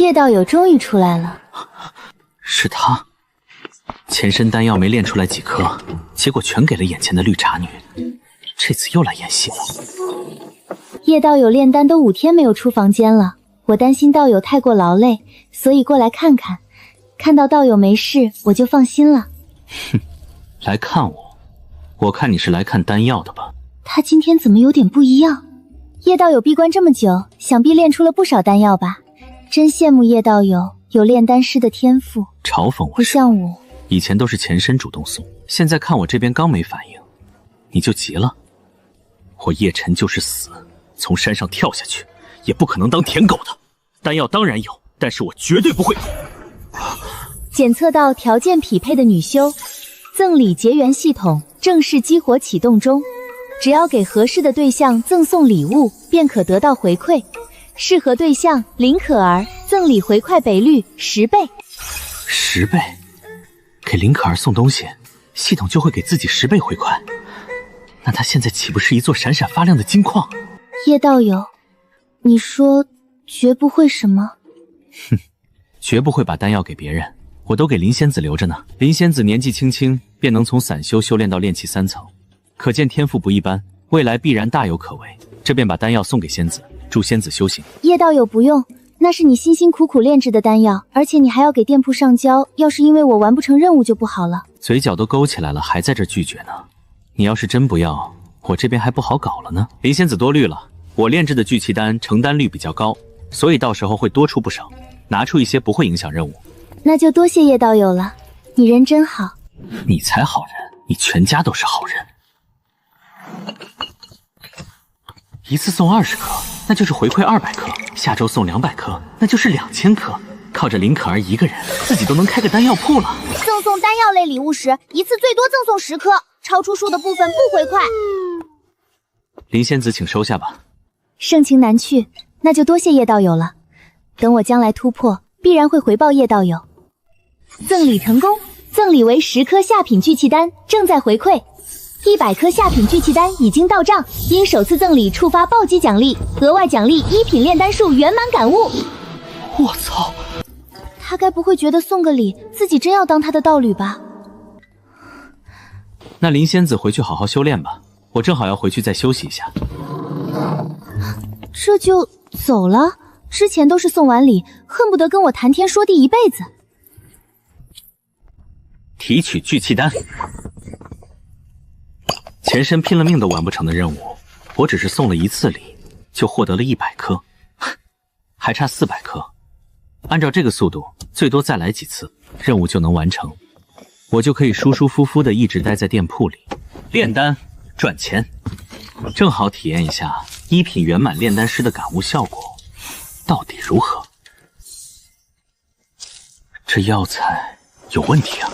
叶道友终于出来了。是他，前身丹药没炼出来几颗，结果全给了眼前的绿茶女，这次又来演戏了。叶道友炼丹都5天没有出房间了，我担心道友太过劳累，所以过来看看。看到道友没事，我就放心了。哼，来看我？我看你是来看丹药的吧？他今天怎么有点不一样？叶道友闭关这么久，想必炼出了不少丹药吧？真羡慕叶道友有炼丹师的天赋。嘲讽我？不像我，以前都是前身主动送，现在看我这边刚没反应，你就急了？我叶晨就是死，从山上跳下去，也不可能当舔狗的。丹药当然有，但是我绝对不会。检测到条件匹配的女修，赠礼结缘系统正式激活启动中。只要给合适的对象赠送礼物，便可得到回馈。适合对象林可儿，赠礼回馈倍率10倍。10倍？给林可儿送东西，系统就会给自己10倍回馈。那她现在岂不是一座闪闪发亮的金矿？叶道友，你说绝不会什么？哼，绝不会把丹药给别人，我都给林仙子留着呢。林仙子年纪轻轻，便能从散修修炼到炼气3层。可见天赋不一般，未来必然大有可为。这便把丹药送给仙子，助仙子修行。叶道友不用，那是你辛辛苦苦炼制的丹药，而且你还要给店铺上交，要是因为我完不成任务就不好了。嘴角都勾起来了，还在这拒绝呢。你要是真不要，我这边还不好搞了呢。林仙子多虑了，我炼制的聚气丹成丹率比较高，所以到时候会多出不少，拿出一些不会影响任务。那就多谢叶道友了，你人真好。你才好人，你全家都是好人。一次送20颗，那就是回馈200颗；下周送200颗，那就是2000颗。靠着林可儿一个人，自己都能开个丹药铺了。赠送丹药类礼物时，一次最多赠送10颗，超出数的部分不回馈。林仙子，请收下吧。盛情难却，那就多谢叶道友了。等我将来突破，必然会回报叶道友。赠礼成功，赠礼为10颗下品聚气丹，正在回馈。100颗下品聚气丹已经到账，因首次赠礼触发暴击奖励，额外奖励1品炼丹术圆满感悟。我操！他该不会觉得送个礼，自己真要当他的道侣吧？那林仙子回去好好修炼吧，我正好要回去再休息一下。这就走了？之前都是送完礼，恨不得跟我谈天说地一辈子。提取聚气丹。前身拼了命都完不成的任务，我只是送了1次礼，就获得了100颗，还差400颗。按照这个速度，最多再来几次，任务就能完成。我就可以舒舒服服的一直待在店铺里，炼丹赚钱，正好体验一下1品圆满炼丹师的感悟效果到底如何。这药材有问题啊！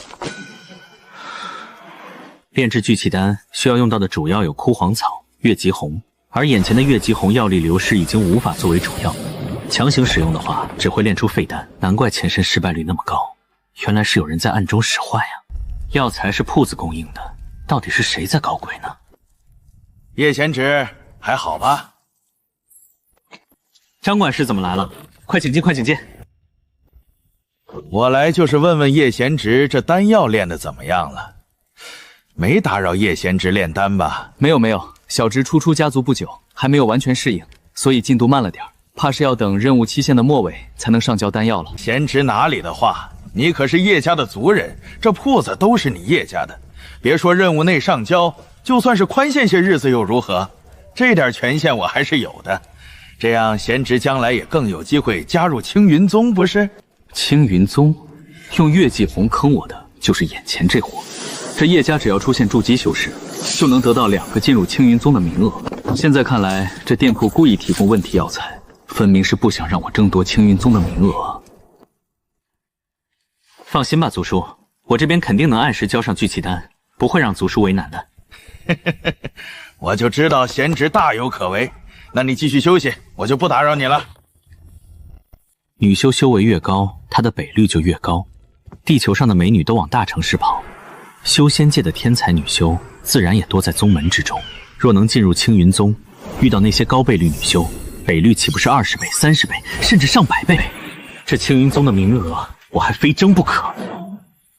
炼制聚气丹需要用到的主药有枯黄草、月季红，而眼前的月季红药力流失，已经无法作为主药，强行使用的话只会炼出废丹，难怪前身失败率那么高，原来是有人在暗中使坏呀！药材是铺子供应的，到底是谁在搞鬼呢？叶贤侄还好吧？张管事怎么来了？快请进，快请进！我来就是问问叶贤侄这丹药炼得怎么样了。没打扰叶贤侄炼丹吧？没有，小侄初出家族不久，还没有完全适应，所以进度慢了点，怕是要等任务期限的末尾才能上交丹药了。贤侄哪里的话，你可是叶家的族人，这铺子都是你叶家的，别说任务内上交，就算是宽限些日子又如何？这点权限我还是有的，这样贤侄将来也更有机会加入青云宗，不是？青云宗用月季红坑我的就是眼前这货。这叶家只要出现筑基修士，就能得到2个进入青云宗的名额。现在看来，这店铺故意提供问题药材，分明是不想让我争夺青云宗的名额。放心吧，族叔，我这边肯定能按时交上聚气丹，不会让族叔为难的。我就知道贤侄大有可为，那你继续休息，我就不打扰你了。女修修为越高，她的北率就越高。地球上的美女都往大城市跑，修仙界的天才女修自然也多在宗门之中。若能进入青云宗，遇到那些高倍率女修，北率岂不是20倍、30倍，甚至上100倍？这青云宗的名额，我还非争不可。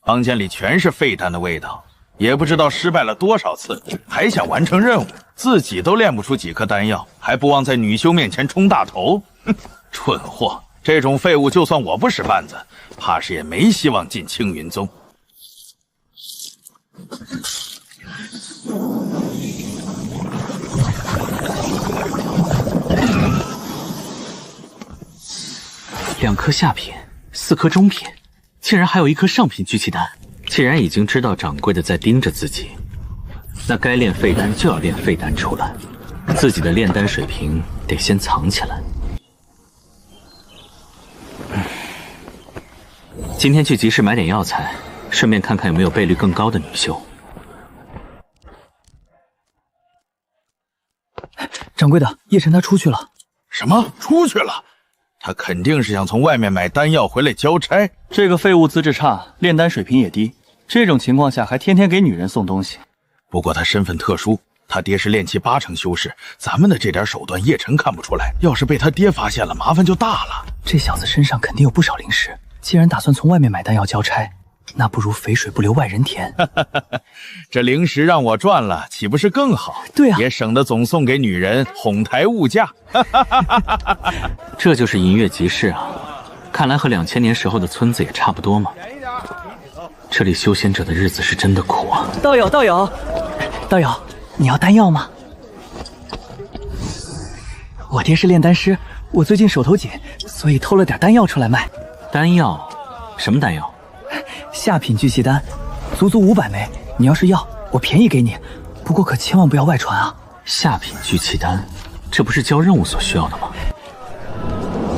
房间里全是废丹的味道，也不知道失败了多少次，还想完成任务，自己都炼不出几颗丹药，还不忘在女修面前冲大头。哼，蠢货！这种废物，就算我不使绊子，怕是也没希望进青云宗。2颗下品，4颗中品，竟然还有1颗上品聚气丹。既然已经知道掌柜的在盯着自己，那该炼废丹就要炼废丹出来。自己的炼丹水平得先藏起来。今天去集市买点药材，顺便看看有没有倍率更高的女修。掌柜的，叶晨他出去了。什么？出去了？他肯定是想从外面买丹药回来交差。这个废物资质差，炼丹水平也低，这种情况下还天天给女人送东西。不过他身份特殊，他爹是炼气8成修士，咱们的这点手段叶晨看不出来，要是被他爹发现了，麻烦就大了。这小子身上肯定有不少零食，既然打算从外面买丹药交差，那不如肥水不流外人田。这零食让我赚了，岂不是更好？对啊，也省得总送给女人，哄抬物价。这就是银月集市啊！看来和2000年时候的村子也差不多嘛。这里修仙者的日子是真的苦啊！道友，道友，道友，你要丹药吗？我爹是炼丹师，我最近手头紧，所以偷了点丹药出来卖。丹药？什么丹药？下品聚气丹，足500枚。你要是要，我便宜给你，不过可千万不要外传啊！下品聚气丹，这不是交任务所需要的吗？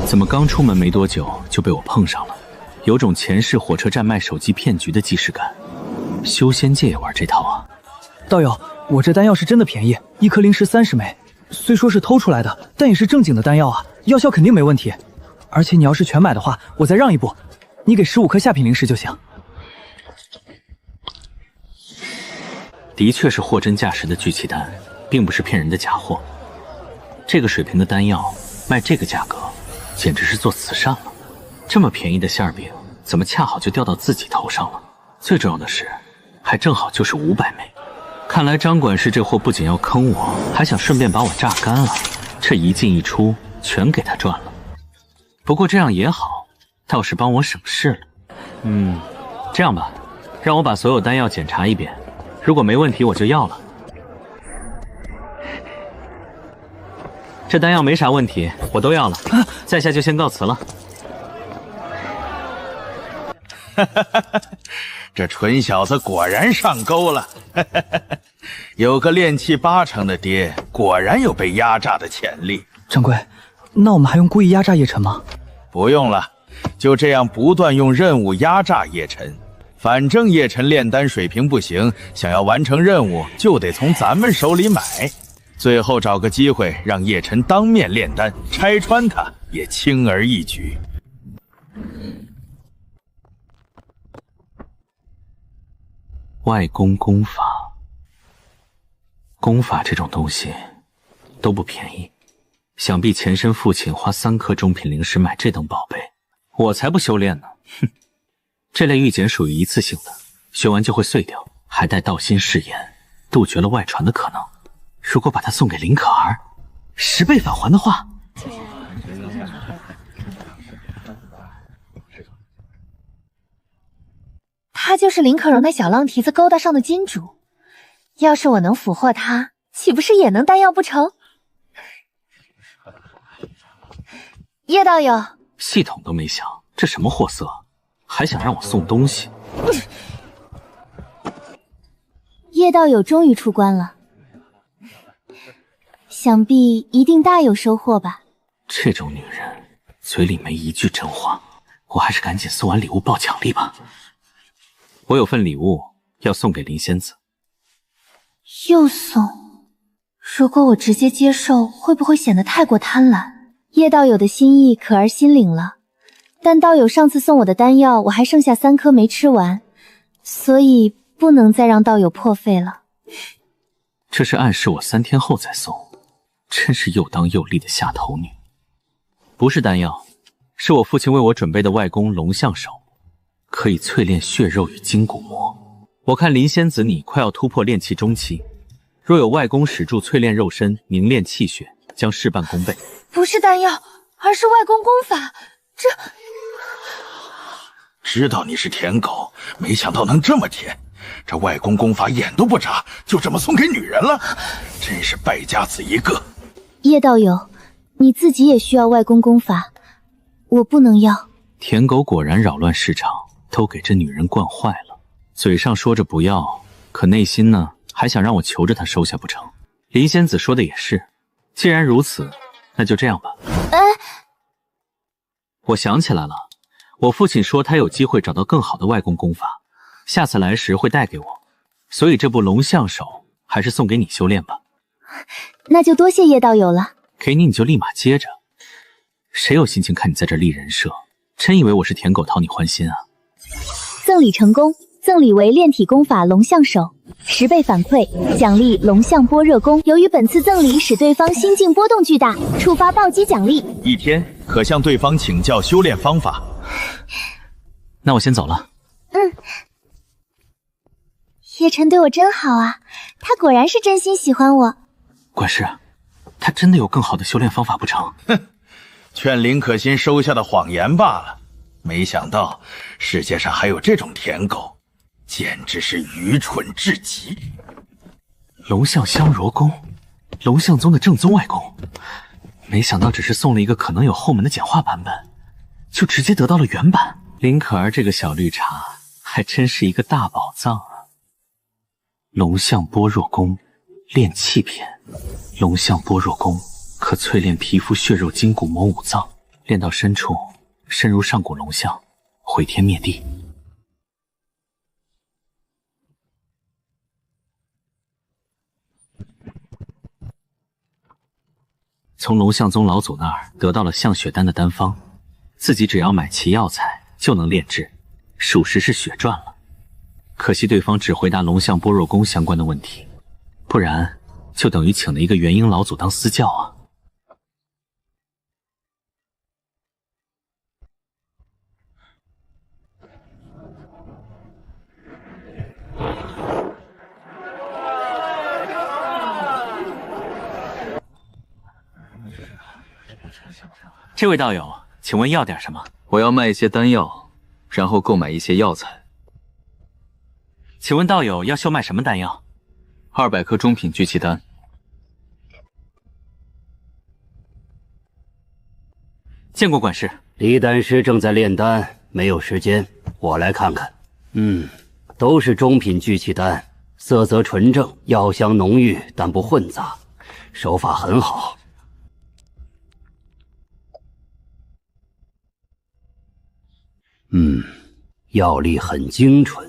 怎么刚出门没多久就被我碰上了？有种前世火车站卖手机骗局的既视感。修仙界也玩这套啊？道友，我这丹药是真的便宜，1颗灵石30枚，虽说是偷出来的，但也是正经的丹药啊，药效肯定没问题。而且你要是全买的话，我再让一步，你给15颗下品灵石就行。的确是货真价实的聚气丹，并不是骗人的假货。这个水平的丹药卖这个价格，简直是做慈善了。这么便宜的馅饼，怎么恰好就掉到自己头上了？最重要的是，还正好就是500枚。看来张管事这货不仅要坑我，还想顺便把我榨干了。这一进一出，全给他赚了。不过这样也好，倒是帮我省事了。这样吧，让我把所有丹药检查一遍，如果没问题我就要了。这丹药没啥问题，我都要了。在下就先告辞了。这蠢小子果然上钩了。有个炼气8成的爹，果然有被压榨的潜力。掌柜，那我们还用故意压榨叶晨吗？不用了，就这样不断用任务压榨叶晨。反正叶晨炼丹水平不行，想要完成任务就得从咱们手里买。最后找个机会让叶晨当面炼丹，拆穿他也轻而易举。外功功法，功法这种东西都不便宜，想必前身父亲花3颗中品灵石买这等宝贝，我才不修炼呢。哼，这类玉简属于一次性的，学完就会碎掉，还带道心誓言，杜绝了外传的可能。如果把它送给林可儿，10倍返还的话，他就是林可柔那小浪蹄子勾搭上的金主，要是我能俘获他，岂不是也能丹药不成？叶道友，系统都没想，这什么货色，还想让我送东西？叶道友终于出关了，想必一定大有收获吧？这种女人嘴里没一句真话，我还是赶紧送完礼物报奖励吧。我有份礼物要送给林仙子。又送？如果我直接接受，会不会显得太过贪婪？叶道友的心意可儿心领了，但道友上次送我的丹药，我还剩下3颗没吃完，所以不能再让道友破费了。这是暗示我3天后再送，真是又当又立的下头女。不是丹药，是我父亲为我准备的外功龙象手，可以淬炼血肉与筋骨膜。我看林仙子你快要突破炼气中期，若有外功使助淬炼肉身、凝练气血，将事半功倍。不是丹药，而是外功功法。这……知道你是舔狗，没想到能这么舔。这外功功法眼都不眨，就这么送给女人了，真是败家子一个。叶道友，你自己也需要外功功法，我不能要。舔狗果然扰乱市场，都给这女人惯坏了。嘴上说着不要，可内心呢，还想让我求着她收下不成？林仙子说的也是，既然如此，那就这样吧。我想起来了，我父亲说他有机会找到更好的外功功法，下次来时会带给我，所以这部龙象手还是送给你修炼吧。那就多谢叶道友了。给你就立马接着，谁有心情看你在这立人设？真以为我是舔狗讨你欢心啊？赠礼成功，赠礼为炼体功法龙象手，10倍反馈，奖励龙象般若功。由于本次赠礼使对方心境波动巨大，触发暴击奖励1天可向对方请教修炼方法。那我先走了。叶晨对我真好啊，他果然是真心喜欢我。管事，他真的有更好的修炼方法不成？哼，劝林可心收下的谎言罢了。没想到世界上还有这种舔狗，简直是愚蠢至极。龙象香罗功，龙象宗的正宗外功，没想到只是送了一个可能有后门的简化版本，就直接得到了原版。林可儿这个小绿茶还真是一个大宝藏啊！龙象般若功，炼气篇。龙象般若功可淬炼皮肤、血肉、筋骨膜5脏，炼到深处，深如上古龙象，毁天灭地。从龙象宗老祖那儿得到了象血丹的丹方，自己只要买齐药材就能炼制，属实是血赚了。可惜对方只回答龙象般若功相关的问题，不然就等于请了一个元婴老祖当私教啊！这位道友，请问要点什么？我要卖一些丹药，然后购买一些药材。请问道友要售卖什么丹药？200颗中品聚气丹。见过管事。离丹师正在炼丹，没有时间，我来看看。都是中品聚气丹，色泽纯正，药香浓郁，但不混杂，手法很好。药力很精纯。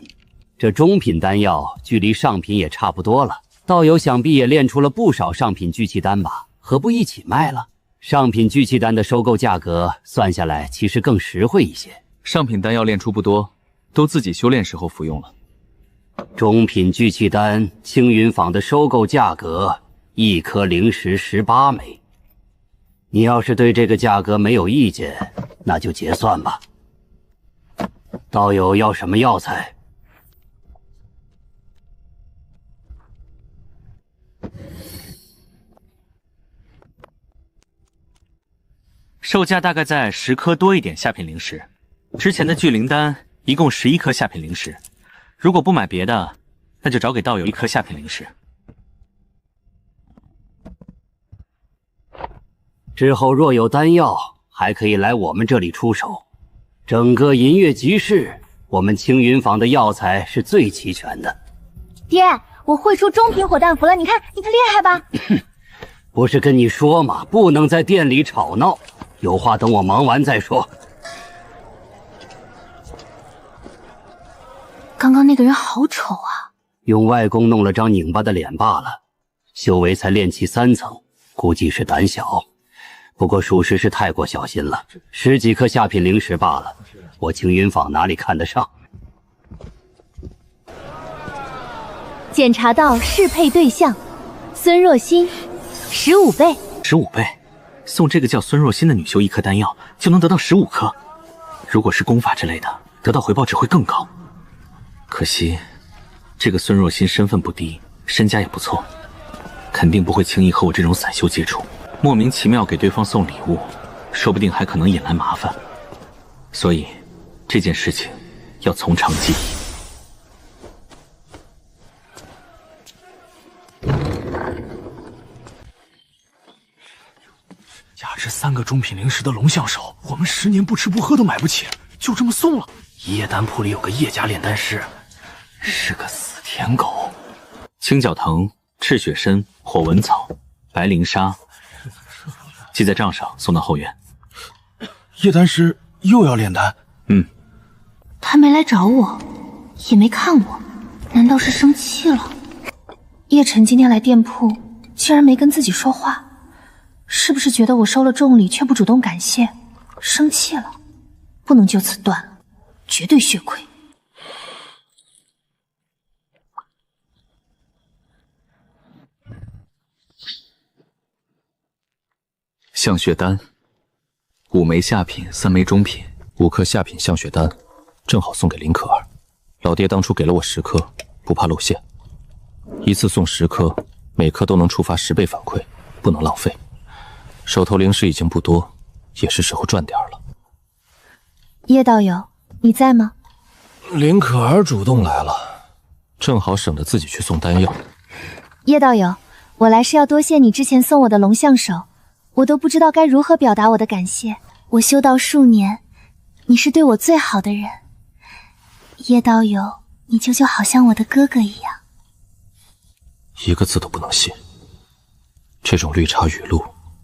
这中品丹药距离上品也差不多了，道友想必也炼出了不少上品聚气丹吧？何不一起卖了？上品聚气丹的收购价格算下来其实更实惠一些。上品丹药炼出不多，都自己修炼时候服用了。中品聚气丹青云坊的收购价格1颗灵石18枚。你要是对这个价格没有意见，那就结算吧。道友要什么药材？售价大概在10颗多一点下品灵石。之前的聚灵丹一共11颗下品灵石，如果不买别的，那就找给道友1颗下品灵石。之后若有丹药，还可以来我们这里出手。整个银月集市，我们青云坊的药材是最齐全的。爹，我会出中品火弹符了，你看厉害吧？不是跟你说吗？不能在店里吵闹，有话等我忙完再说。刚刚那个人好丑啊！用外功弄了张拧巴的脸罢了，修为才炼气3层，估计是胆小。不过属实是太过小心了，10几颗下品灵石罢了，我青云坊哪里看得上？检查到适配对象孙若欣，15倍。15倍，送这个叫孙若欣的女修1颗丹药，就能得到15颗。如果是功法之类的，得到回报值会更高。可惜，这个孙若欣身份不低，身家也不错，肯定不会轻易和我这种散修接触。莫名其妙给对方送礼物，说不定还可能引来麻烦。所以，这件事情要从长计议。价值3个中品灵石的龙象手，我们10年不吃不喝都买不起，就这么送了。叶丹铺里有个叶家炼丹师，是个死舔狗。青角藤、赤雪参、火纹草、白灵砂，记在账上，送到后院。叶丹师又要炼丹？他没来找我，也没看我，难道是生气了？叶晨今天来店铺，竟然没跟自己说话。是不是觉得我收了重礼却不主动感谢，生气了？不能就此断了，绝对血亏。象血丹，5枚下品，3枚中品，5颗下品象血丹，正好送给林可儿。老爹当初给了我10颗，不怕露馅，一次送10颗，每颗都能触发10倍反馈，不能浪费。手头灵石已经不多，也是时候赚点了。叶道友，你在吗？林可儿主动来了，正好省得自己去送丹药。叶道友，我来是要多谢你之前送我的龙象手，我都不知道该如何表达我的感谢。我修道数年，你是对我最好的人。叶道友，你就好像我的哥哥一样。一个字都不能信，这种绿茶语录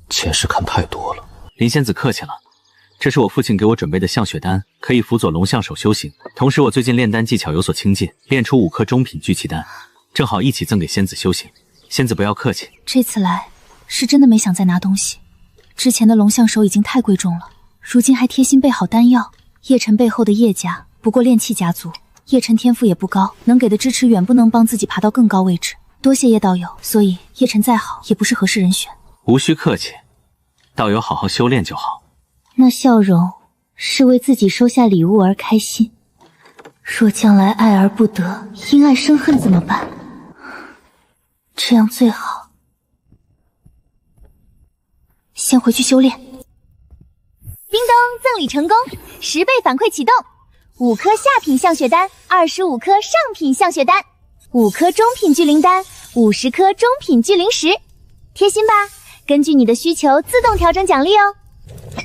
前世看太多了。林仙子客气了，这是我父亲给我准备的象血丹，可以辅佐龙象手修行。同时我最近炼丹技巧有所精进，炼出5颗中品聚气丹，正好一起赠给仙子修行。仙子不要客气。这次来是真的没想再拿东西，之前的龙象手已经太贵重了，如今还贴心备好丹药。叶晨背后的叶家不过炼气家族，叶晨天赋也不高，能给的支持远不能帮自己爬到更高位置。多谢叶道友，所以叶晨再好也不是合适人选。无需客气，道友好好修炼就好。那笑容是为自己收下礼物而开心，若将来爱而不得，因爱生恨怎么办？这样最好。先回去修炼。叮咚，赠礼成功，10倍反馈启动，5颗下品象血丹，25颗上品象血丹，5颗中品聚灵丹，50颗中品聚灵石，贴心吧？根据你的需求自动调整奖励哦。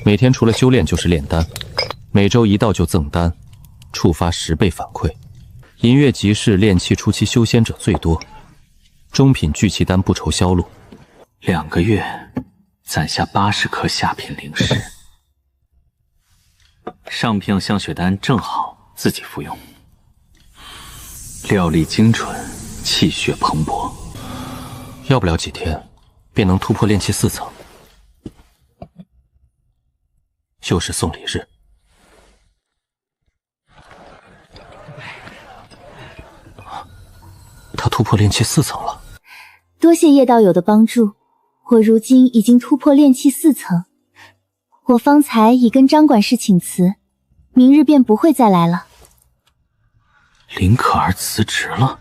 每天除了修炼就是炼丹，每周1到就赠丹，触发10倍反馈。银月集市炼气初期修仙者最多，中品聚气丹不愁销路。2个月攒下80颗下品灵石，上品象血丹正好自己服用，料理精纯，气血蓬勃。要不了几天便能突破炼气4层。又是送礼日，他突破炼气4层了。多谢叶道友的帮助，我如今已经突破炼气4层。我方才已跟张管事请辞，明日便不会再来了。林可儿辞职了，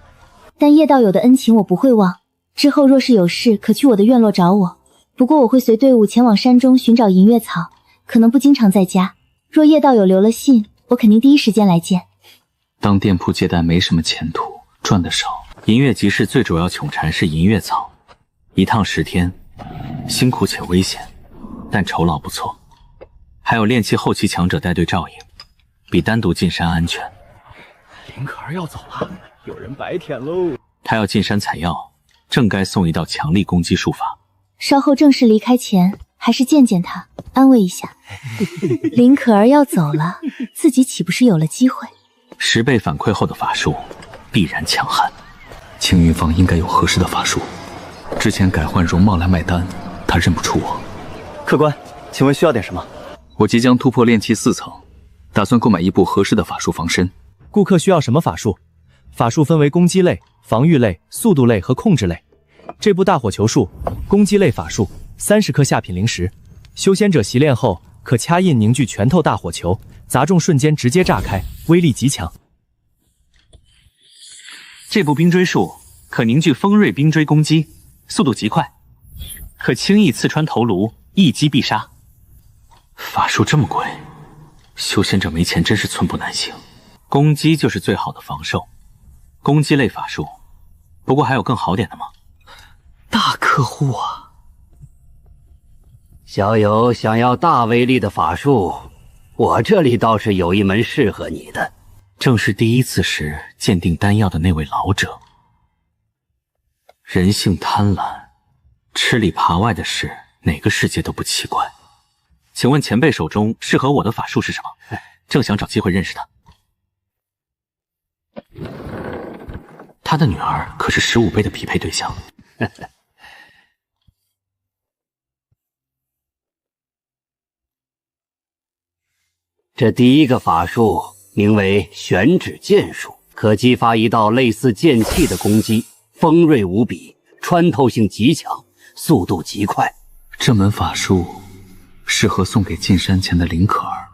但叶道友的恩情我不会忘，之后若是有事可去我的院落找我。不过我会随队伍前往山中寻找银月草，可能不经常在家。若叶道友留了信，我肯定第一时间来见。当店铺接待没什么前途，赚的少。银月集市最主要穷产是银月草，一趟10天，辛苦且危险，但酬劳不错。还有炼气后期强者带队照应，比单独进山安全。林可儿要走了，有人白舔喽。他要进山采药，正该送一道强力攻击术法。稍后正式离开前，还是见见他，安慰一下。林可儿要走了，自己岂不是有了机会？10倍反馈后的法术必然强悍。青云坊应该有合适的法术，之前改换容貌来卖单，他认不出我。客官，请问需要点什么？我即将突破炼气4层，打算购买一部合适的法术防身。顾客需要什么法术？法术分为攻击类、防御类、速度类和控制类。这部大火球术，攻击类法术，30颗下品灵石，修仙者习练后，可掐印凝聚拳头大火球，砸中瞬间直接炸开，威力极强。这部冰锥术可凝聚锋锐冰锥攻击，速度极快，可轻易刺穿头颅，一击必杀。法术这么贵，修仙者没钱真是寸步难行。攻击就是最好的防守，攻击类法术。不过还有更好点的吗？大客户啊！小友想要大威力的法术，我这里倒是有一门适合你的。正是第一次时鉴定丹药的那位老者。人性贪婪，吃里扒外的事，哪个世界都不奇怪。请问前辈手中适合我的法术是什么？正想找机会认识他。他的女儿可是15倍的匹配对象。这第一个法术名为玄指剑术，可激发一道类似剑气的攻击，锋锐无比，穿透性极强，速度极快。这门法术适合送给进山前的林可儿。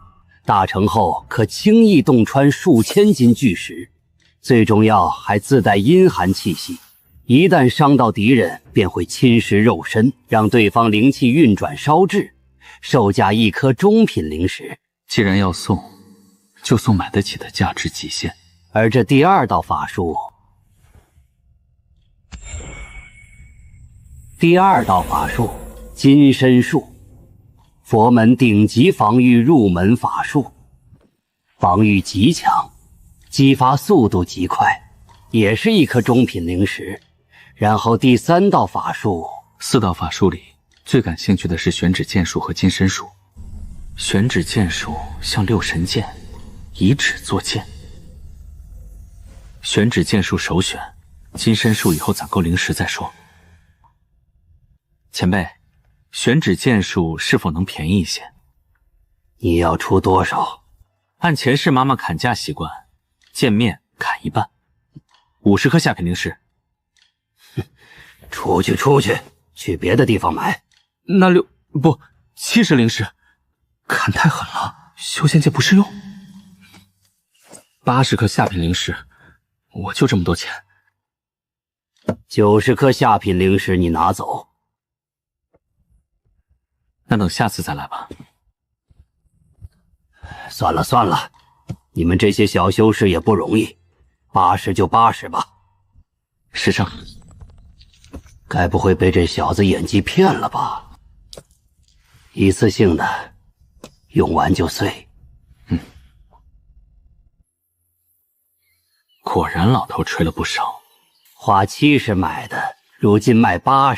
大成后可轻易洞穿数千斤巨石，最重要还自带阴寒气息，一旦伤到敌人，便会侵蚀肉身，让对方灵气运转烧滞，售价1颗中品灵石。既然要送，就送买得起的价值极限。而这第二道法术，金身术，佛门顶级防御入门法术，防御极强，激发速度极快，也是1颗中品灵石。然后第三道法术，4道法术里最感兴趣的是玄指剑术和金身术。玄指剑术像六神剑，以指作剑。玄指剑术首选，金身术以后攒够灵石再说。前辈，玄指剑术是否能便宜一些？你要出多少？按前世妈妈砍价习惯，见面砍一半，50颗下品灵石。出去，去别的地方买。那70灵石，砍太狠了，修仙界不适用。80颗下品灵石，我就这么多钱。 90颗下品灵石你拿走。那等下次再来吧。算了，你们这些小修士也不容易，80就80吧。师生，该不会被这小子演技骗了吧？一次性的，用完就碎。果然老头吹了不少。 花70买的，如今卖80，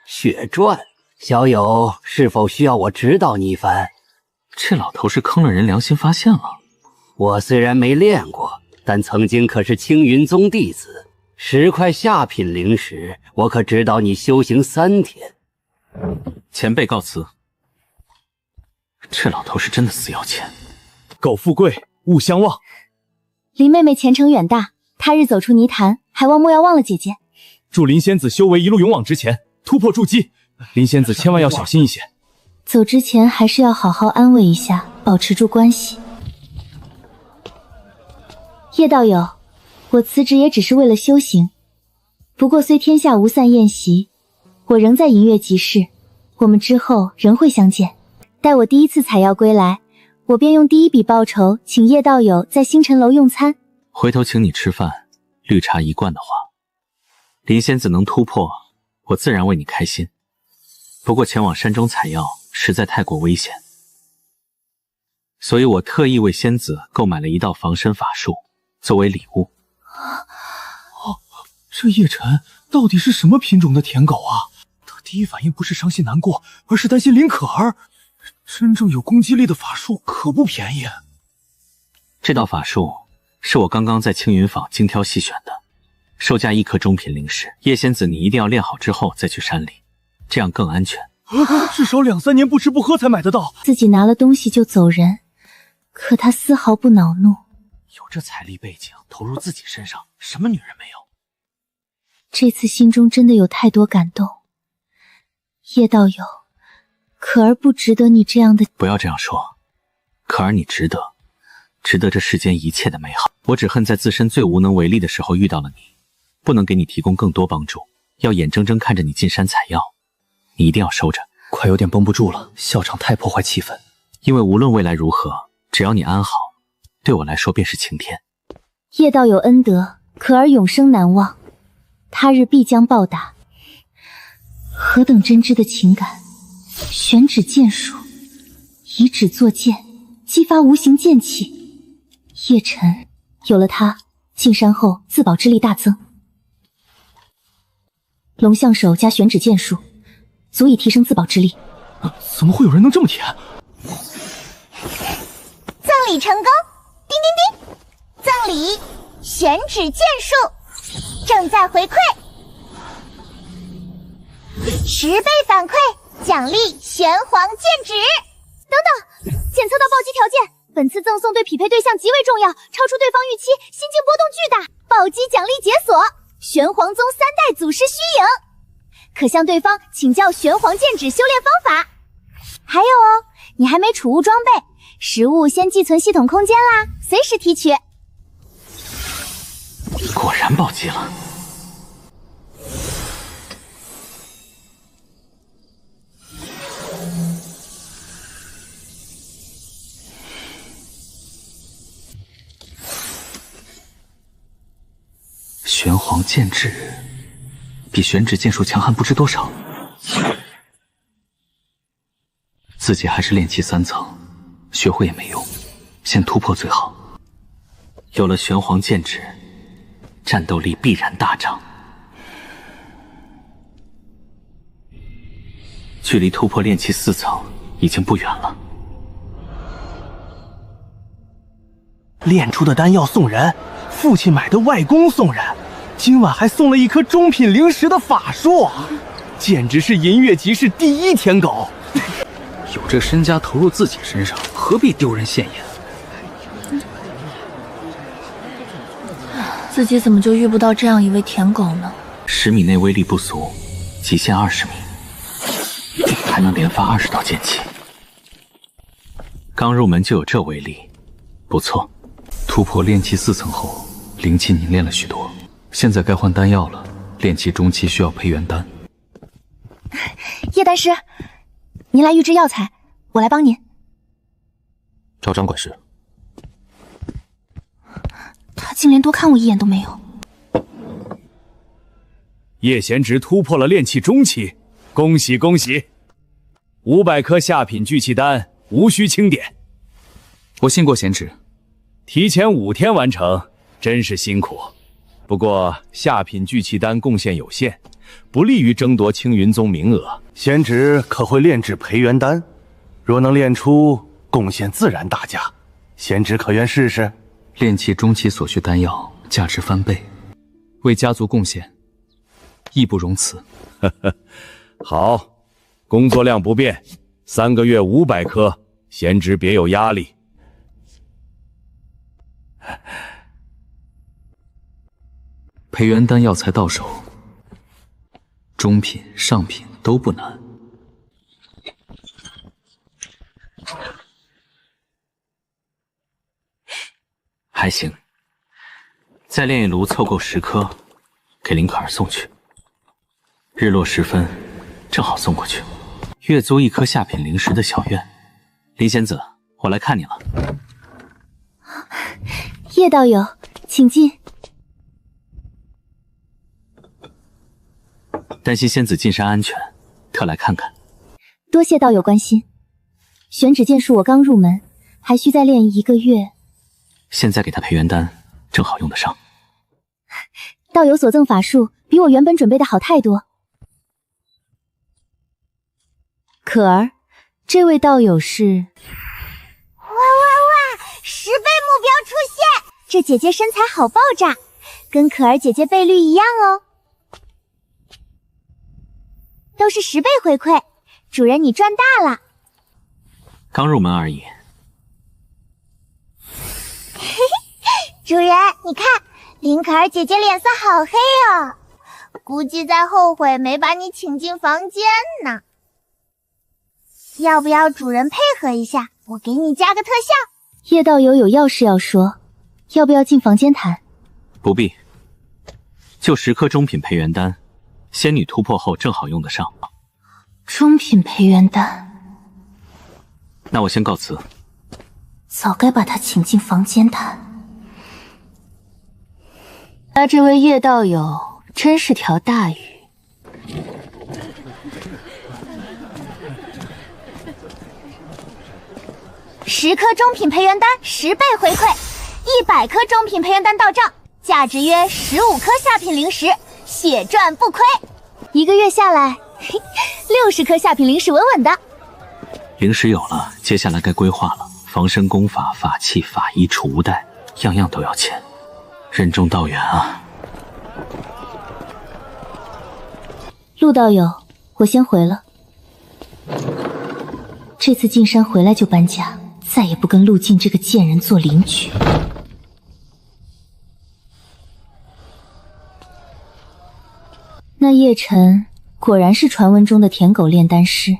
血赚。小友是否需要我指导你一番？这老头是坑了人良心发现了。我虽然没练过，但曾经可是青云宗弟子。10块下品灵石，我可指导你修行3天。前辈告辞。这老头是真的死要钱。苟富贵，勿相忘。林妹妹前程远大，他日走出泥潭，还望莫要忘了姐姐。祝林仙子修为一路勇往直前，突破筑基。林仙子千万要小心一些。走之前还是要好好安慰一下，保持住关系。叶道友，我辞职也只是为了修行。不过虽天下无散宴席，我仍在银月集市，我们之后仍会相见。待我第一次采药归来，我便用第一笔报酬请叶道友在星辰楼用餐。回头请你吃饭，绿茶一罐的话，林仙子能突破，我自然为你开心。不过前往山中采药实在太过危险，所以我特意为仙子购买了一道防身法术作为礼物。这叶晨到底是什么品种的舔狗啊？他第一反应不是伤心难过，而是担心林可儿。真正有攻击力的法术可不便宜。这道法术是我刚刚在青云坊精挑细选的，售价1颗中品灵石。叶仙子，你一定要练好之后再去山里，这样更安全。至少2、3年不吃不喝才买得到。自己拿了东西就走人，可他丝毫不恼怒。有这财力背景，投入自己身上，什么女人没有？这次心中真的有太多感动。叶道友，可儿不值得你这样的。不要这样说，可儿你值得，值得这世间一切的美好。我只恨在自身最无能为力的时候遇到了你，不能给你提供更多帮助，要眼睁睁看着你进山采药，你一定要收着。快有点绷不住了，校场太破坏气氛。因为无论未来如何，只要你安好，对我来说便是晴天。叶道友恩德，可儿永生难忘，他日必将报答。何等真挚的情感！选指剑术，以指作剑，激发无形剑气。叶晨有了它，进山后自保之力大增。龙象手加选指剑术，足以提升自保之力。怎么会有人能这么甜？赠礼成功！叮叮叮！赠礼选指剑术正在回馈，10倍反馈，奖励玄黄剑指。等等，检测到暴击条件，本次赠送对匹配对象极为重要，超出对方预期，心境波动巨大。暴击奖励解锁，玄黄宗3代祖师虚影，可向对方请教玄黄剑指修炼方法。还有哦，你还没储物装备，实物先寄存系统空间啦，随时提取。果然暴击了。玄黄剑指比玄指剑术强悍不知多少，自己还是炼气3层，学会也没用，先突破最好。有了玄黄剑指，战斗力必然大涨。距离突破炼气4层已经不远了。炼出的丹药送人，父亲买的外功送人，今晚还送了一颗中品灵石的法术，简直是银月集市第1舔狗。有这身家投入自己身上，何必丢人现眼？自己怎么就遇不到这样一位舔狗呢？10米内威力不俗，极限20米，还能连发20道剑气。刚入门就有这威力，不错。突破炼气4层后，灵气凝练了许多，现在该换丹药了。炼气中期需要培元丹。叶丹师，您来预制药材，我来帮您。赵掌管事。他竟连多看我一眼都没有。叶贤侄突破了炼气中期，恭喜恭喜！500颗下品聚气丹，无需清点。我信过贤侄。提前5天完成，真是辛苦。不过下品聚气丹贡献有限，不利于争夺青云宗名额。贤侄可会炼制培元丹？若能炼出，贡献自然大加。贤侄可愿试试？炼气中期所需丹药价值翻倍，为家族贡献，义不容辞。好，工作量不变，3个月500颗，贤侄别有压力。培元丹药材到手，中品、上品都不难。还行，再炼一炉凑够10颗，给林可儿送去。日落时分，正好送过去。月租1颗下品灵石的小院，林仙子，我来看你了。叶道友，请进。担心仙子进山安全，特来看看。多谢道友关心。玄指剑术我刚入门，还需再练1个月。现在给他培元丹，正好用得上。道友所赠法术比我原本准备的好太多。可儿，这位道友是？哇！10倍目标出现！这姐姐身材好爆炸，跟可儿姐姐倍率一样哦。都是10倍回馈，主人你赚大了。刚入门而已。主人，你看林可儿姐姐脸色好黑哦，估计在后悔没把你请进房间呢。要不要主人配合一下？我给你加个特效。叶道友有要事要说，要不要进房间谈？不必，就10颗中品培元丹，仙女突破后正好用得上。中品培元丹，那我先告辞。早该把他请进房间谈。他这位叶道友真是条大鱼。10颗中品培元丹10倍回馈，100颗中品培元丹到账，价值约15颗下品灵石，血赚不亏。1个月下来，60颗下品灵石稳稳的。灵石有了，接下来该规划了。防身功法、法器、法衣、储物袋，样样都要钱，任重道远啊！陆道友，我先回了。这次进山回来就搬家，再也不跟陆静这个贱人做邻居。那叶晨果然是传闻中的舔狗炼丹师，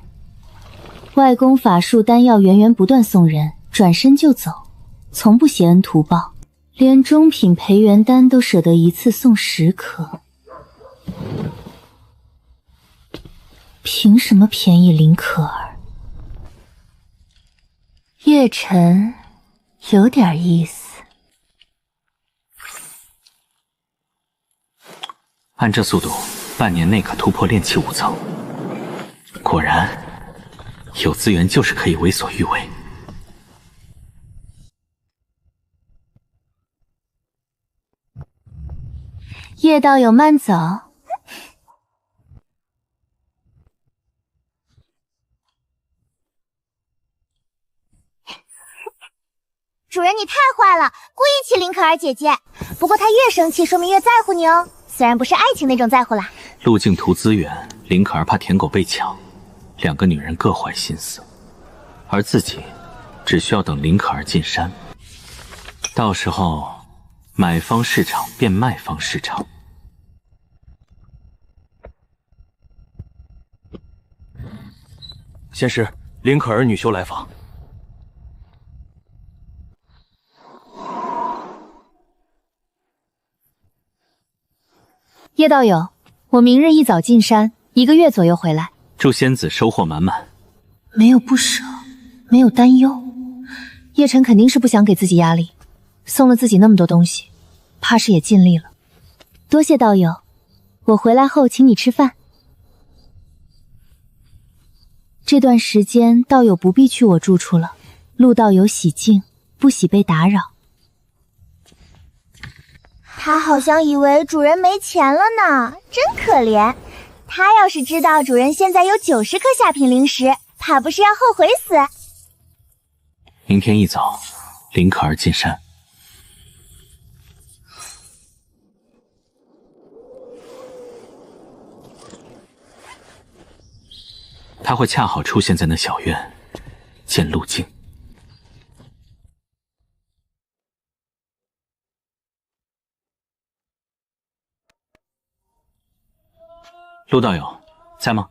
外功法术丹药源源不断送人，转身就走，从不携恩图报，连中品培元丹都舍得一次送10颗，凭什么便宜林可儿？叶晨有点意思。按这速度，半年内可突破炼气5层。果然，有资源就是可以为所欲为。叶道友慢走。主人你太坏了，故意气林可儿姐姐。不过她越生气，说明越在乎你哦。虽然不是爱情那种在乎啦。路径图资源，林可儿怕舔狗被抢，2个女人各怀心思，而自己只需要等林可儿进山，到时候买方市场变卖方市场。仙师，林可儿女修来访。叶道友，我明日一早进山，1个月左右回来。祝仙子收获满满。没有不舍，没有担忧。叶晨肯定是不想给自己压力，送了自己那么多东西，怕是也尽力了。多谢道友，我回来后请你吃饭。这段时间道友不必去我住处了，陆道友喜静，不喜被打扰。他好像以为主人没钱了呢，真可怜。他要是知道主人现在有90颗下品灵石，怕不是要后悔死。明天一早，林可儿进山。他会恰好出现在那小院，见陆静。陆道友，在吗？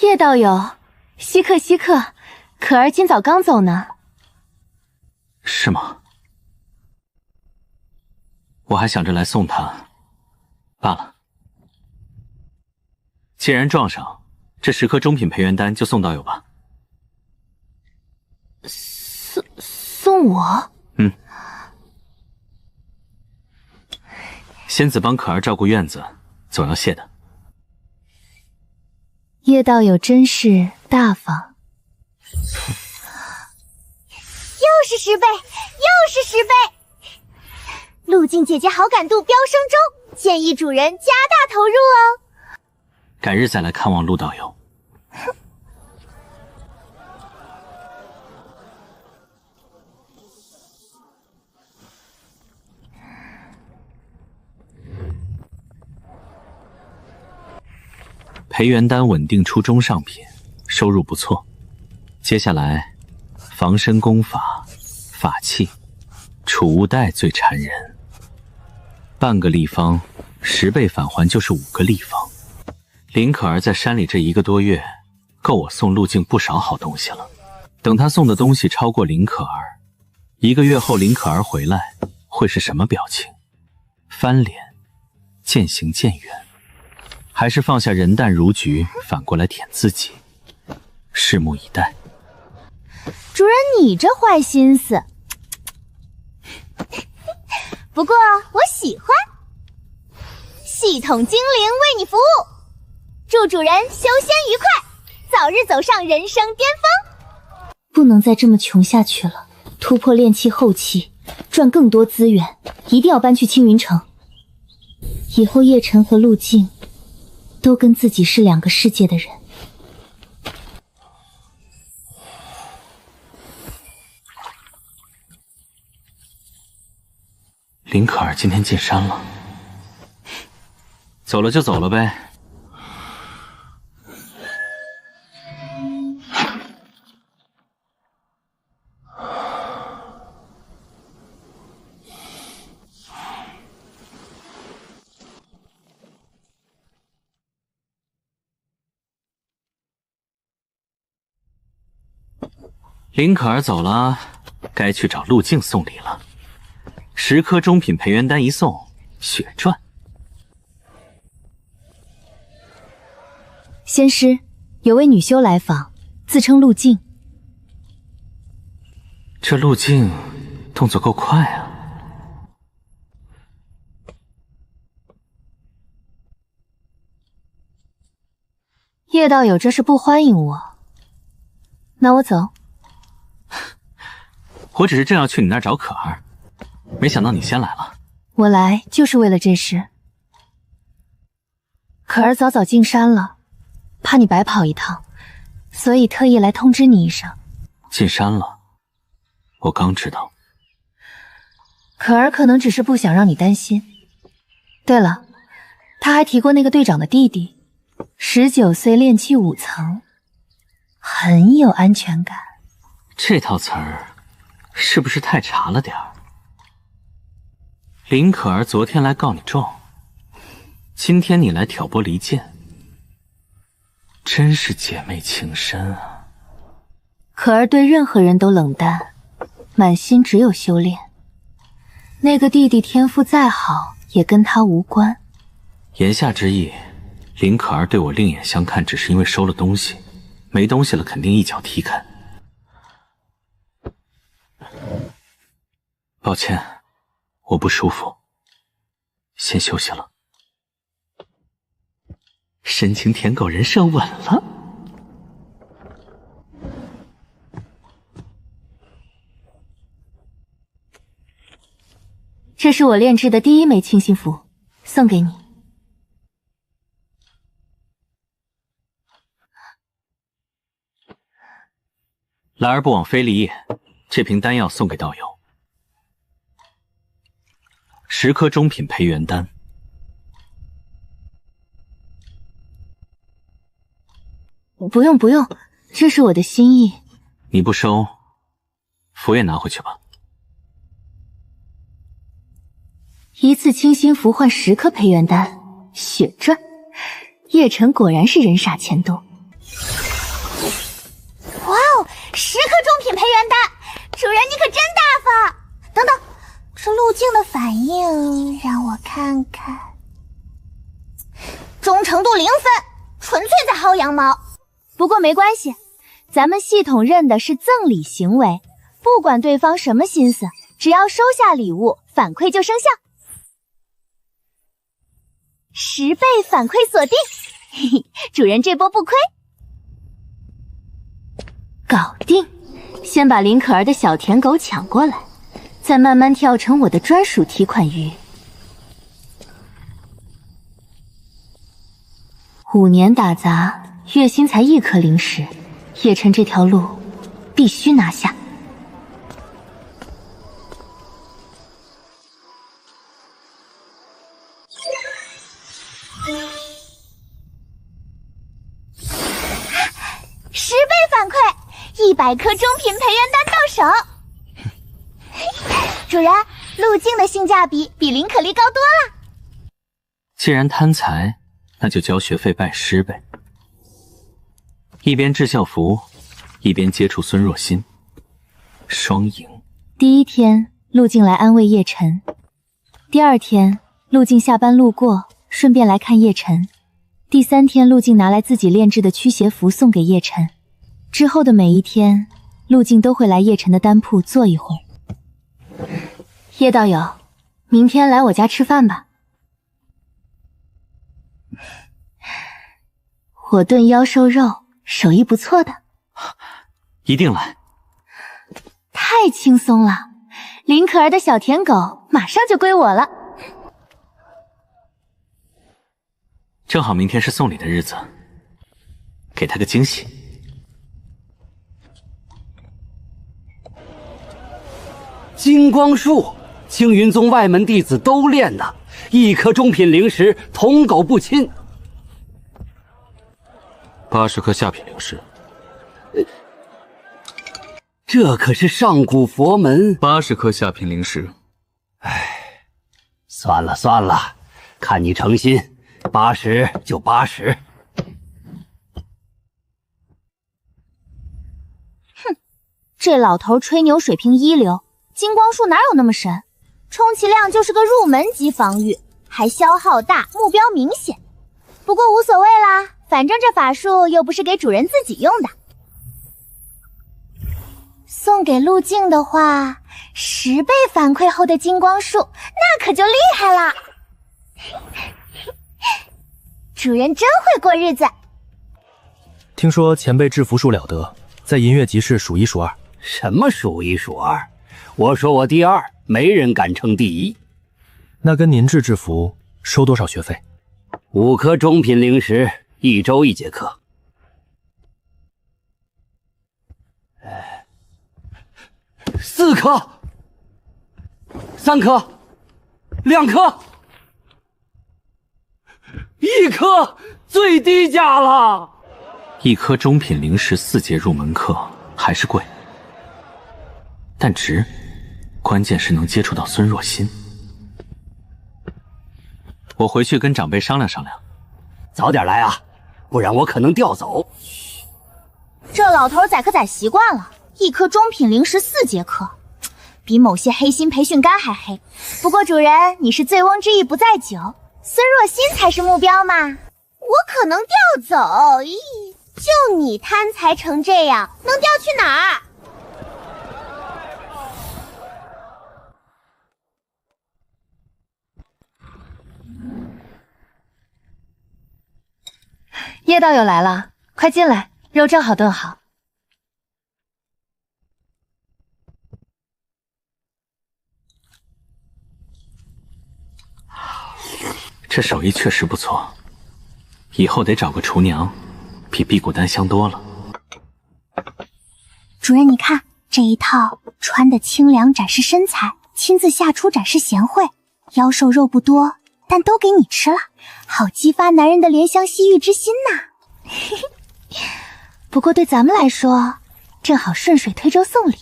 叶道友，稀客稀客，可儿今早刚走呢。是吗？我还想着来送他，罢了。既然撞上，这10颗中品培元丹就送道友吧。送我？嗯。仙子帮可儿照顾院子，总要谢的。叶道友真是大方。又是10倍，又是10倍！陆静姐姐好感度飙升中，建议主人加大投入哦。改日再来看望陆道友。培元丹稳定出中上品，收入不错。接下来，防身功法、法器、储物袋最缠人。半个立方，10倍返还就是5个立方。林可儿在山里这1个多月，够我送陆静不少好东西了。等他送的东西超过林可儿，1个月后林可儿回来会是什么表情？翻脸、渐行渐远，还是放下人淡如菊，反过来舔自己？拭目以待。主人，你这坏心思，不过我喜欢。系统精灵为你服务，祝主人修仙愉快，早日走上人生巅峰。不能再这么穷下去了，突破炼气后期，赚更多资源，一定要搬去青云城。以后叶晨和陆静都跟自己是2个世界的人。林可儿今天进山了，走了就走了呗。林可儿走了，该去找陆静送礼了。10颗中品培元丹一送，血赚。仙师，有位女修来访，自称陆静。这陆静动作够快啊！叶道友这是不欢迎我，那我走。我只是正要去你那儿找可儿，没想到你先来了。我来就是为了这事。可儿早早进山了，怕你白跑一趟，所以特意来通知你一声。进山了，我刚知道。可儿可能只是不想让你担心。对了，他还提过那个队长的弟弟，19岁炼气5层，很有安全感。这套词儿是不是太茶了点儿？林可儿昨天来告你状，今天你来挑拨离间，真是姐妹情深啊！可儿对任何人都冷淡，满心只有修炼。那个弟弟天赋再好，也跟他无关。言下之意，林可儿对我另眼相看，只是因为收了东西，没东西了肯定一脚踢开。抱歉，我不舒服，先休息了。深情舔狗人设稳了。这是我炼制的第1枚清心符，送给你。来而不往非礼也，这瓶丹药送给道友。10颗中品培元丹。不用不用，这是我的心意。你不收，符也拿回去吧。一次清心符换10颗培元丹，血赚。叶晨果然是人傻钱多。哇哦，10颗中品培元丹，主人你可真大方！等等，这陆静的反应让我看看，忠诚度0分，纯粹在薅羊毛。不过没关系，咱们系统认的是赠礼行为，不管对方什么心思，只要收下礼物，反馈就生效。10倍反馈锁定，嘿嘿，主人这波不亏。搞定，先把林可儿的小舔狗抢过来，再慢慢跳成我的专属提款鱼。5年打杂，月薪才1颗灵石，叶晨这条路必须拿下。10倍反馈，100颗中品培元丹到手。主人，陆静的性价比比林可丽高多了。既然贪财，那就交学费拜师呗。一边制校服，一边接触孙若欣，双赢。第一天，陆静来安慰叶晨；第二天，陆静下班路过，顺便来看叶晨；第三天，陆静拿来自己炼制的驱邪符送给叶晨。之后的每一天，陆静都会来叶晨的丹铺坐一会儿。叶道友，明天来我家吃饭吧。我炖妖兽肉，手艺不错的。一定来。太轻松了，林可儿的小舔狗马上就归我了。正好明天是送礼的日子，给他个惊喜。金光术，青云宗外门弟子都练的，一颗中品灵石，同狗不亲。80颗下品灵石，这可是上古佛门。80颗下品灵石，算了算了，看你诚心，80就80。哼，这老头吹牛水平一流，金光术哪有那么神？充其量就是个入门级防御，还消耗大，目标明显。不过无所谓啦，反正这法术又不是给主人自己用的。送给陆静的话，10倍反馈后的金光术，那可就厉害了。主人真会过日子。听说前辈制服术了得，在银月集市数一数二。什么数一数二？我说我第二，没人敢称第一。那跟您制服收多少学费？5颗中品灵石，1周1节课。4颗，3颗，2颗，1颗，最低价了。1颗中品灵石4节入门课还是贵，但值。关键是能接触到孙若欣。我回去跟长辈商量商量。早点来啊，不然我可能调走。这老头宰可宰习惯了，1颗中品灵石4节课，比某些黑心培训班还黑。不过主人，你是醉翁之意不在酒，孙若欣才是目标嘛。我可能调走，咦，就你贪财成这样，能调去哪儿？叶道友来了，快进来，肉正好炖好。这手艺确实不错，以后得找个厨娘，比辟谷丹香多了。主人，你看这一套，穿的清凉，展示身材，亲自下厨展示贤惠。妖兽肉不多，但都给你吃了，好激发男人的怜香惜玉之心呐。不过对咱们来说，正好顺水推舟送礼。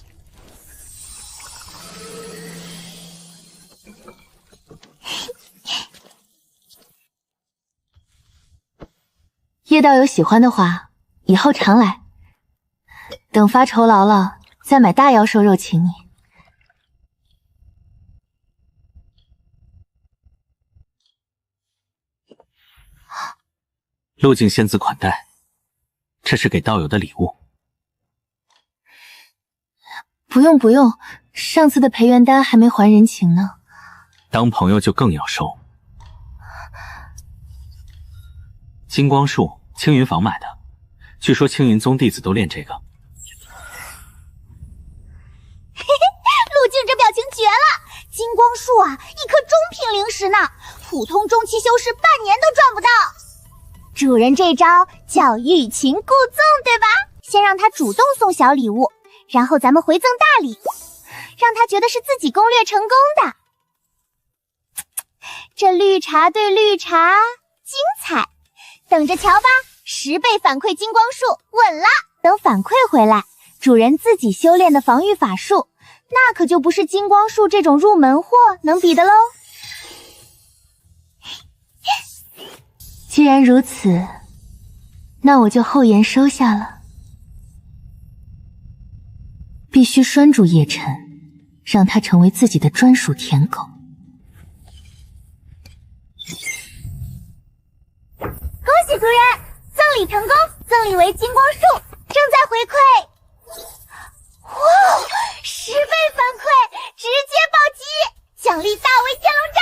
叶道友喜欢的话，以后常来。等发酬劳了，再买大妖兽肉请你。陆静仙子款待，这是给道友的礼物。不用不用，上次的培元丹还没还人情呢。当朋友就更要收。金光术，青云坊买的，据说青云宗弟子都练这个。嘿嘿，陆静这表情绝了！金光术啊，1颗中品灵石呢，普通中期修士半年都赚不到。主人这招叫欲擒故纵，对吧？先让他主动送小礼物，然后咱们回赠大礼，让他觉得是自己攻略成功的。这绿茶对绿茶，精彩！等着瞧吧，10倍反馈金光术，稳了。等反馈回来，主人自己修炼的防御法术，那可就不是金光术这种入门货能比的喽。既然如此，那我就厚颜收下了。必须拴住叶晨，让他成为自己的专属舔狗。恭喜族人，赠礼成功，赠礼为金光树，正在回馈。哇，10倍反馈，直接暴击，奖励大威天龙罩。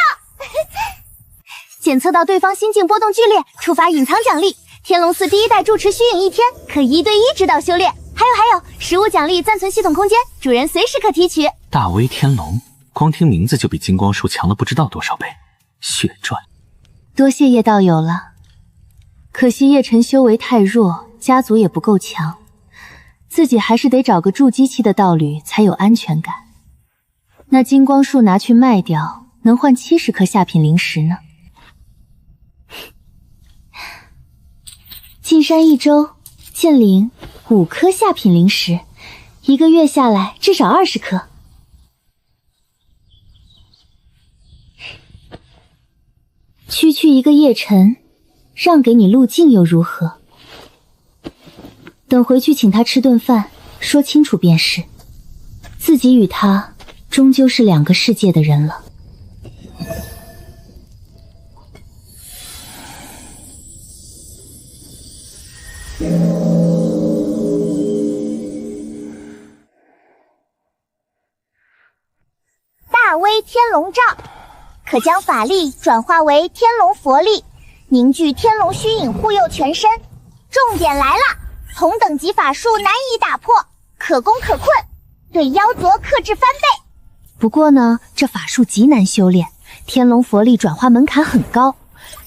检测到对方心境波动剧烈，触发隐藏奖励。天龙寺第1代住持虚影1天，可1对1指导修炼。还有，实物奖励暂存系统空间，主人随时可提取。大威天龙，光听名字就比金光树强了不知道多少倍。血赚，多谢叶道友了。可惜叶晨修为太弱，家族也不够强，自己还是得找个筑基期的道侣才有安全感。那金光树拿去卖掉，能换70颗下品灵石呢。进山1周，见领5颗下品灵石，1个月下来至少20颗。区区一个叶晨，让给你路径又如何？等回去请他吃顿饭，说清楚便是。自己与他终究是2个世界的人了。大威天龙罩，可将法力转化为天龙佛力，凝聚天龙虚影护佑全身。重点来了，同等级法术难以打破，可攻可困，对妖族克制翻倍。不过呢，这法术极难修炼，天龙佛力转化门槛很高，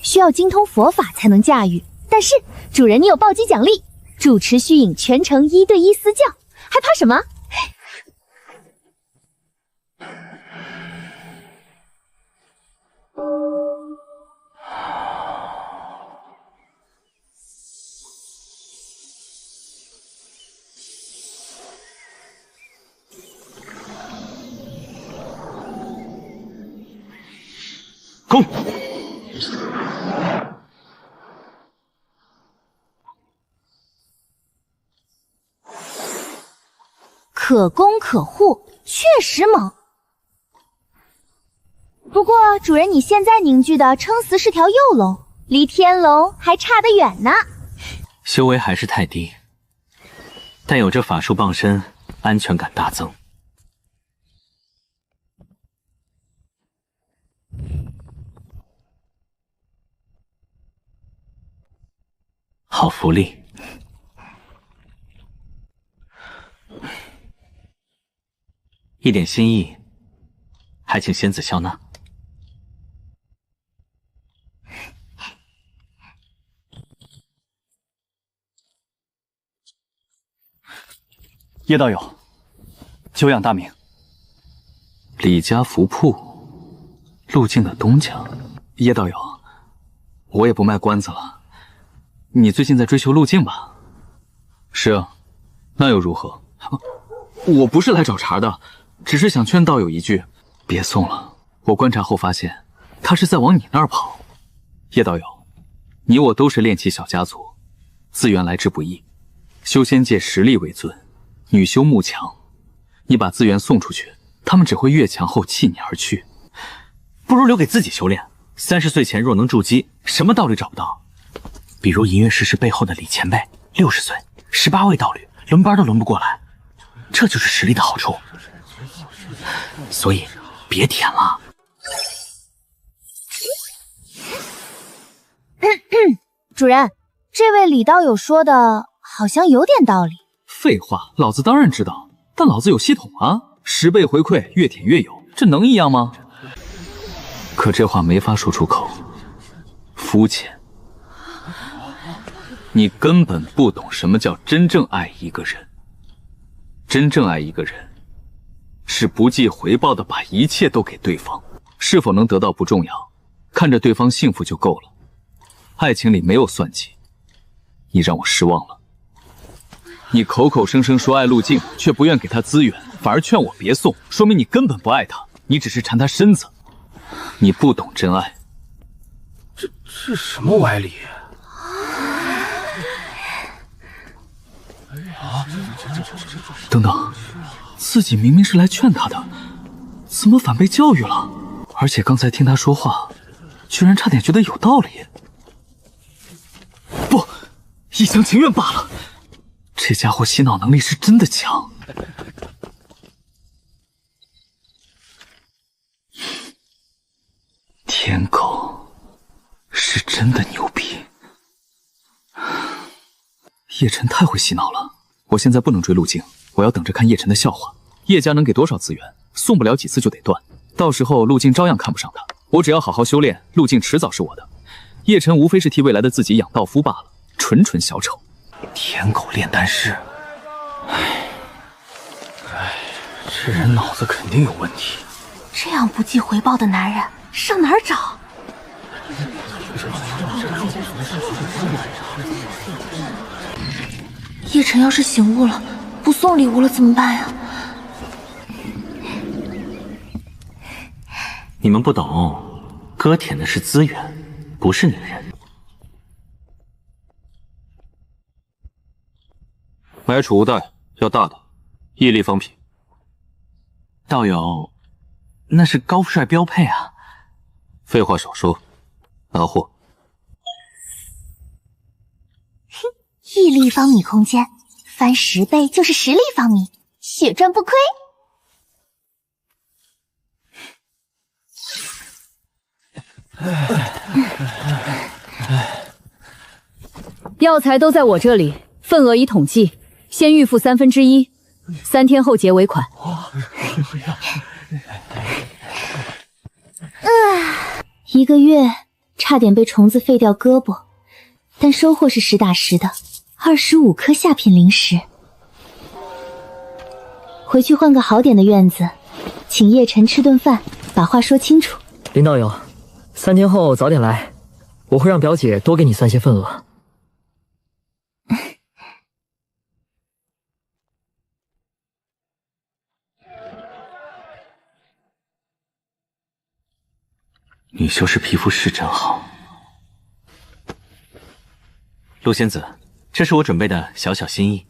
需要精通佛法才能驾驭。但是主人，你有暴击奖励，主持虚影全程1对1私教，还怕什么？攻！可攻可护，确实猛。不过主人，你现在凝聚的撑死是条幼龙，离天龙还差得远呢。修为还是太低，但有这法术傍身，安全感大增。好福利。一点心意，还请仙子笑纳。叶道友，久仰大名。李家福铺，路径的东家。叶道友，我也不卖关子了。你最近在追求路径吧？是啊，那又如何？我不是来找茬的，只是想劝道友一句，别送了。我观察后发现，他是在往你那儿跑。叶道友，你我都是炼器小家族，资源来之不易，修仙界实力为尊，女修慕强。你把资源送出去，他们只会越强后弃你而去。不如留给自己修炼。30岁前若能筑基，什么道侣找不到？比如银月世事背后的李前辈，60岁，18位道侣，轮班都轮不过来，这就是实力的好处。所以别舔了。主人，这位李道友说的好像有点道理。废话，老子当然知道，但老子有系统啊，10倍回馈，越舔越有，这能一样吗？可这话没法说出口，肤浅。你根本不懂什么叫真正爱一个人。真正爱一个人，是不计回报的把一切都给对方。是否能得到不重要，看着对方幸福就够了。爱情里没有算计，你让我失望了。你口口声声说爱陆静，却不愿给他资源，反而劝我别送，说明你根本不爱他，你只是馋他身子。你不懂真爱。这什么歪理？等等，自己明明是来劝他的，怎么反被教育了？而且刚才听他说话，居然差点觉得有道理。不，一厢情愿罢了。这家伙洗脑能力是真的强。天狗是真的牛逼。叶晨太会洗脑了，我现在不能追陆静，我要等着看叶晨的笑话。叶家能给多少资源，送不了几次就得断，到时候陆静照样看不上他。我只要好好修炼，陆静迟早是我的。叶晨无非是替未来的自己养道夫罢了，纯纯小丑。天狗炼丹师，这人脑子肯定有问题。这样不计回报的男人上哪儿找？叶晨要是醒悟了，不送礼物了怎么办呀？你们不懂，哥舔的是资源，不是女人。买储物袋要大的，1立方品。道友，那是高富帅标配啊。废话少说，拿货。1立方米空间，翻10倍就是10立方米，血赚不亏。药材都在我这里，份额已统计，先预付1/3，3天后结尾款。1个月差点被虫子废掉胳膊，但收获是实打实的25颗下品灵石。回去换个好点的院子，请叶晨吃顿饭，把话说清楚。林道友，3天后早点来，我会让表姐多给你算些份额。女修士皮肤是真好。陆仙子，这是我准备的小小心意。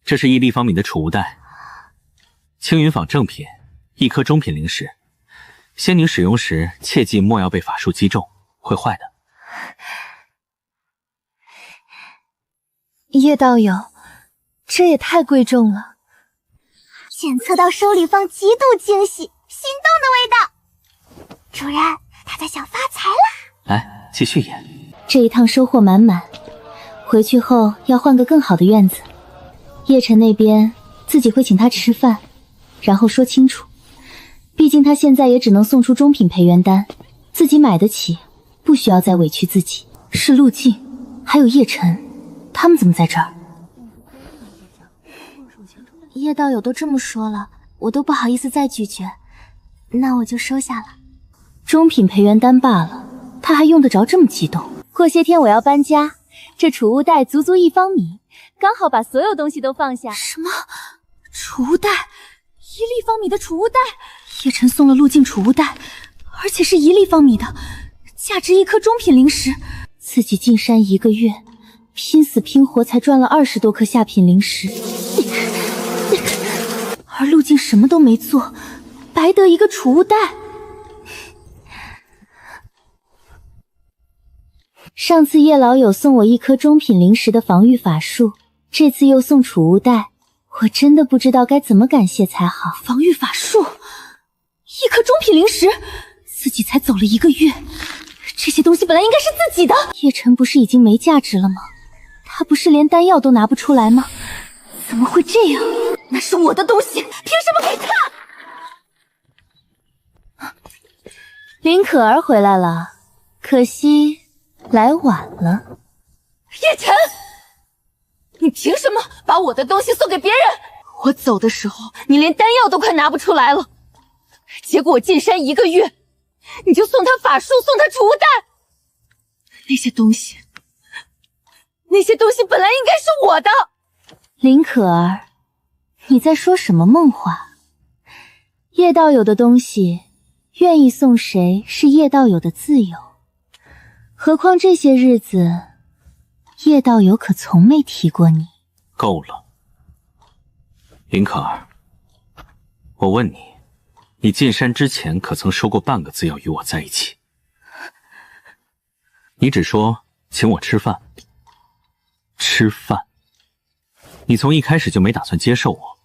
这是1立方米的储物袋，青云坊正品，1颗中品灵石。仙女使用时切记莫要被法术击中，会坏的。叶道友，这也太贵重了。检测到收礼方极度惊喜、心动的味道。主人，他在想发财啦！来，继续演。这一趟收获满满，回去后要换个更好的院子。叶晨那边自己会请他吃饭，然后说清楚。毕竟他现在也只能送出中品培元丹，自己买得起，不需要再委屈自己。是陆静，还有叶晨，他们怎么在这儿？叶道友都这么说了，我都不好意思再拒绝，那我就收下了。中品培元丹罢了，他还用得着这么激动？过些天我要搬家，这储物袋足足1方米，刚好把所有东西都放下。什么？储物袋？1立方米的储物袋？叶晨送了陆静储物袋，而且是1立方米的，价值1颗中品灵石。自己进山1个月，拼死拼活才赚了20多颗下品灵石，而陆静什么都没做，白得一个储物袋。上次叶老友送我1颗中品灵石的防御法术，这次又送储物袋，我真的不知道该怎么感谢才好。防御法术，1颗中品灵石，自己才走了1个月，这些东西本来应该是自己的。叶晨不是已经没价值了吗？他不是连丹药都拿不出来吗？怎么会这样？那是我的东西，凭什么给他？林可儿回来了，可惜来晚了。叶晨，你凭什么把我的东西送给别人？我走的时候，你连丹药都快拿不出来了，结果我进山1个月，你就送他法术，送他储物袋。那些东西本来应该是我的。林可儿，你在说什么梦话？叶道友的东西，愿意送谁是叶道友的自由。何况这些日子，叶道友可从没提过你。够了，林可儿，我问你，你进山之前可曾说过半个字要与我在一起？你只说请我吃饭。吃饭？你从一开始就没打算接受我。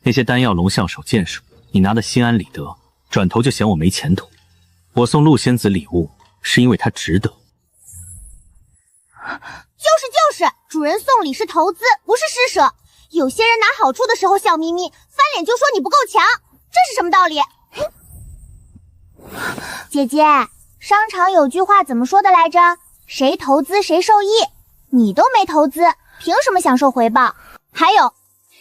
那些丹药、龙象手剑术，你拿得心安理得，转头就嫌我没前途。我送陆仙子礼物，是因为她值得。就是，主人送礼是投资，不是施舍。有些人拿好处的时候笑眯眯，翻脸就说你不够强，这是什么道理？姐姐，商场有句话怎么说的来着？谁投资谁受益。你都没投资，凭什么享受回报？还有，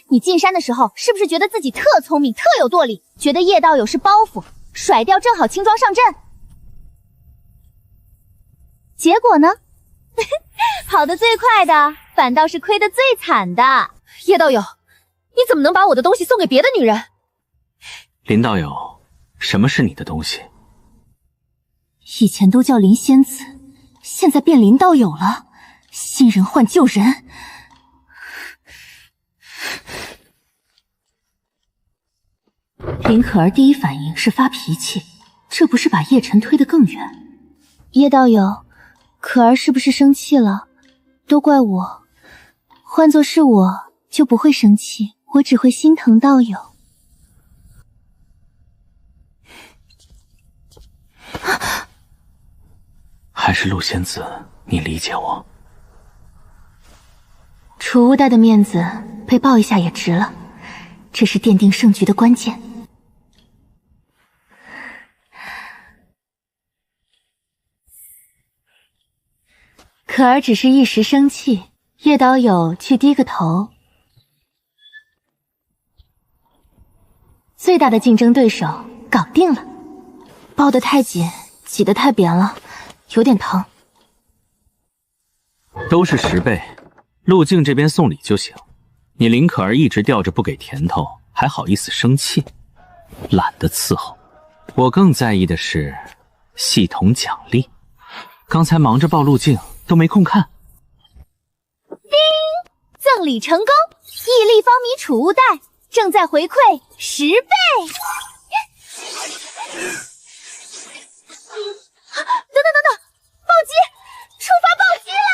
你进山的时候是不是觉得自己特聪明、特有舵理，觉得叶道友是包袱，甩掉正好轻装上阵？结果呢？跑得最快的，反倒是亏得最惨的。叶道友，你怎么能把我的东西送给别的女人？林道友，什么是你的东西？以前都叫林仙子，现在变林道友了，新人换旧人。林可儿第一反应是发脾气，这不是把叶晨推得更远？叶道友，可儿是不是生气了？都怪我，换作是我就不会生气，我只会心疼道友。还是陆仙子，你理解我。楚无代的面子被爆一下也值了，这是奠定胜局的关键。可儿只是一时生气，叶导友去低个头。最大的竞争对手搞定了，抱得太紧，挤得太扁了，有点疼。都是10倍，陆静这边送礼就行。你林可儿一直吊着不给甜头，还好意思生气？懒得伺候。我更在意的是系统奖励。刚才忙着抱陆静，都没空看。叮，赠礼成功，屹立方米储物袋正在回馈10倍。等，暴击！触发暴击了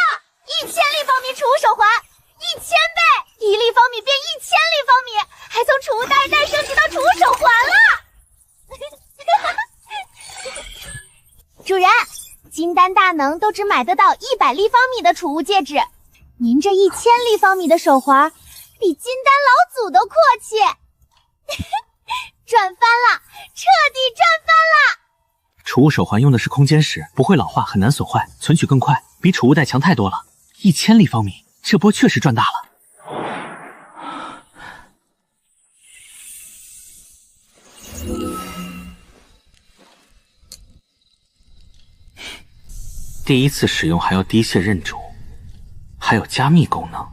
！1000立方米储物手环，1000倍，1立方米变1000立方米，还从储物袋升级到储物手环了。主人，金丹大能都只买得到100立方米的储物戒指，您这1000立方米的手环，比金丹老祖都阔气。赚翻了，彻底赚翻了！储物手环用的是空间石，不会老化，很难损坏，存取更快，比储物袋强太多了。1000立方米，这波确实赚大了。第一次使用还要滴血认主，还有加密功能。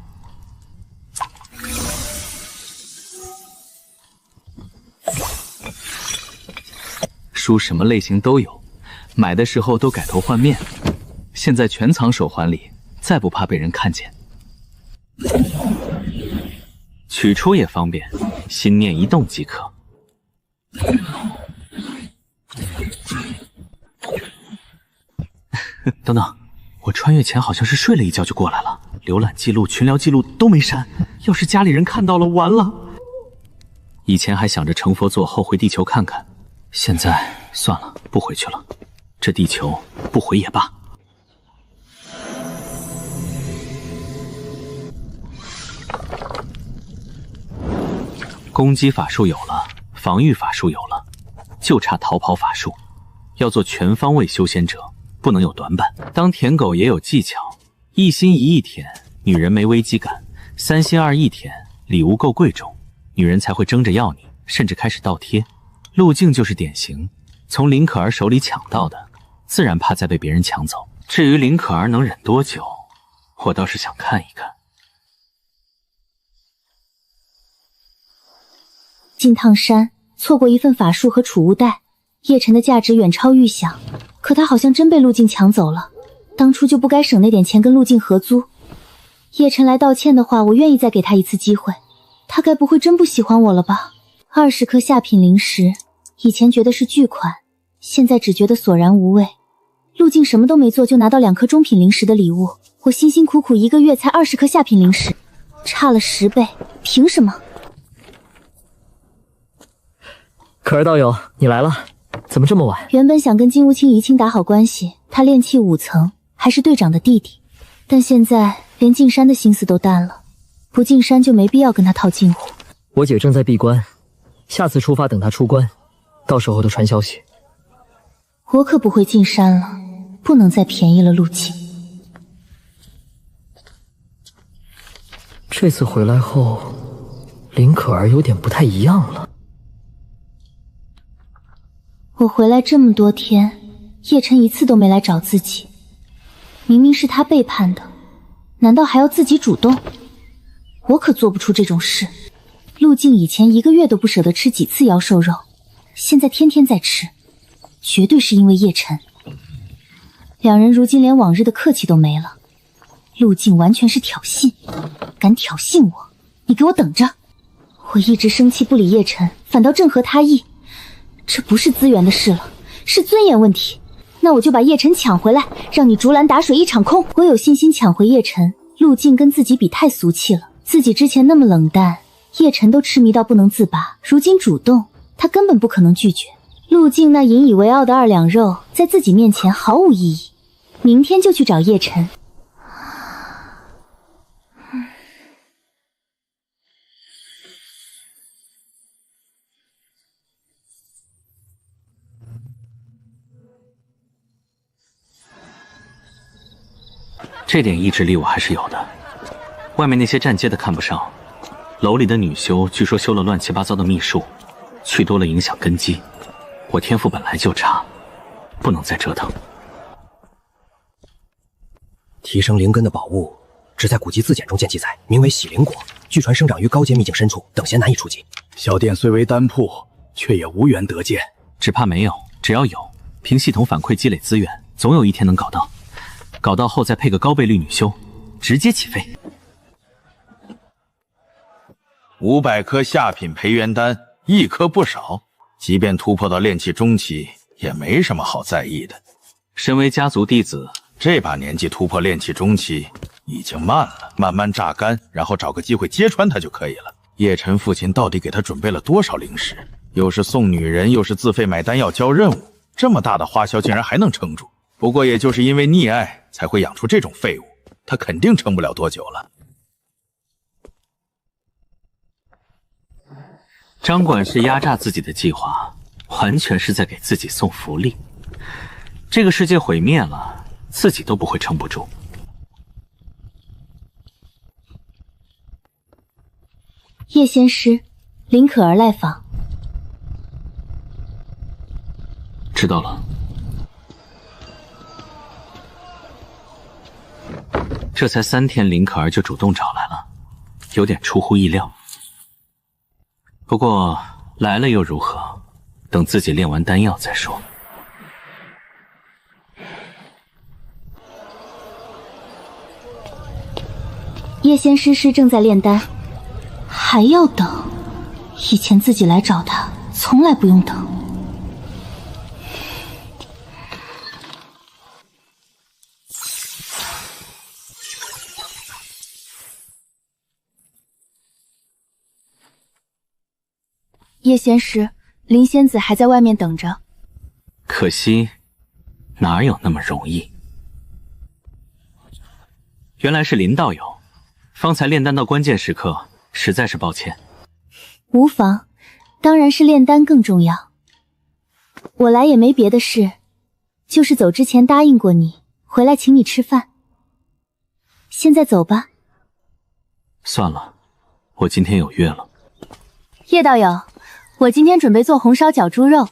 书什么类型都有，买的时候都改头换面，现在全藏手环里，再不怕被人看见。取出也方便，心念一动即可。等等，我穿越前好像是睡了一觉就过来了，浏览记录、群聊记录都没删，要是家里人看到了，完了。以前还想着成佛座后回地球看看，现在算了，不回去了。这地球不回也罢。攻击法术有了，防御法术有了，就差逃跑法术。要做全方位修仙者，不能有短板。当舔狗也有技巧，一心一意舔，女人没危机感；三心二意舔，礼物够贵重，女人才会争着要你，甚至开始倒贴。陆静就是典型，从林可儿手里抢到的，自然怕再被别人抢走。至于林可儿能忍多久，我倒是想看一看。进烫山，错过一份法术和储物袋，叶晨的价值远超预想。可他好像真被陆静抢走了，当初就不该省那点钱跟陆静合租。叶晨来道歉的话，我愿意再给他一次机会。他该不会真不喜欢我了吧？20颗下品灵石，以前觉得是巨款，现在只觉得索然无味。陆静什么都没做就拿到2颗中品灵石的礼物，我辛辛苦苦1个月才20颗下品灵石，差了10倍，凭什么？可儿道友，你来了，怎么这么晚？原本想跟金无清、怡清打好关系，他炼气5层，还是队长的弟弟，但现在连进山的心思都淡了，不进山就没必要跟他套近乎。我姐正在闭关，下次出发等她出关，到时候就传消息。我可不会进山了，不能再便宜了陆静。这次回来后，林可儿有点不太一样了。我回来这么多天，叶晨一次都没来找自己，明明是他背叛的，难道还要自己主动？我可做不出这种事。陆静以前1个月都不舍得吃几次妖兽肉，现在天天在吃，绝对是因为叶晨。两人如今连往日的客气都没了，陆静完全是挑衅，敢挑衅我，你给我等着！我一直生气不理叶晨，反倒正合他意。这不是资源的事了，是尊严问题。那我就把叶晨抢回来，让你竹篮打水一场空。我有信心抢回叶晨。陆静跟自己比太俗气了，自己之前那么冷淡，叶晨都痴迷到不能自拔，如今主动，他根本不可能拒绝。陆静那引以为傲的2两肉，在自己面前毫无意义。明天就去找叶晨。这点意志力我还是有的。外面那些站街的看不上，楼里的女修据说修了乱七八糟的秘术，去多了影响根基。我天赋本来就差，不能再折腾。提升灵根的宝物，只在古籍字典中见记载，名为喜灵果，据传生长于高阶秘境深处，等闲难以触及。小店虽为丹铺，却也无缘得见。只怕没有，只要有，凭系统反馈积累资源，总有一天能搞到。搞到后再配个高倍率女修，直接起飞。500颗下品培元丹，1颗不少，即便突破到炼气中期，也没什么好在意的。身为家族弟子，这把年纪突破炼气中期已经慢了，慢慢榨干，然后找个机会揭穿他就可以了。叶晨父亲到底给他准备了多少灵石？又是送女人，又是自费买丹药交任务，这么大的花销竟然还能撑住。不过也就是因为溺爱，才会养出这种废物，他肯定撑不了多久了。张管事压榨自己的计划，完全是在给自己送福利。这个世界毁灭了，自己都不会撑不住。叶仙师，林可儿来访。知道了。这才3天，林可儿就主动找来了，有点出乎意料。不过来了又如何？等自己炼完丹药再说。叶仙师师正在炼丹，还要等？以前自己来找他，从来不用等。叶仙师，林仙子还在外面等着。可惜，哪有那么容易？原来是林道友，方才炼丹到关键时刻，实在是抱歉。无妨，当然是炼丹更重要。我来也没别的事，就是走之前答应过你，回来请你吃饭。现在走吧。算了，我今天有约了。叶道友，我今天准备做红烧绞猪肉，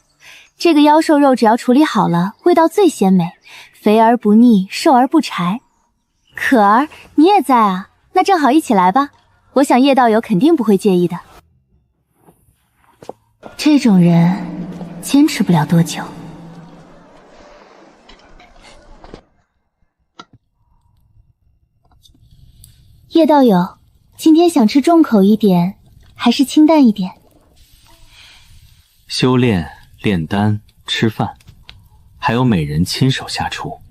这个妖兽肉只要处理好了，味道最鲜美，肥而不腻，瘦而不柴。可儿，你也在啊？那正好一起来吧，我想叶道友肯定不会介意的。这种人坚持不了多久。叶道友，今天想吃重口一点，还是清淡一点？修炼、炼丹、吃饭，还有美人亲手下厨。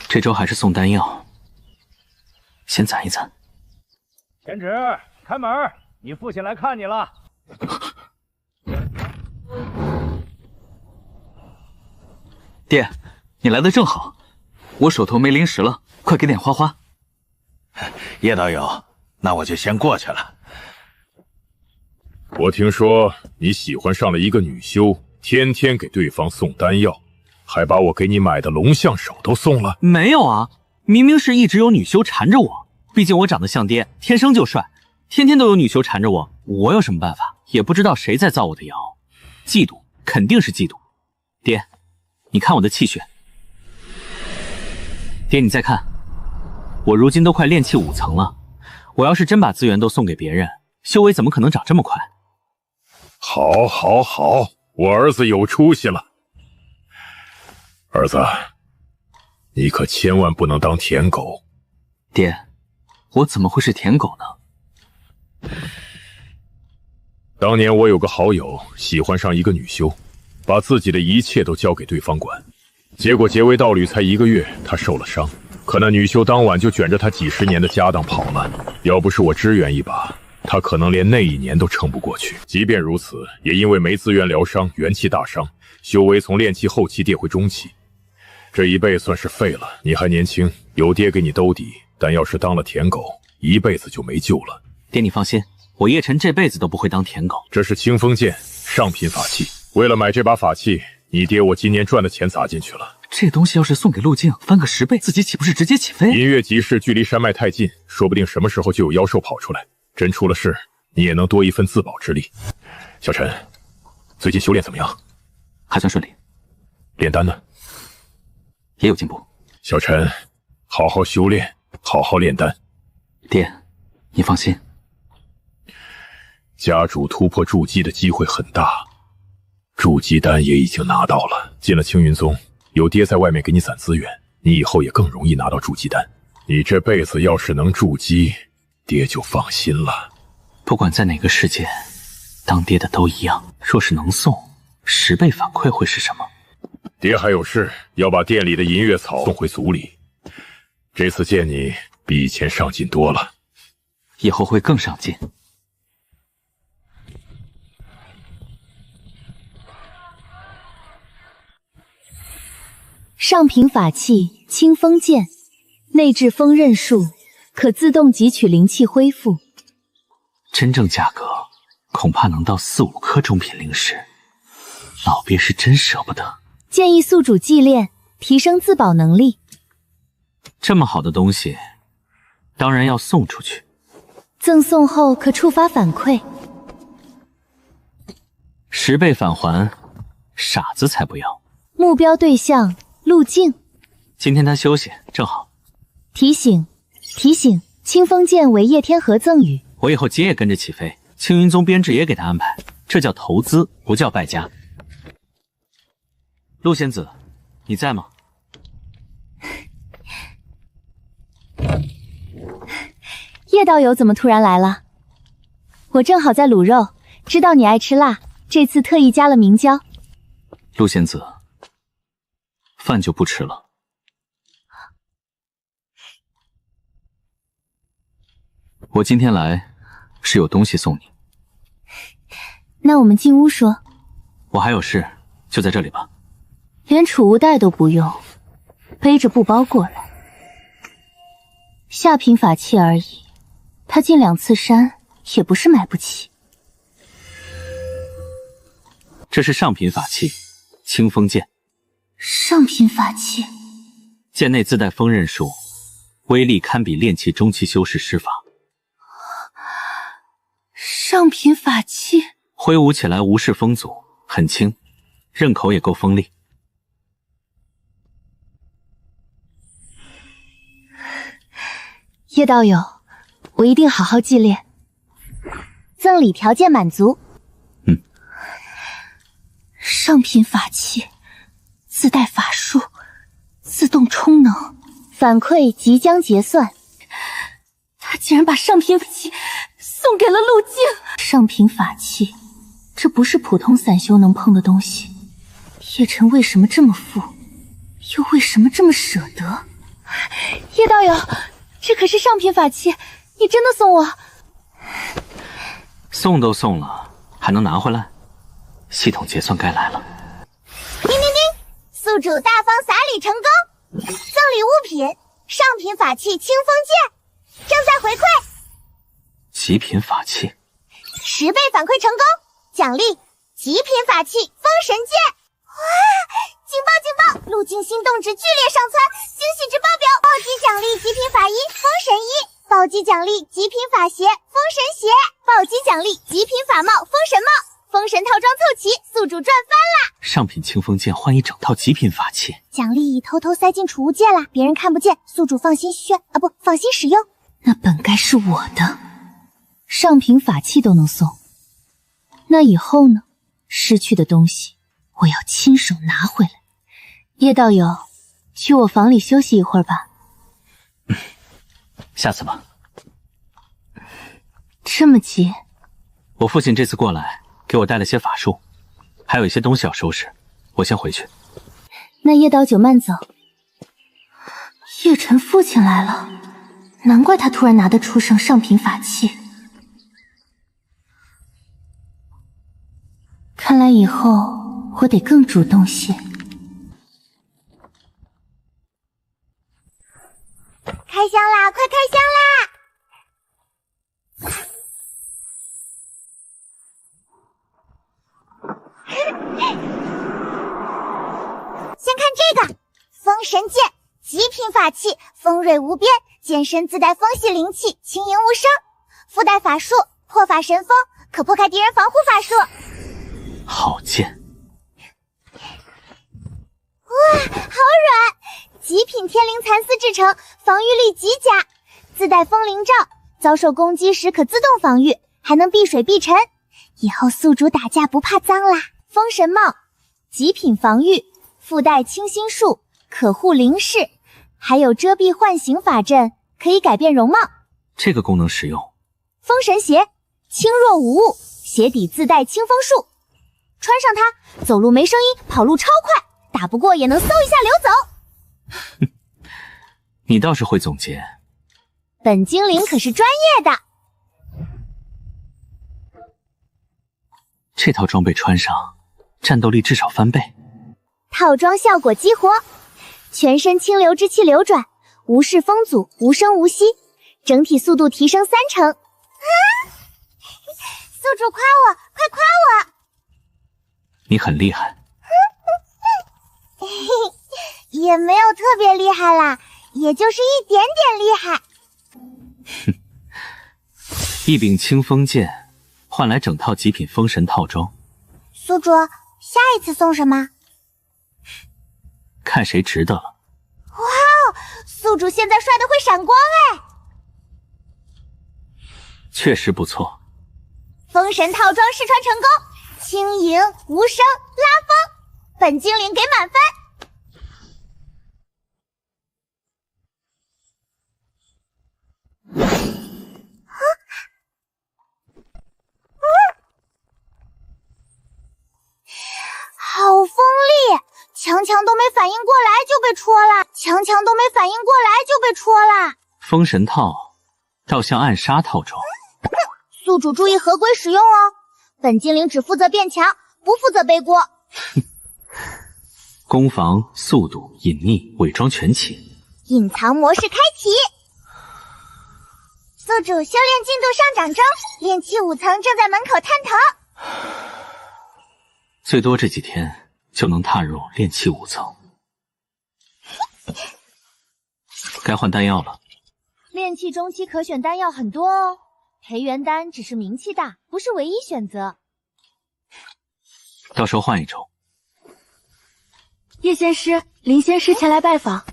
这周还是送丹药，先攒一攒。贤侄，开门，你父亲来看你了。爹，你来的正好，我手头没零食了，快给点花花。叶道友，那我就先过去了。我听说你喜欢上了一个女修，天天给对方送丹药，还把我给你买的龙象手都送了。没有啊，明明是一直有女修缠着我，毕竟我长得像爹，天生就帅，天天都有女修缠着我，我有什么办法？也不知道谁在造我的谣，嫉妒，肯定是嫉妒。爹，你看我的气血。爹，你再看，我如今都快炼气5层了，我要是真把资源都送给别人，修为怎么可能长这么快？好，好，好，我儿子有出息了。儿子，你可千万不能当舔狗。爹，我怎么会是舔狗呢？当年我有个好友喜欢上一个女修，把自己的一切都交给对方管，结果结为道侣才1个月，他受了伤，可那女修当晚就卷着他几十年的家当跑了。要不是我支援一把，他可能连那1年都撑不过去。即便如此，也因为没资源疗伤，元气大伤，修为从炼气后期跌回中期，这一辈算是废了。你还年轻，有爹给你兜底，但要是当了舔狗，一辈子就没救了。爹，你放心，我叶晨这辈子都不会当舔狗。这是清风剑，上品法器。为了买这把法器，你爹我今年赚的钱砸进去了。这东西要是送给陆静，翻个10倍，自己岂不是直接起飞？银月集市距离山脉太近，说不定什么时候就有妖兽跑出来。真出了事，你也能多一份自保之力。小陈，最近修炼怎么样？还算顺利。炼丹呢？也有进步。小陈，好好修炼，好好炼丹。爹，你放心。家主突破筑基的机会很大，筑基丹也已经拿到了。进了青云宗，有爹在外面给你攒资源，你以后也更容易拿到筑基丹。你这辈子要是能筑基，爹就放心了。不管在哪个世界，当爹的都一样。若是能送10倍反馈会是什么？爹还有事，要把店里的银月草送回族里。这次见你比以前上进多了，以后会更上进。上品法器清风剑，内置风刃术，可自动汲取灵气恢复。真正价格恐怕能到4、5颗中品灵石，老鳖是真舍不得。建议宿主祭炼，提升自保能力。这么好的东西，当然要送出去。赠送后可触发反馈，10倍返还，傻子才不要。目标对象陆静，今天他休息，正好。提醒，清风剑为叶天河赠予。我以后姐也跟着起飞，青云宗编制也给他安排，这叫投资，不叫败家。陆仙子，你在吗？叶道友怎么突然来了？我正好在卤肉，知道你爱吃辣，这次特意加了明椒。陆仙子，饭就不吃了。我今天来是有东西送你。那我们进屋说。我还有事，就在这里吧。连储物袋都不用，背着布包过来。下品法器而已，他进2次山也不是买不起。这是上品法器，清风剑。上品法器，剑内自带风刃术，威力堪比炼气中期修士施法。上品法器，挥舞起来无视风阻，很轻，刃口也够锋利。叶道友，我一定好好纪练。赠礼条件满足。上品法器，自带法术，自动充能，反馈即将结算。他竟然把上品法器送给了陆静。上品法器，这不是普通散修能碰的东西。叶晨为什么这么富，又为什么这么舍得？叶道友，这可是上品法器，你真的送我？送都送了，还能拿回来？系统结算该来了。叮叮叮，宿主大方撒礼成功，赠礼物品上品法器清风剑，正在回馈。极品法器10倍反馈成功，奖励极品法器封神剑。哇，警报警报！路径心动值剧烈上蹿，惊喜值爆表！暴击奖励极品法衣封神衣，暴击奖励极品法鞋封神鞋，暴击奖励极品法帽封神帽，封神套装凑齐，宿主赚翻啦！上品清风剑换一整套极品法器，奖励已偷偷塞进储物戒啦，别人看不见，宿主放心放心使用。那本该是我的，上品法器都能送，那以后呢？失去的东西我要亲手拿回来。叶道友，去我房里休息一会儿吧。下次吧。这么急？我父亲这次过来给我带了些法术，还有一些东西要收拾，我先回去。那叶道久慢走。叶晨父亲来了，难怪他突然拿得出手上品法器。看来以后我得更主动些。开箱啦，快开箱啦！先看这个封神剑，极品法器，锋锐无边，剑身自带风系灵气，轻盈无声，附带法术破法神锋，可破开敌人防护法术。好剑！哇，好软！极品天灵蚕丝制成，防御力极佳，自带风灵罩，遭受攻击时可自动防御，还能避水避尘，以后宿主打架不怕脏啦。封神帽，极品防御，附带清心术，可护灵视，还有遮蔽幻形法阵，可以改变容貌。这个功能实用。封神鞋，轻若无物，鞋底自带清风术，穿上它，走路没声音，跑路超快，打不过也能嗖一下溜走。你倒是会总结。本精灵可是专业的。这套装备穿上，战斗力至少翻倍。套装效果激活，全身清流之气流转，无视风阻，无声无息，整体速度提升3成。啊！宿主夸我，快夸我！你很厉害。也没有特别厉害啦，也就是一点点厉害。一柄清风剑换来整套极品封神套装。宿主，下一次送什么？看谁值得了。哇哦，宿主现在帅得会闪光哎！确实不错。封神套装试穿成功，轻盈无声拉风，本精灵给满分。好锋利，强都没反应过来就被戳了，强都没反应过来就被戳了。封神套倒像暗杀套装。宿主注意合规使用哦，本精灵只负责变强，不负责背锅。攻防、速度、隐匿、伪装全齐。隐藏模式开启。宿主修炼进度上涨中，炼气5层正在门口探头。最多这几天就能踏入炼气5层。该换丹药了。炼气中期可选丹药很多哦，培元丹只是名气大，不是唯一选择。到时候换一种。叶仙师、林仙师前来拜访。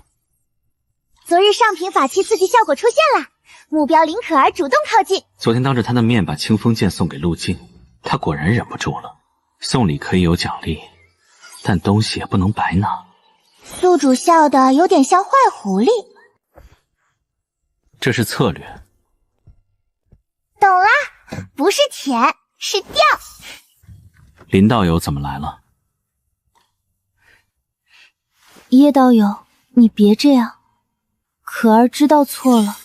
昨日上品法器刺激效果出现了，目标林可儿主动靠近。昨天当着他的面把清风剑送给陆静，他果然忍不住了。送礼可以有奖励，但东西也不能白拿。宿主笑得有点像坏狐狸。这是策略。懂啦，不是舔，是钓。林道友怎么来了？叶道友，你别这样。可儿知道错了，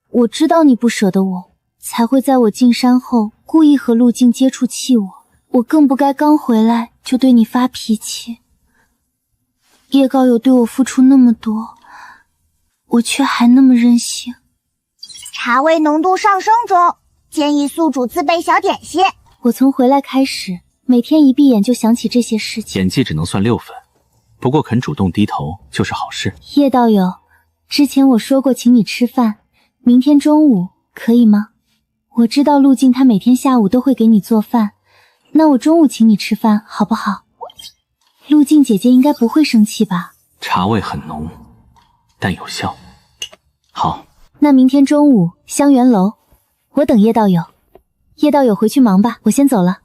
我知道你不舍得我，才会在我进山后故意和陆静接触气我。我更不该刚回来就对你发脾气。叶道友对我付出那么多，我却还那么任性。茶味浓度上升中，建议宿主自备小点心。我从回来开始，每天一闭眼就想起这些事情。演技只能算6分，不过肯主动低头就是好事。叶道友，之前我说过请你吃饭，明天中午可以吗？我知道陆静她每天下午都会给你做饭，那我中午请你吃饭好不好？陆静姐姐应该不会生气吧？茶味很浓，但有效。好，那明天中午香园楼，我等叶道友。叶道友回去忙吧，我先走了。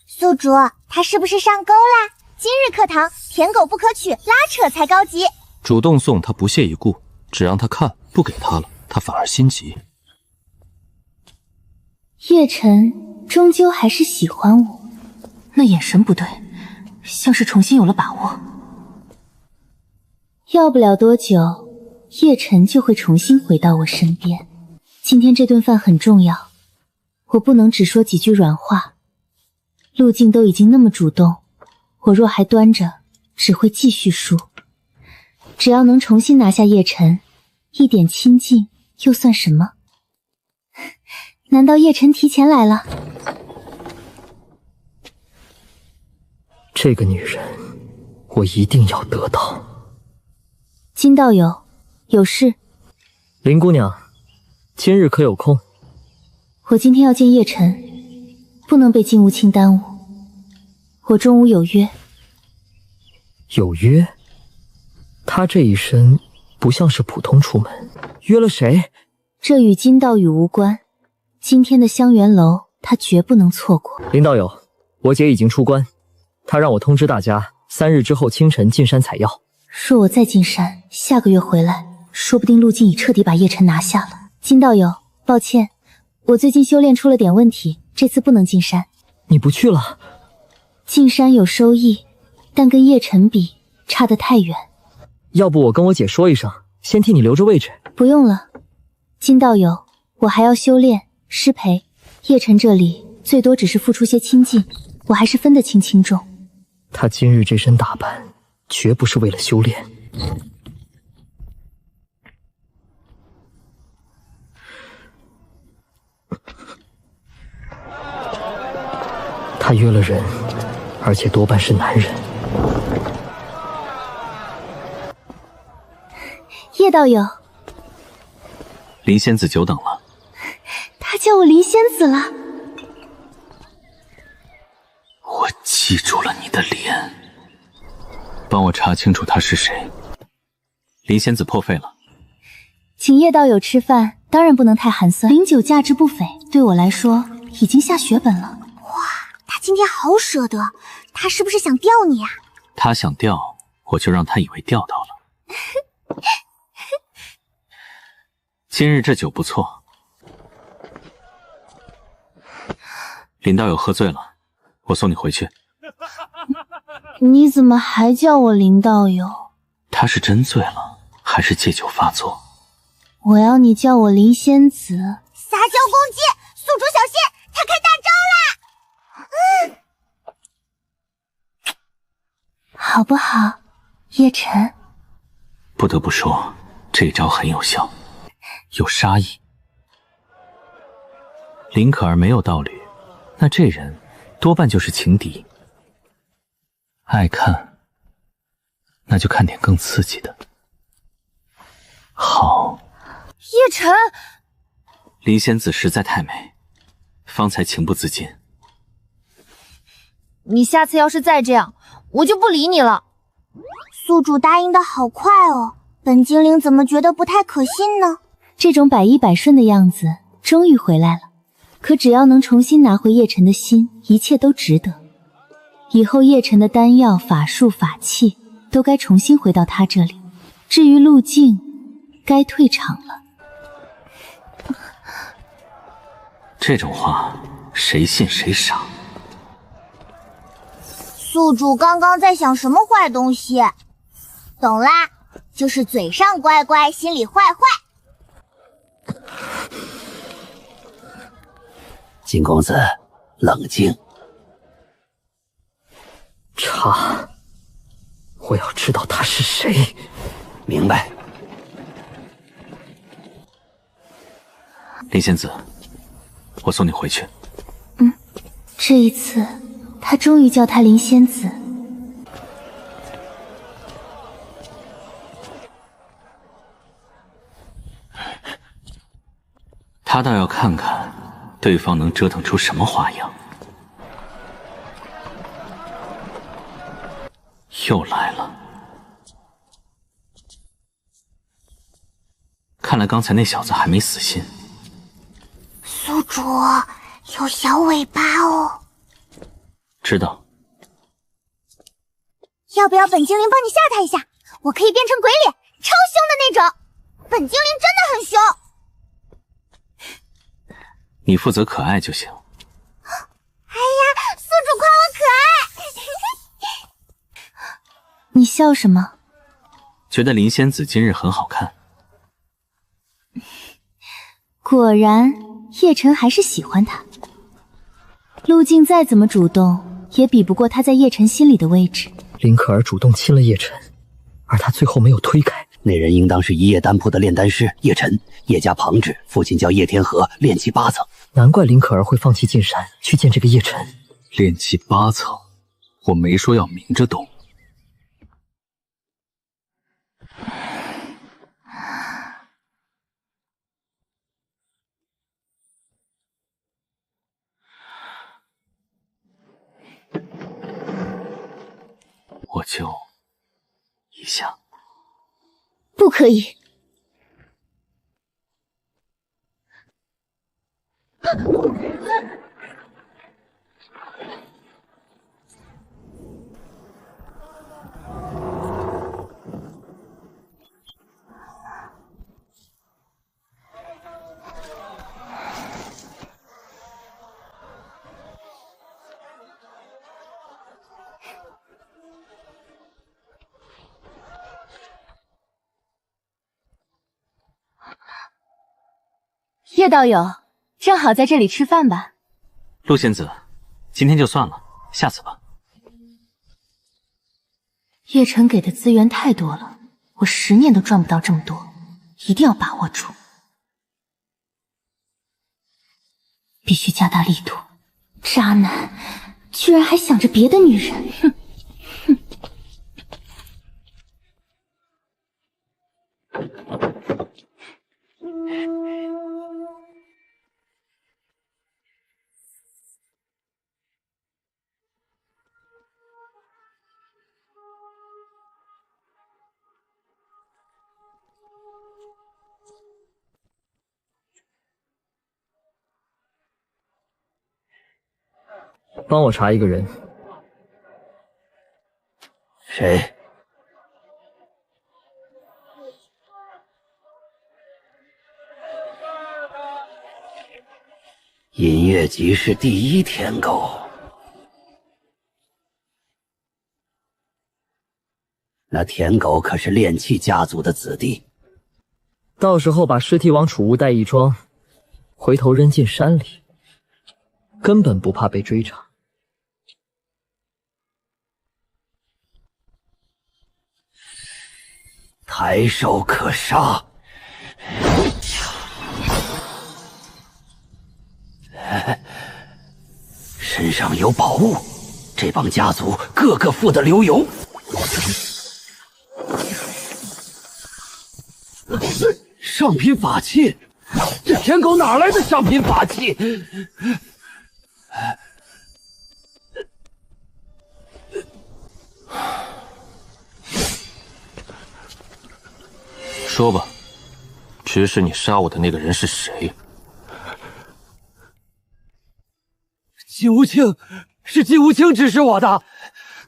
宿主，他是不是上钩啦？今日课堂，舔狗不可取，拉扯才高级。主动送他不屑一顾，只让他看，不给他了，他反而心急。叶晨终究还是喜欢我，那眼神不对，像是重新有了把握。要不了多久，叶晨就会重新回到我身边。今天这顿饭很重要，我不能只说几句软话。陆静都已经那么主动，我若还端着，只会继续输。只要能重新拿下叶晨，一点亲近又算什么？难道叶晨提前来了？这个女人，我一定要得到。金道友，有事？林姑娘，今日可有空？我今天要见叶晨，不能被金无清耽误。我中午有约。有约？他这一身不像是普通出门，约了谁？这与金道友无关。今天的香园楼，他绝不能错过。林道友，我姐已经出关，她让我通知大家，3日之后清晨进山采药。若我再进山，下个月回来，说不定陆静已彻底把叶晨拿下了。金道友，抱歉，我最近修炼出了点问题，这次不能进山。你不去了？进山有收益，但跟叶晨比，差得太远。要不我跟我姐说一声，先替你留着位置。不用了，金道友，我还要修炼。失陪，叶晨这里最多只是付出些亲近，我还是分得清轻重。他今日这身打扮，绝不是为了修炼。他约了人，而且多半是男人。叶道友，林仙子久等了。他叫我林仙子了。我记住了你的脸，帮我查清楚他是谁。林仙子破费了。请叶道友吃饭，当然不能太寒酸。林酒价值不菲，对我来说已经下血本了。哇，他今天好舍得，他是不是想钓你啊？他想钓，我就让他以为钓到了。今日这酒不错。林道友喝醉了，我送你回去。你怎么还叫我林道友？他是真醉了，还是借酒发作？我要你叫我林仙子。撒娇攻击，宿主小心，他开大招啦！好不好，叶晨？不得不说，这招很有效，有杀意。林可儿没有道侣，那这人多半就是情敌。爱看，那就看点更刺激的。好，叶晨，林仙子实在太美，方才情不自禁。你下次要是再这样，我就不理你了。宿主答应的好快哦，本精灵怎么觉得不太可信呢？这种百依百顺的样子终于回来了，可只要能重新拿回叶晨的心，一切都值得。以后叶晨的丹药、法术、法器都该重新回到他这里。至于陆静，该退场了。这种话谁信谁傻。宿主刚刚在想什么坏东西？懂啦，就是嘴上乖乖，心里坏坏。金公子，冷静。查，我要知道他是谁。明白。林仙子，我送你回去。这一次，他终于叫她林仙子。他倒要看看对方能折腾出什么花样。又来了，看来刚才那小子还没死心。宿主有小尾巴哦，知道。要不要本精灵帮你吓他一下？我可以变成鬼脸，超凶的那种。本精灵真的很凶。你负责可爱就行。哎呀，宿主夸我可爱。你笑什么？觉得林仙子今日很好看。果然，叶晨还是喜欢他。陆静再怎么主动，也比不过他在叶晨心里的位置。林可儿主动亲了叶晨，而他最后没有推开。那人应当是一叶丹铺的炼丹师叶晨，叶家旁支，父亲叫叶天河，炼气8层。难怪林可儿会放弃进山去见这个叶晨。炼气8层，我没说要明着动。我就一下。不可以。叶道友，正好在这里吃饭吧。陆仙子，今天就算了，下次吧。叶晨给的资源太多了，我10年都赚不到这么多，一定要把握住，必须加大力度。渣男，居然还想着别的女人，哼！帮我查一个人。谁？银月集市第1天狗。那舔狗可是炼气家族的子弟，到时候把尸体往储物袋一装，回头扔进山里，根本不怕被追查。抬手可杀。身上有宝物，这帮家族个个富得流油。上品法器，这舔狗哪来的上品法器？说吧，指使你杀我的那个人是谁？金无清，是金无清指使我的，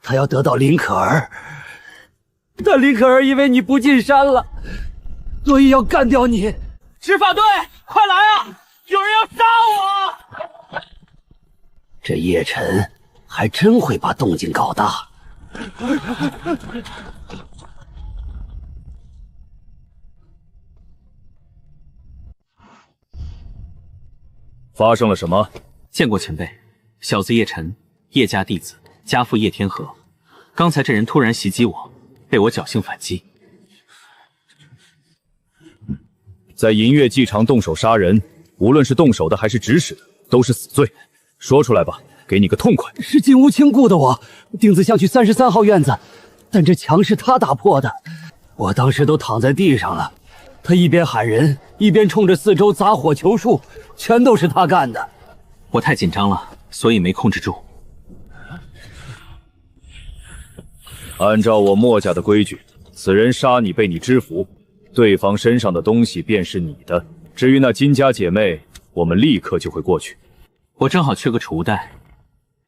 他要得到林可儿，但林可儿因为你不进山了，所以要干掉你。执法队，快来啊！有人要杀我！这叶晨还真会把动静搞大。发生了什么？见过前辈，小子叶晨，叶家弟子，家父叶天河。刚才这人突然袭击我，被我侥幸反击。在银月祭场动手杀人，无论是动手的还是指使的，都是死罪。说出来吧，给你个痛快。是金无清雇的我，丁子巷去33号院子，但这墙是他打破的，我当时都躺在地上了。他一边喊人，一边冲着四周砸火球术，全都是他干的。我太紧张了，所以没控制住。按照我墨家的规矩，此人杀你被你制服，对方身上的东西便是你的。至于那金家姐妹，我们立刻就会过去。我正好缺个储物袋，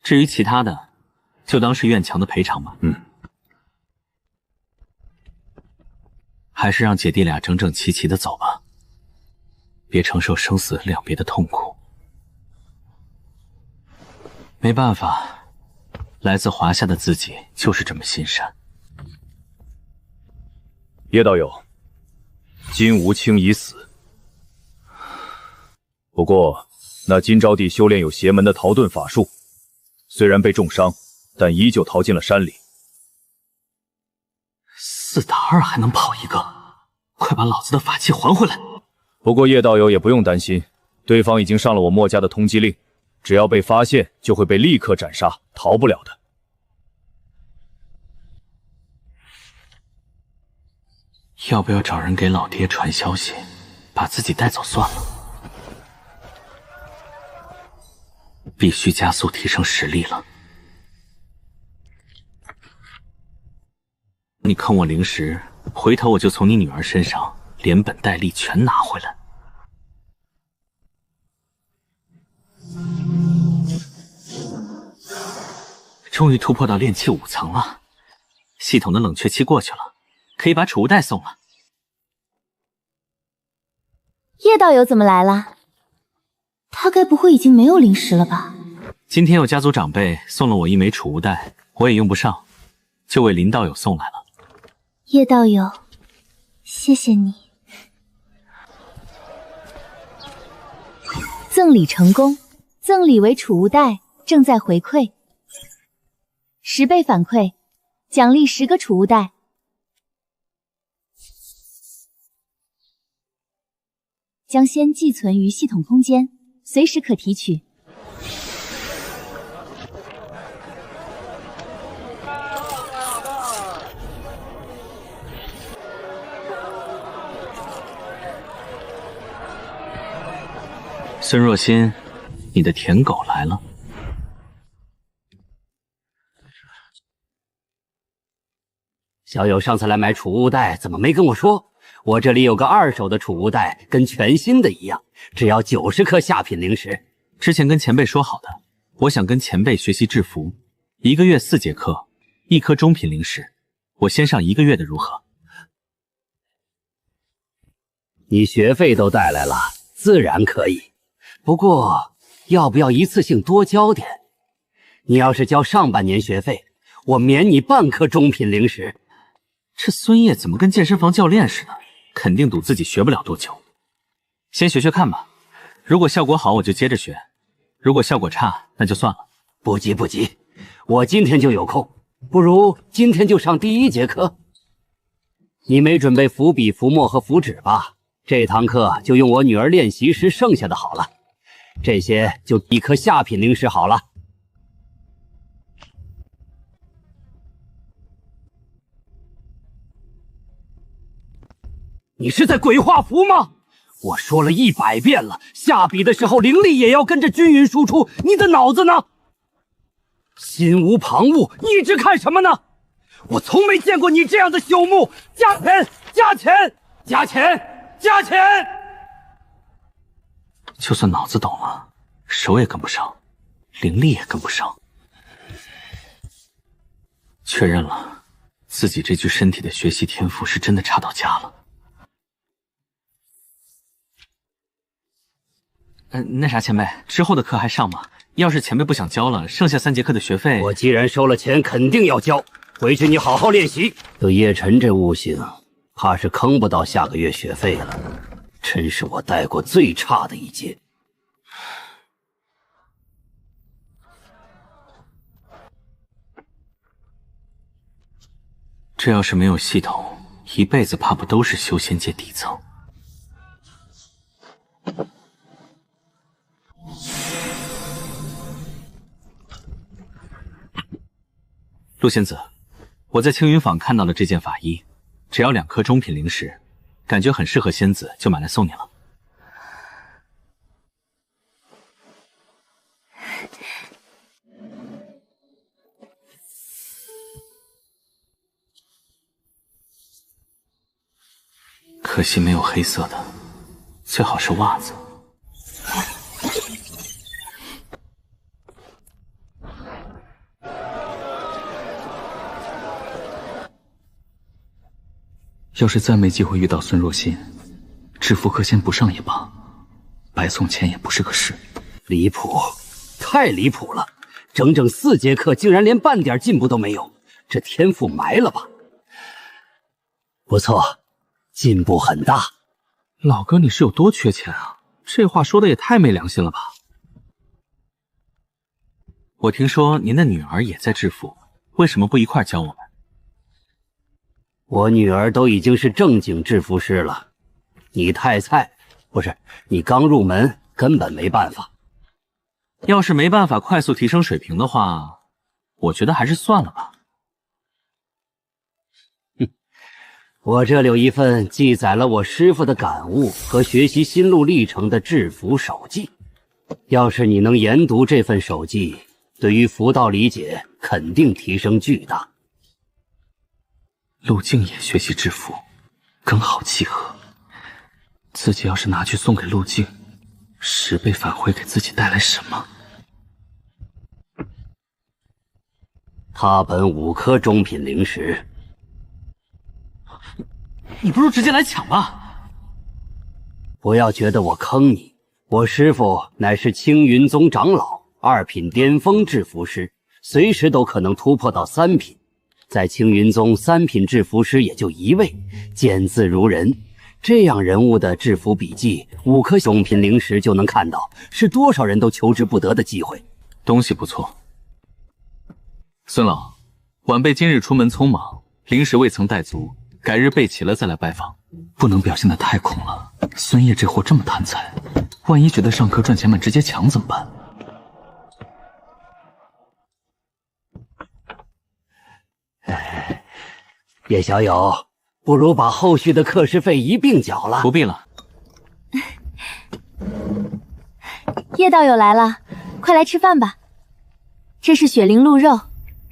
至于其他的，就当是院墙的赔偿吧。还是让姐弟俩整整齐齐的走吧，别承受生死两别的痛苦。没办法，来自华夏的自己就是这么心善。叶道友，金无清已死。不过，那金招娣修炼有邪门的逃遁法术，虽然被重伤，但依旧逃进了山里。4打2还能跑一个，快把老子的法器还回来！不过叶道友也不用担心，对方已经上了我墨家的通缉令，只要被发现，就会被立刻斩杀，逃不了的。要不要找人给老爹传消息，把自己带走算了？必须加速提升实力了。你坑我灵石，回头我就从你女儿身上连本带利全拿回来。终于突破到炼气5层了，系统的冷却期过去了，可以把储物袋送了。叶道友怎么来了？他该不会已经没有灵石了吧？今天有家族长辈送了我1枚储物袋，我也用不上，就为林道友送来了。叶道友，谢谢你。赠礼成功，赠礼为储物袋，正在回馈，10倍反馈，奖励10个储物袋。将先寄存于系统空间，随时可提取。孙若欣，你的舔狗来了。小友上次来买储物袋，怎么没跟我说？我这里有个2手的储物袋，跟全新的一样，只要90颗下品灵石。之前跟前辈说好的，我想跟前辈学习制服，1个月4节课，1颗中品灵石，我先上1个月的如何？你学费都带来了，自然可以。不过，要不要一次性多交点？你要是交上半年学费，我免你半颗中品灵石。这孙烨怎么跟健身房教练似的？肯定赌自己学不了多久。先学学看吧，如果效果好我就接着学，如果效果差那就算了。不急不急，我今天就有空，不如今天就上第1节课。你没准备伏笔、伏墨和伏纸吧？这堂课就用我女儿练习时剩下的好了。这些就1颗下品灵石好了。你是在鬼画符吗？我说了100遍了，下笔的时候灵力也要跟着均匀输出。你的脑子呢？心无旁骛，一直看什么呢？我从没见过你这样的朽木！加钱！加钱！加钱，加钱！就算脑子懂了，手也跟不上，灵力也跟不上。确认了，自己这具身体的学习天赋是真的差到家了。那啥，前辈，之后的课还上吗？要是前辈不想交了，剩下3节课的学费，我既然收了钱，肯定要交。回去你好好练习。有叶晨这悟性，怕是坑不到下个月学费了。真是我带过最差的一届。这要是没有系统，一辈子怕不都是修仙界底层。陆仙子，我在青云坊看到了这件法衣，只要2颗中品灵石，感觉很适合仙子，就买来送你了。可惜没有黑色的，最好是袜子。要是再没机会遇到孙若曦，制服课先不上也罢，白送钱也不是个事。离谱，太离谱了！整整4节课，竟然连半点进步都没有，这天赋埋了吧？不错，进步很大。老哥，你是有多缺钱啊？这话说的也太没良心了吧！我听说您的女儿也在制服，为什么不一块教我们？我女儿都已经是正经制服师了，你太菜，不是，你刚入门，根本没办法。要是没办法快速提升水平的话，我觉得还是算了吧。我这里有一份记载了我师傅的感悟和学习心路历程的制服手记，要是你能研读这份手记，对于符道理解肯定提升巨大。陆静也学习制服，刚好契合。自己要是拿去送给陆静，10倍返回给自己带来什么？他本5颗中品灵石。你不如直接来抢吧！不要觉得我坑你，我师傅乃是青云宗长老，2品巅峰制服师，随时都可能突破到3品。在青云宗3品制服师也就1位，见字如人。这样人物的制服笔记，5颗中品灵石就能看到，是多少人都求之不得的机会。东西不错。孙老，晚辈今日出门匆忙，灵石未曾带足，改日备齐了再来拜访。不能表现得太空了，孙烨这货这么贪财，万一觉得上课赚钱慢直接抢怎么办？叶小友，不如把后续的课时费一并缴了。不必了。叶道友来了，快来吃饭吧。这是雪灵鹿肉，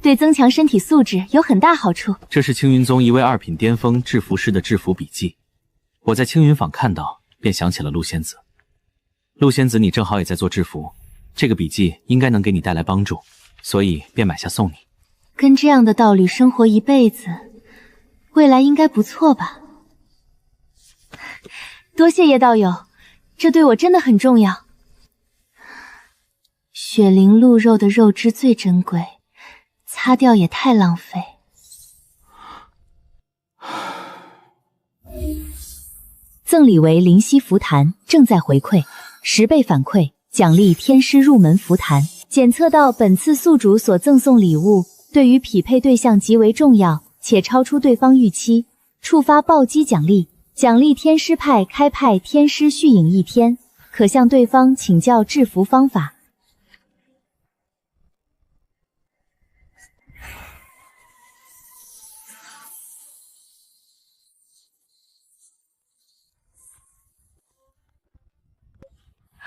对增强身体素质有很大好处。这是青云宗一位2品巅峰制服师的制服笔记，我在青云坊看到，便想起了陆仙子。陆仙子，你正好也在做制服，这个笔记应该能给你带来帮助，所以便买下送你。跟这样的道侣生活一辈子，未来应该不错吧？多谢叶道友，这对我真的很重要。雪灵鹿肉的肉汁最珍贵，擦掉也太浪费。赠礼为灵犀符坛，正在回馈，10倍反馈，奖励天师入门符坛。检测到本次宿主所赠送礼物对于匹配对象极为重要，且超出对方预期，触发暴击奖励。奖励天师派开派天师续影1天，可向对方请教制服方法。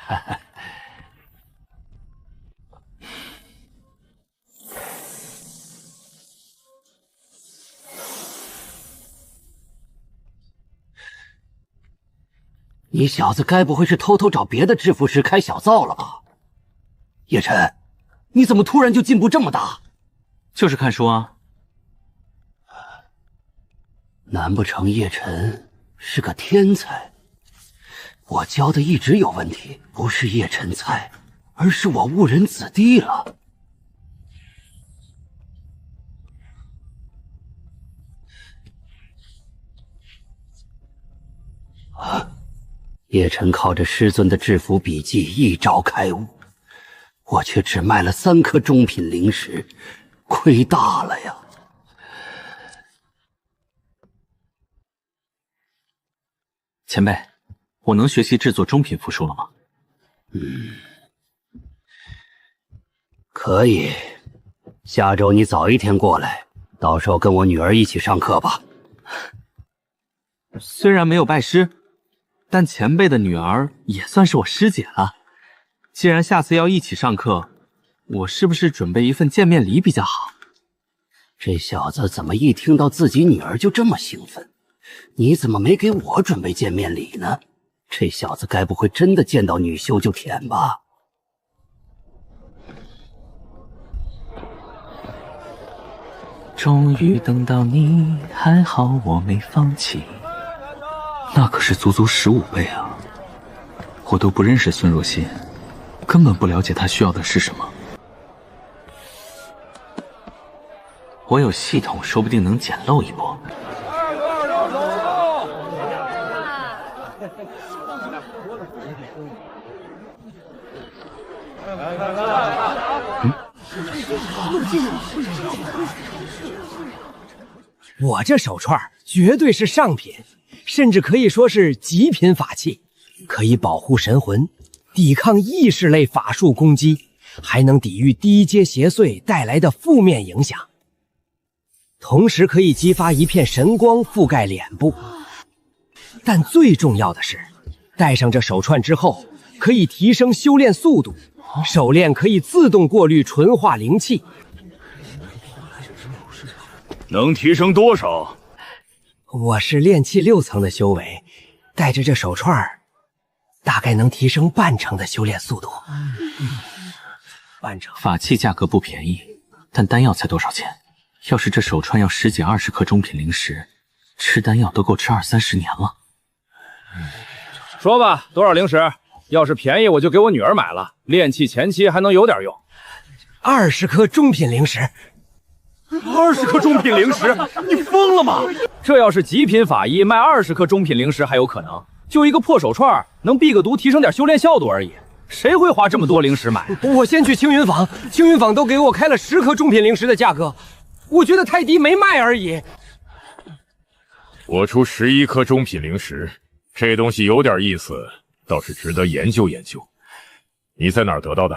哈哈。你小子该不会是偷偷找别的制服师开小灶了吧？叶晨，你怎么突然就进步这么大？就是看书啊。难不成叶晨是个天才？我教的一直有问题，不是叶晨菜，而是我误人子弟了。叶晨靠着师尊的制服笔记一招开悟，我却只卖了3颗中品灵石，亏大了呀！前辈，我能学习制作中品符术了吗？可以。下周你早一天过来，到时候跟我女儿一起上课吧。虽然没有拜师，但前辈的女儿也算是我师姐了。既然下次要一起上课，我是不是准备一份见面礼比较好？这小子怎么一听到自己女儿就这么兴奋？你怎么没给我准备见面礼呢？这小子该不会真的见到女修就舔吧？终于等到你，还好我没放弃。那可是足足15倍啊！我都不认识孙若曦，根本不了解她需要的是什么。我有系统，说不定能捡漏一波。我这手串绝对是上品，甚至可以说是极品法器，可以保护神魂，抵抗意识类法术攻击，还能抵御低阶邪祟带来的负面影响，同时可以激发一片神光覆盖脸部。但最重要的是，戴上这手串之后，可以提升修炼速度，手链可以自动过滤纯化灵气。能提升多少？我是炼气6层的修为，带着这手串，大概能提升半成的修炼速度。半成。法器价格不便宜，但丹药才多少钱？要是这手串要10几20颗中品灵石，吃丹药都够吃20-30年了。说吧，多少灵石？要是便宜，我就给我女儿买了，炼气前期还能有点用。20颗中品灵石。20颗中品灵石，你疯了吗？这要是极品法医卖20颗中品灵石还有可能，就一个破手串能避个毒提升点修炼效度而已，谁会花这么多灵石买？我先去青云坊，青云坊都给我开了10颗中品灵石的价格，我觉得太低没卖而已。我出11颗中品灵石，这东西有点意思，倒是值得研究研究。你在哪儿得到的？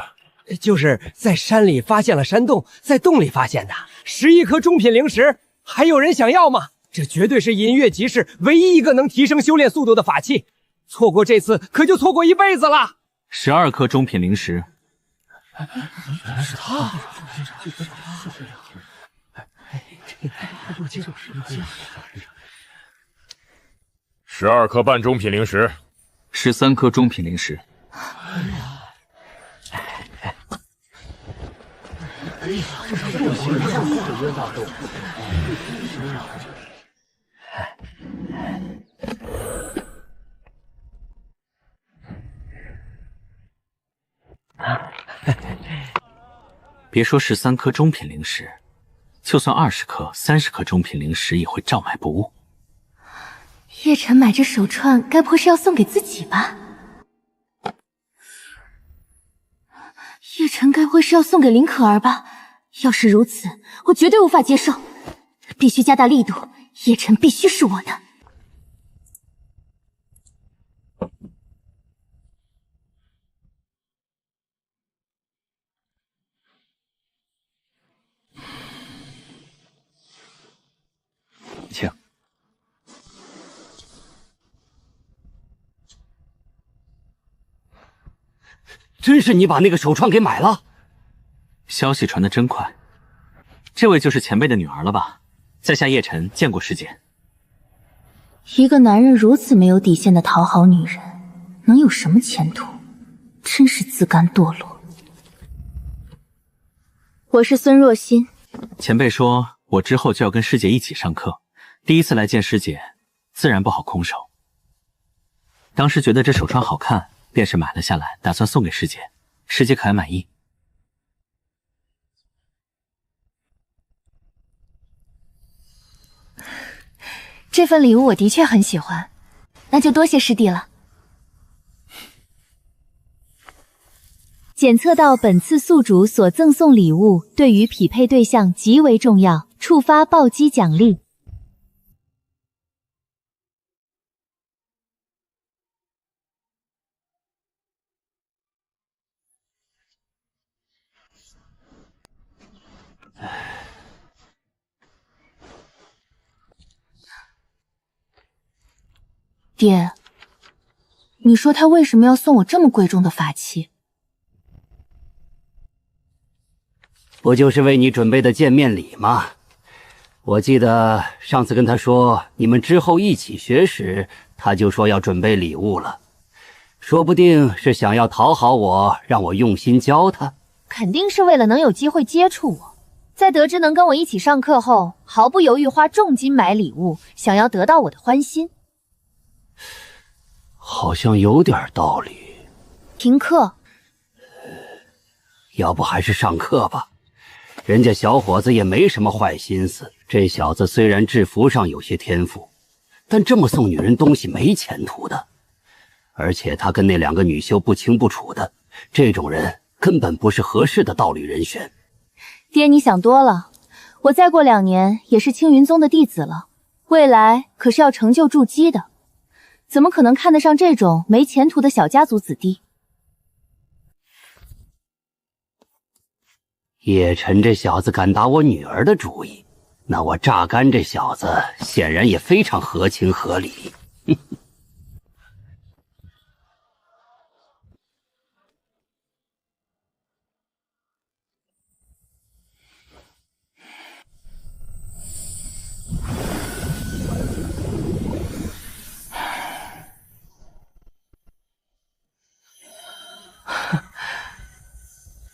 就是在山里发现了山洞，在洞里发现的11颗中品灵石，还有人想要吗？这绝对是银月集市唯一一个能提升修炼速度的法器，错过这次可就错过一辈子了。12颗中品灵石，是他。12颗半中品灵石，13颗中品灵石。别说13颗中品灵石，就算20颗、30颗中品灵石也会照买不误。叶晨买这手串，该不会是要送给自己吧？叶晨该不会是要送给林可儿吧？要是如此，我绝对无法接受，必须加大力度，叶晨必须是我的。请。真是你把那个手串给买了？消息传得真快，这位就是前辈的女儿了吧？在下叶晨，见过师姐。一个男人如此没有底线的讨好女人，能有什么前途？真是自甘堕落。我是孙若欣。前辈说我之后就要跟师姐一起上课，第一次来见师姐，自然不好空手。当时觉得这手串好看，便是买了下来，打算送给师姐。师姐可还满意？这份礼物我的确很喜欢，那就多谢师弟了。检测到本次宿主所赠送礼物对于匹配对象极为重要，触发暴击奖励。爹，你说他为什么要送我这么贵重的法器？不就是为你准备的见面礼吗？我记得上次跟他说你们之后一起学时，他就说要准备礼物了，说不定是想要讨好我，让我用心教他。肯定是为了能有机会接触我，在得知能跟我一起上课后，毫不犹豫花重金买礼物，想要得到我的欢心。好像有点道理。停课。要不还是上课吧。人家小伙子也没什么坏心思，这小子虽然制服上有些天赋，但这么送女人东西没前途的。而且他跟那2个女修不清不楚的，这种人根本不是合适的道侣人选。爹，你想多了，我再过2年也是青云宗的弟子了，未来可是要成就筑基的，怎么可能看得上这种没前途的小家族子弟？叶晨这小子敢打我女儿的主意，那我榨干这小子显然也非常合情合理。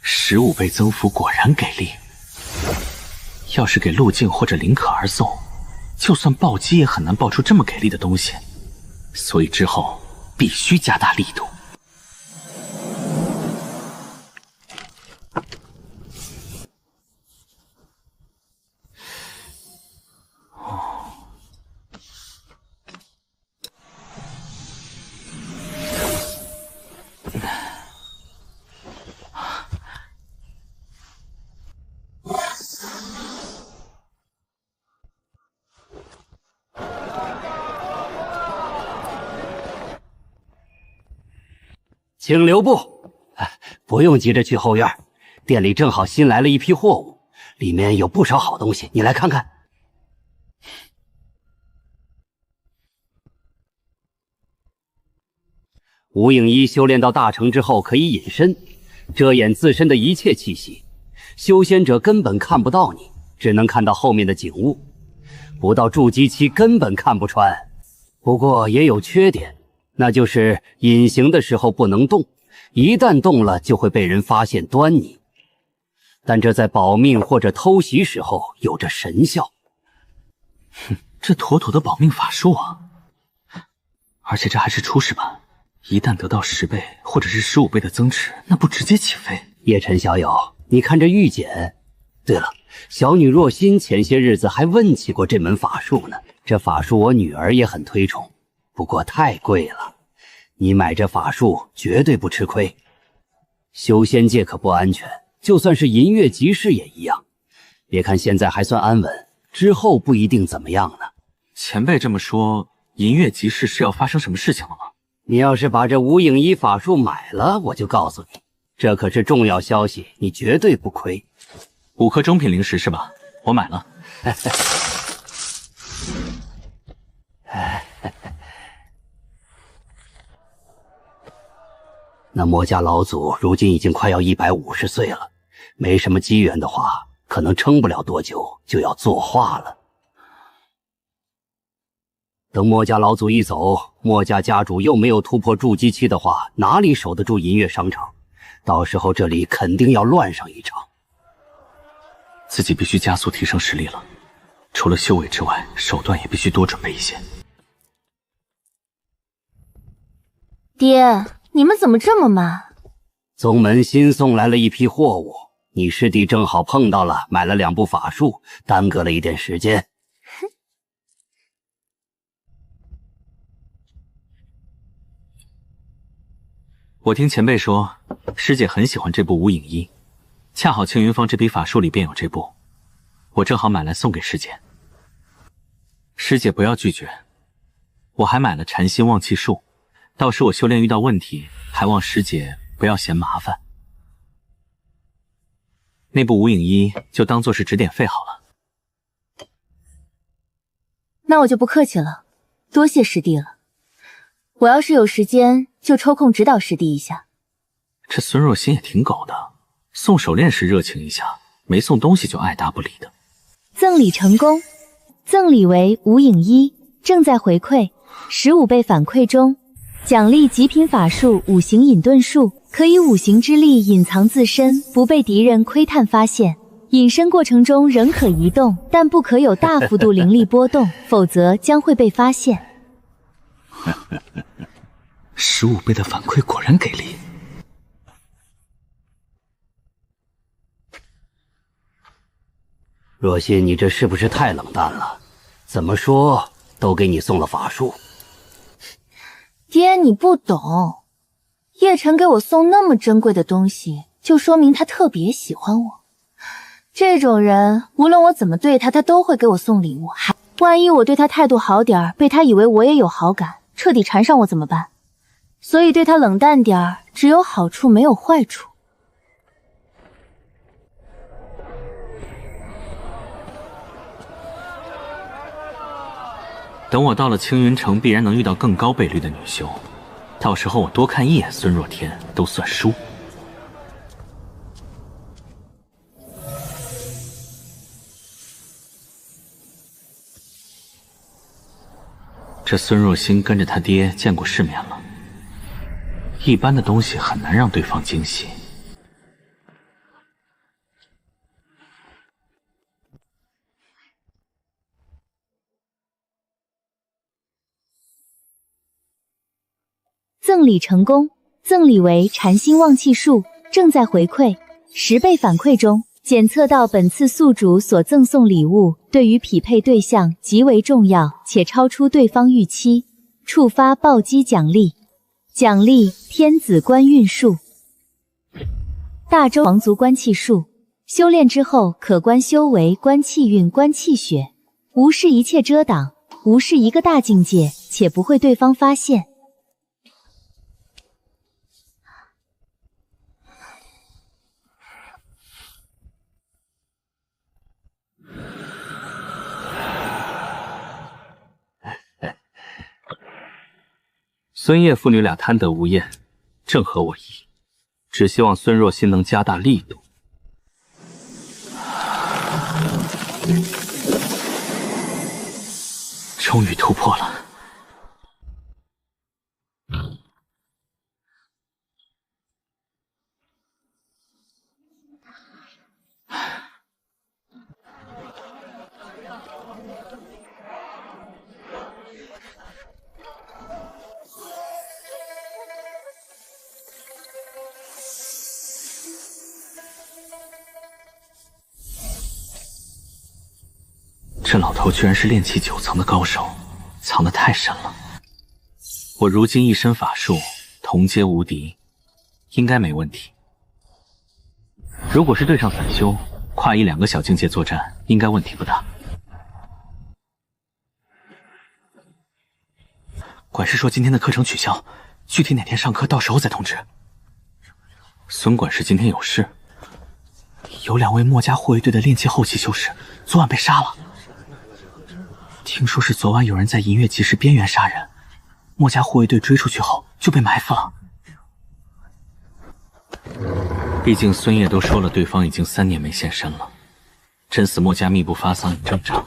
15倍增幅果然给力，要是给陆静或者林可儿送，就算暴击也很难爆出这么给力的东西，所以之后必须加大力度。请留步，不用急着去后院，店里正好新来了一批货物，里面有不少好东西，你来看看。无影衣修炼到大成之后可以隐身，遮掩自身的一切气息，修仙者根本看不到你，只能看到后面的景物，不到筑基期根本看不穿。不过也有缺点，那就是隐形的时候不能动，一旦动了就会被人发现端倪。但这在保命或者偷袭时候有着神效。哼，这妥妥的保命法术啊！而且这还是初始版，一旦得到10倍或者是15倍的增值，那不直接起飞？叶晨小友，你看这玉简。对了，小女若心前些日子还问起过这门法术呢。这法术我女儿也很推崇，不过太贵了，你买这法术绝对不吃亏。修仙界可不安全，就算是银月集市也一样。别看现在还算安稳，之后不一定怎么样呢。前辈这么说，银月集市是要发生什么事情了吗？你要是把这无影衣法术买了，我就告诉你，这可是重要消息，你绝对不亏。5颗中品灵石是吧？我买了。那墨家老祖如今已经快要150岁了，没什么机缘的话，可能撑不了多久就要作画了。等墨家老祖一走，墨家家主又没有突破筑基期的话，哪里守得住银月商场？到时候这里肯定要乱上一场。自己必须加速提升实力了，除了修为之外，手段也必须多准备一些。爹，你们怎么这么慢？宗门新送来了一批货物，你师弟正好碰到了，买了2部法术，耽搁了一点时间。我听前辈说，师姐很喜欢这部无影衣，恰好青云坊这批法术里便有这部，我正好买来送给师姐。师姐不要拒绝，我还买了禅心旺气术，到时我修炼遇到问题，还望师姐不要嫌麻烦。那部无影衣就当做是指点费好了。那我就不客气了，多谢师弟了。我要是有时间，就抽空指导师弟一下。这孙若心也挺狗的，送手链时热情一下，没送东西就爱答不理的。赠礼成功，赠礼为无影衣，正在回馈，15倍反馈中。奖励极品法术五行隐遁术，可以五行之力隐藏自身，不被敌人窥探发现。隐身过程中仍可移动，但不可有大幅度灵力波动，否则将会被发现。15倍的反馈果然给力。若曦，你这是不是太冷淡了？怎么说都给你送了法术。爹，你不懂，叶晨给我送那么珍贵的东西，就说明他特别喜欢我。这种人，无论我怎么对他，他都会给我送礼物。万一我对他态度好点儿，被他以为我也有好感，彻底缠上我怎么办？所以对他冷淡点儿，只有好处没有坏处。等我到了青云城，必然能遇到更高倍率的女修，到时候我多看一眼孙若天都算输。这孙若心跟着他爹见过世面了，一般的东西很难让对方惊喜。赠礼成功，赠礼为禅心旺气术，正在回馈，10倍反馈中。检测到本次宿主所赠送礼物对于匹配对象极为重要，且超出对方预期，触发暴击奖励。奖励天子官运术、大周皇族官气术，修炼之后可官修为、官气运、官气血，无视一切遮挡，无视一个大境界，且不会对方发现。孙叶父女俩贪得无厌，正合我意，只希望孙若心能加大力度。终于突破了。这老头居然是炼气9层的高手，藏得太深了。我如今一身法术，同阶无敌，应该没问题。如果是对上散修，跨1-2个小境界作战，应该问题不大。管事说今天的课程取消，具体哪天上课，到时候再通知。孙管事今天有事，有2位墨家护卫队的炼气后期修士，昨晚被杀了。听说是昨晚有人在银月集市边缘杀人，墨家护卫队追出去后就被埋伏了。毕竟孙烨都说了，对方已经3年没现身了，真死墨家密不发丧也正常。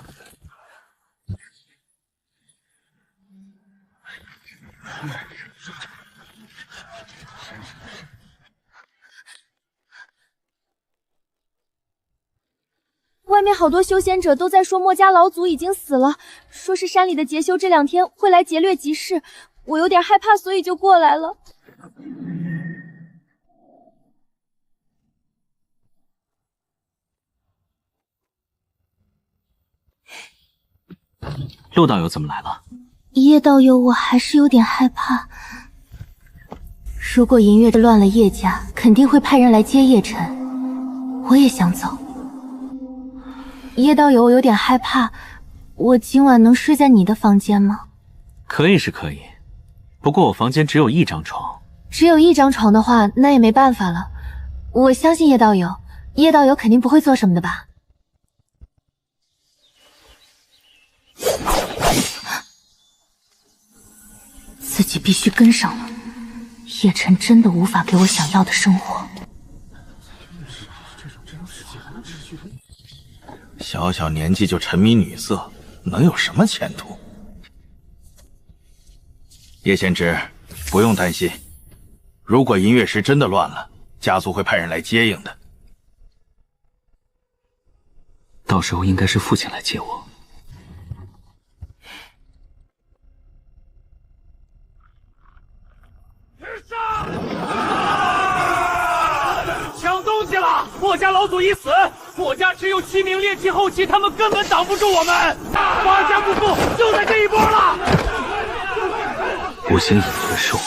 外面好多修仙者都在说墨家老祖已经死了，说是山里的劫修这2天会来劫掠集市，我有点害怕，所以就过来了。陆道友怎么来了？叶道友，我还是有点害怕。如果银月乱了叶家，肯定会派人来接叶晨。我也想走。叶道友，我有点害怕，我今晚能睡在你的房间吗？可以是可以，不过我房间只有1张床。只有1张床的话，那也没办法了。我相信叶道友，叶道友肯定不会做什么的吧？自己必须跟上了，叶晨真的无法给我想要的生活。小小年纪就沉迷女色，能有什么前途？叶贤侄，不用担心，如果银月石真的乱了，家族会派人来接应的。到时候应该是父亲来接我。抢东西了！墨家老祖已死，墨家只有7名猎奇后期，他们根本挡不住我们。发家不复就在这一波了。五行隐遁术，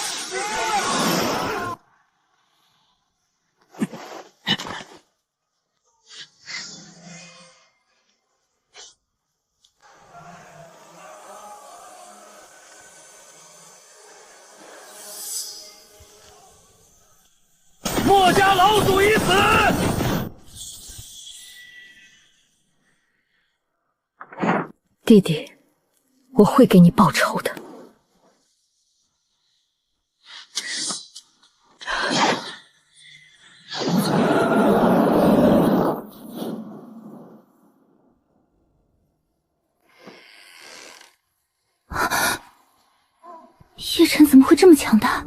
墨家老祖已死。弟弟，我会给你报仇的。叶晨怎么会这么强大？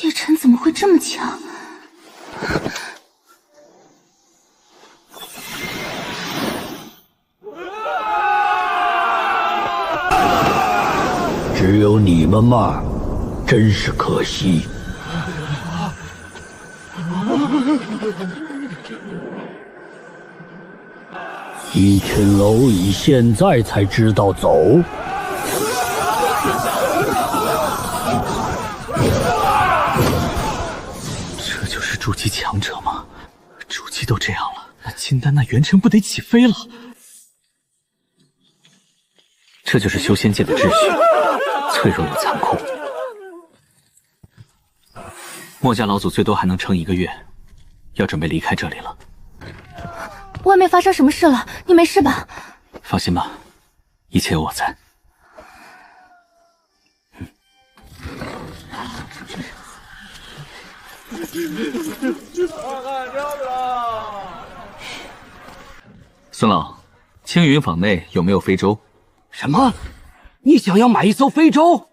叶晨怎么会这么强？只有你们嘛，真是可惜。一群蝼蚁现在才知道走。这就是筑基强者吗？筑基都这样了，那金丹那元辰不得起飞了？这就是修仙界的秩序，脆弱又残酷。墨家老祖最多还能撑1个月，要准备离开这里了。外面发生什么事了？你没事吧？放心吧，一切有我在。孙老，青云坊内有没有非洲？什么？你想要买一艘非洲？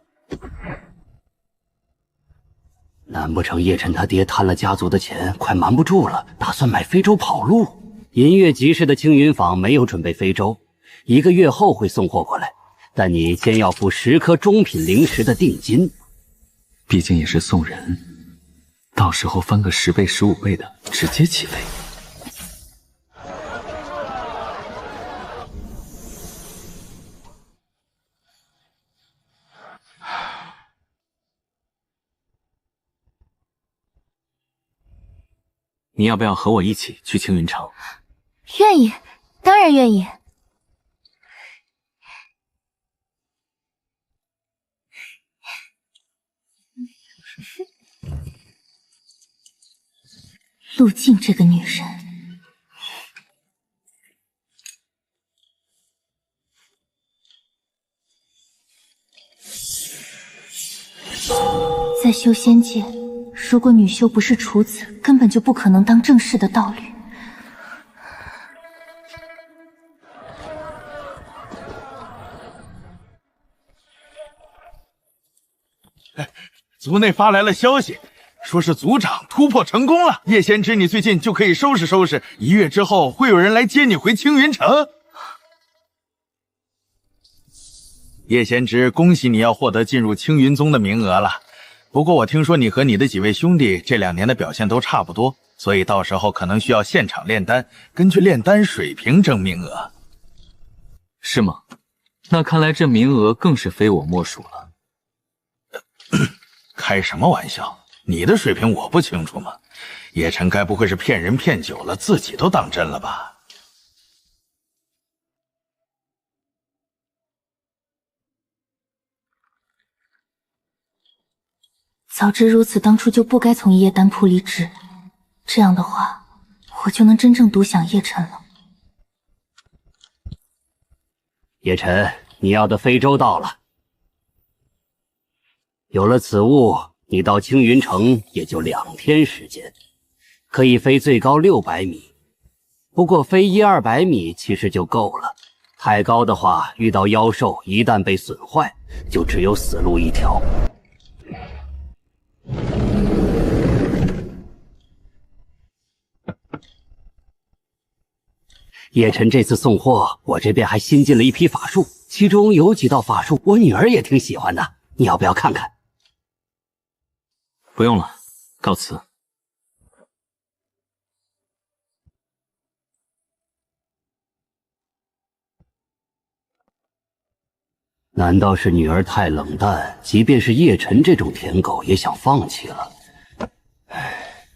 难不成叶晨他爹贪了家族的钱，快瞒不住了，打算买非洲跑路？银月集市的青云坊没有准备非洲，1个月后会送货过来，但你先要付10颗中品灵石的定金。毕竟也是送人，到时候翻个10倍、15倍的，直接起飞。你要不要和我一起去青云城？愿意，当然愿意。陆静这个女人，在修仙界，如果女修不是处子，根本就不可能当正式的道侣。族内发来了消息，说是族长突破成功了。叶先知，你最近就可以收拾收拾，1月之后会有人来接你回青云城。叶先知，恭喜你要获得进入青云宗的名额了。不过我听说你和你的几位兄弟这2年的表现都差不多，所以到时候可能需要现场炼丹，根据炼丹水平争名额。是吗？那看来这名额更是非我莫属了。开什么玩笑？你的水平我不清楚吗？叶晨该不会是骗人骗久了，自己都当真了吧？早知如此，当初就不该从夜丹铺离职。这样的话，我就能真正独享叶晨了。叶晨，你要的非洲到了。有了此物，你到青云城也就2天时间，可以飞最高600米。不过飞100-200米其实就够了，太高的话，遇到妖兽一旦被损坏，就只有死路一条。叶晨这次送货，我这边还新进了一批法术，其中有几道法术我女儿也挺喜欢的，你要不要看看？不用了，告辞。难道是女儿太冷淡，即便是叶晨这种舔狗也想放弃了？唉，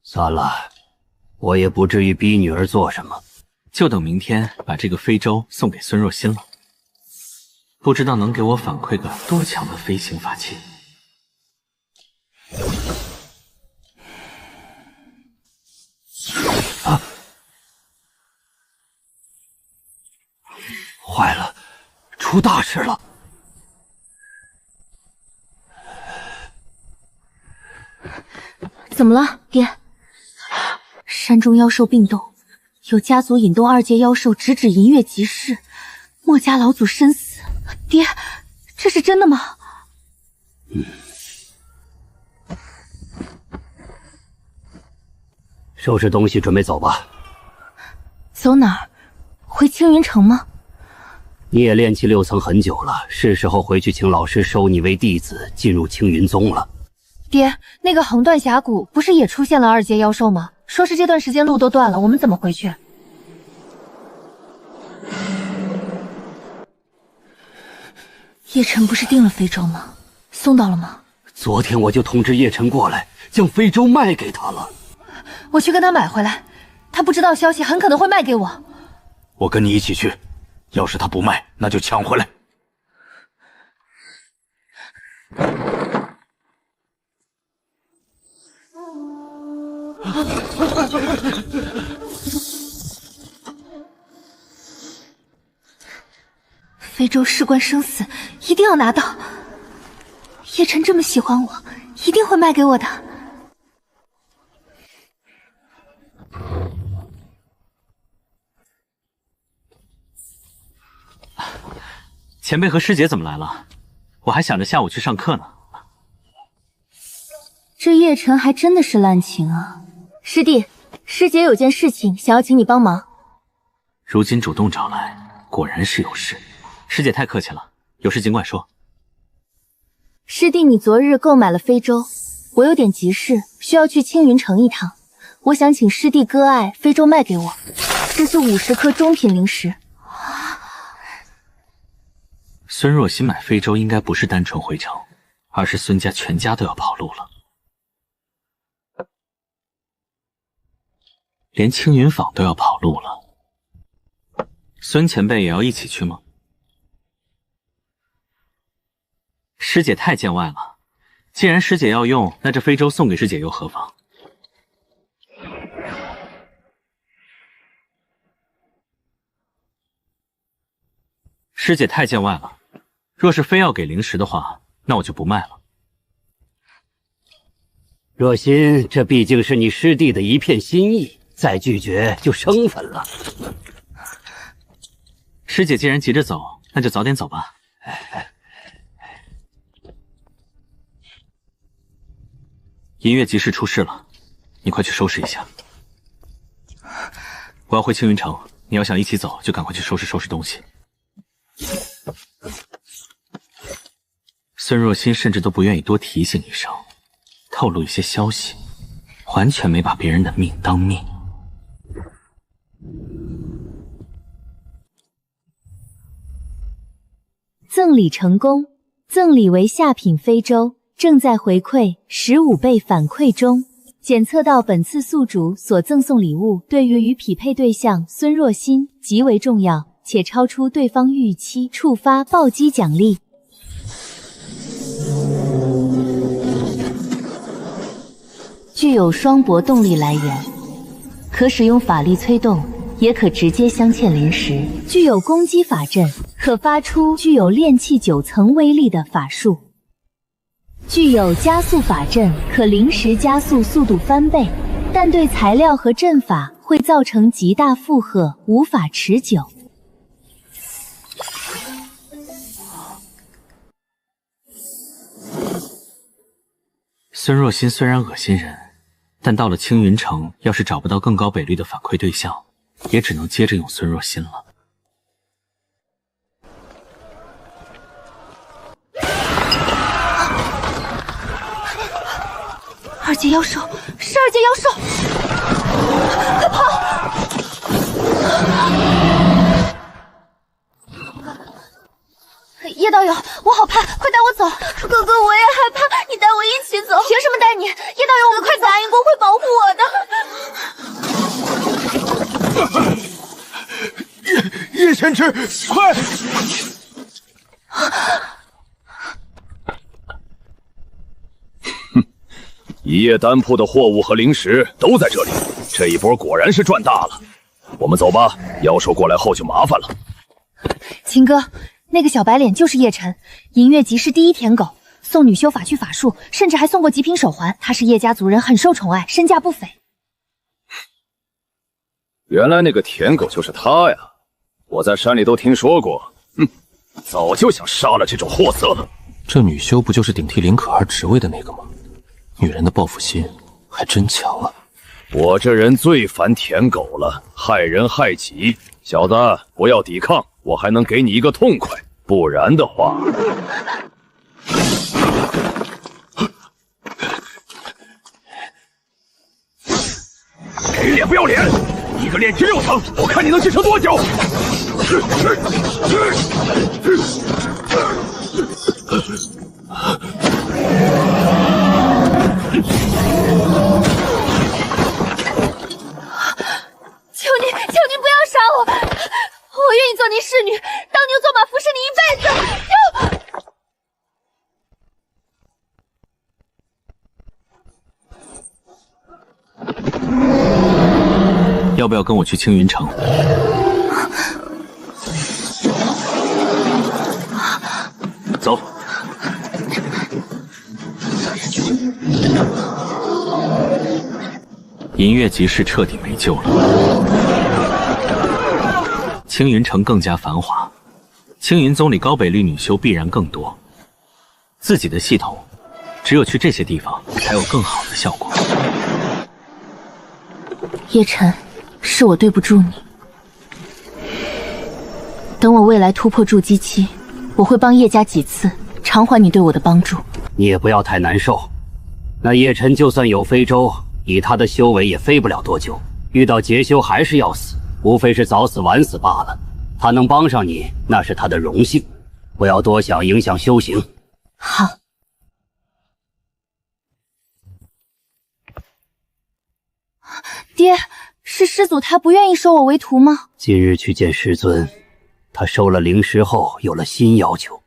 算了，我也不至于逼女儿做什么。就等明天把这个非洲送给孙若欣了，不知道能给我反馈个多强的飞行法器。啊！坏了，出大事了！怎么了，爹？山中妖兽并斗，有家族引动2阶妖兽直指银月集市，墨家老祖身死。爹，这是真的吗？收拾东西，准备走吧。走哪儿？回青云城吗？你也练气6层很久了，是时候回去请老师收你为弟子，进入青云宗了。爹，那个横断峡谷不是也出现了2阶妖兽吗？说是这段时间路都断了，我们怎么回去？叶晨不是订了非洲吗？送到了吗？昨天我就通知叶晨过来，将非洲卖给他了。我去跟他买回来，他不知道消息，很可能会卖给我。我跟你一起去，要是他不卖，那就抢回来。非洲事关生死，一定要拿到。叶晨这么喜欢我，一定会卖给我的。前辈和师姐怎么来了？我还想着下午去上课呢。这叶晨还真的是滥情啊！师弟，师姐有件事情想要请你帮忙。如今主动找来，果然是有事。师姐太客气了，有事尽管说。师弟，你昨日购买了非洲，我有点急事，需要去青云城一趟。我想请师弟割爱非洲卖给我，这是50颗中品灵石。孙若曦买非洲应该不是单纯回城，而是孙家全家都要跑路了。连青云坊都要跑路了，孙前辈也要一起去吗？师姐太见外了，既然师姐要用，那这非洲送给师姐又何妨？师姐太见外了，若是非要给灵石的话，那我就不卖了。若心，这毕竟是你师弟的一片心意，再拒绝就生分了。师姐既然急着走，那就早点走吧。银月集市出事了，你快去收拾一下。我要回青云城，你要想一起走，就赶快去收拾东西。孙若欣甚至都不愿意多提醒一声，透露一些消息，完全没把别人的命当命。赠礼成功，赠礼为下品非洲，正在回馈15倍反馈中。检测到本次宿主所赠送礼物对于与匹配对象孙若欣极为重要，且超出对方预期，触发暴击奖励。具有双搏动力来源，可使用法力催动，也可直接镶嵌灵石。具有攻击法阵，可发出具有炼器9层威力的法术。具有加速法阵，可灵石加速速度翻倍，但对材料和阵法会造成极大负荷，无法持久。孙若欣虽然恶心人，但到了青云城，要是找不到更高倍率的反馈对象，也只能接着用孙若欣了。二阶妖兽，是二阶妖兽！快跑！叶道友，我好怕，快带我走！哥哥，我也害怕，你带我一起走。凭什么带你？叶道友，我们快走！答应过会保护我叶的。先知，快！一夜丹铺的货物和灵石都在这里，这一波果然是赚大了。我们走吧，妖兽过来后就麻烦了。秦哥，那个小白脸就是叶晨，银月集市第一舔狗，送女修法去法术，甚至还送过极品手环。他是叶家族人，很受宠爱，身价不菲。原来那个舔狗就是他呀！我在山里都听说过，早就想杀了这种货色了。这女修不就是顶替林可儿职位的那个吗？女人的报复心还真强啊！我这人最烦舔狗了，害人害己。小子，不要抵抗，我还能给你一个痛快。不然的话，给脸不要脸！一个炼体6层，我看你能支撑多久？求你不要杀我！我愿意做您侍女，当牛做马，服侍你一辈子。要不要跟我去青云城？走。银月集市彻底没救了，青云城更加繁华，青云宗里高倍率女修必然更多。自己的系统，只有去这些地方才有更好的效果。叶晨，是我对不住你。等我未来突破筑基期，我会帮叶家几次，偿还你对我的帮助。你也不要太难受。那叶晨就算有飞舟，以他的修为也飞不了多久，遇到劫修还是要死，无非是早死晚死罢了。他能帮上你，那是他的荣幸，不要多想，影响修行。好。爹，是师祖他不愿意收我为徒吗？今日去见师尊，他收了灵石后有了新要求，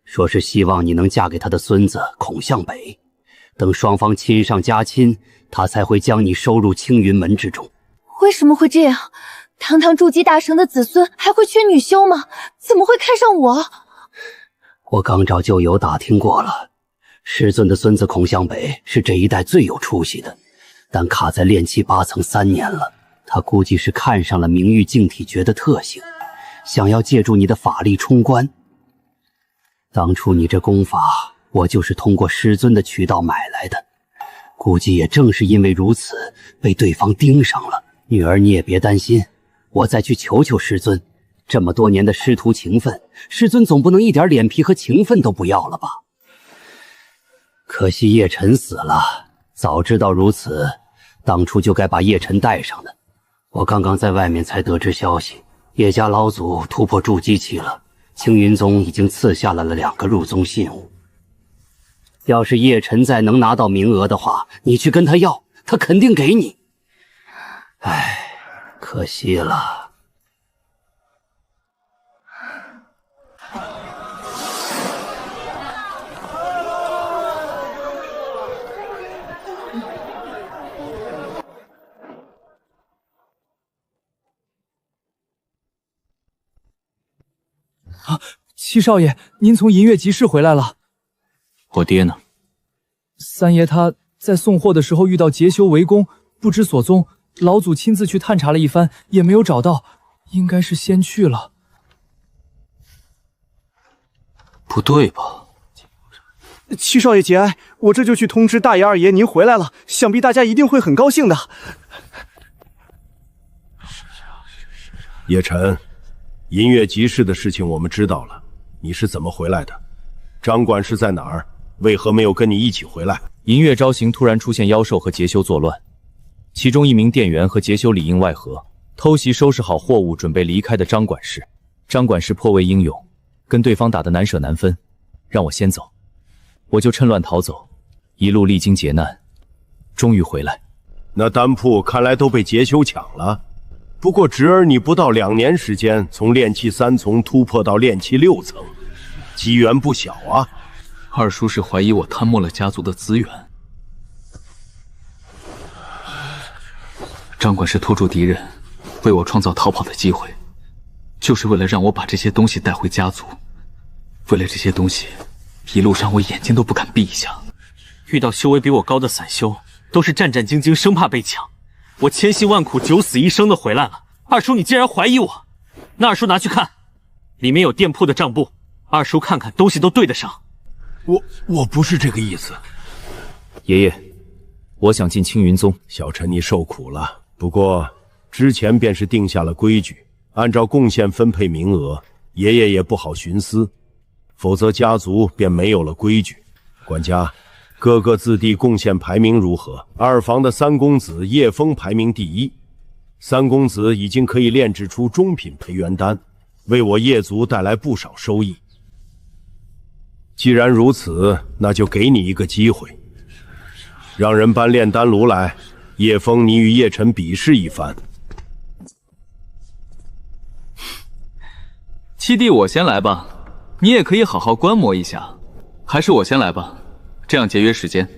说是希望你能嫁给他的孙子孔向北，等双方亲上加亲，他才会将你收入青云门之中。为什么会这样？堂堂筑基大圣的子孙还会缺女修吗？怎么会看上我？我刚找旧友打听过了，师尊的孙子孔向北是这一代最有出息的，但卡在炼气8层3年了。他估计是看上了明玉净体诀的特性，想要借助你的法力冲关。当初你这功法，我就是通过师尊的渠道买来的，估计也正是因为如此，被对方盯上了。女儿，你也别担心，我再去求求师尊。这么多年的师徒情分，师尊总不能一点脸皮和情分都不要了吧？可惜叶晨死了，早知道如此，当初就该把叶晨带上的。我刚刚在外面才得知消息，叶家老祖突破筑基期了，青云宗已经赐下了2个入宗信物。要是叶晨再能拿到名额的话，你去跟他要，他肯定给你。唉，可惜了。七少爷，您从银月集市回来了。我爹呢？三爷他在送货的时候遇到劫修围攻，不知所踪。老祖亲自去探查了一番，也没有找到，应该是先去了。不对吧？七少爷节哀，我这就去通知大爷二爷您回来了，想必大家一定会很高兴的。叶晨，银月集市的事情我们知道了，你是怎么回来的？张管事在哪儿？为何没有跟你一起回来？银月招行突然出现妖兽和劫修作乱，其中一名店员和劫修里应外合，偷袭收拾好货物准备离开的张管事。张管事颇为英勇，跟对方打得难舍难分，让我先走，我就趁乱逃走，一路历经劫难，终于回来。那丹铺看来都被劫修抢了。不过侄儿你不到2年时间，从炼气3层突破到炼气6层，机缘不小啊。二叔是怀疑我贪没了家族的资源。张管事拖住敌人，为我创造逃跑的机会，就是为了让我把这些东西带回家族。为了这些东西，一路上我眼睛都不敢闭一下。遇到修为比我高的散修，都是战战兢兢，生怕被抢。我千辛万苦九死一生的回来了，二叔你竟然怀疑我？那二叔拿去看，里面有店铺的账簿，二叔看看，东西都对得上。我不是这个意思。爷爷，我想进青云宗。小陈你受苦了，不过之前便是定下了规矩，按照贡献分配名额，爷爷也不好徇私，否则家族便没有了规矩。管家，各个子弟贡献排名如何？二房的三公子叶枫排名第1，三公子已经可以炼制出中品培元丹，为我叶族带来不少收益。既然如此，那就给你一个机会，让人搬炼丹炉来，叶枫你与叶晨比试一番。七弟，我先来吧，你也可以好好观摩一下。还是我先来吧，这样节约时间。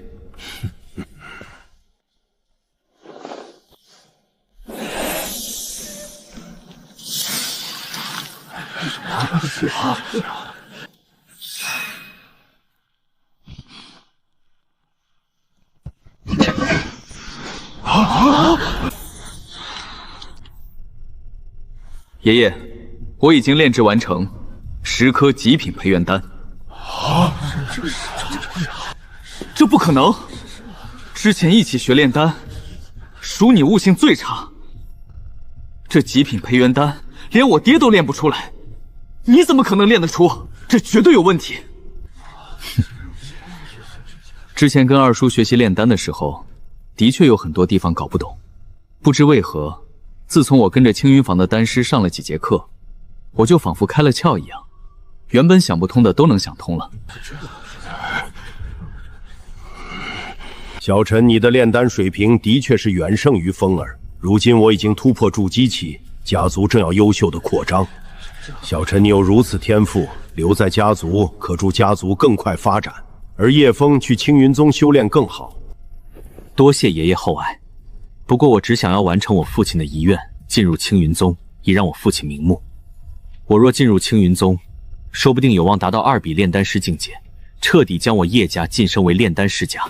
爷爷，我已经炼制完成10颗极品培元丹。这不可能！之前一起学炼丹，属你悟性最差。这极品培元丹连我爹都炼不出来，你怎么可能炼得出？这绝对有问题！之前跟二叔学习炼丹的时候，的确有很多地方搞不懂。不知为何，自从我跟着青云坊的丹师上了几节课，我就仿佛开了窍一样，原本想不通的都能想通了。小陈，你的炼丹水平的确是远胜于风儿。如今我已经突破筑基期，家族正要优秀的扩张。小陈，你有如此天赋，留在家族可助家族更快发展，而叶枫去青云宗修炼更好。多谢爷爷厚爱，不过我只想要完成我父亲的遗愿，进入青云宗，以让我父亲瞑目。我若进入青云宗，说不定有望达到2比炼丹师境界，彻底将我叶家晋升为炼丹世家。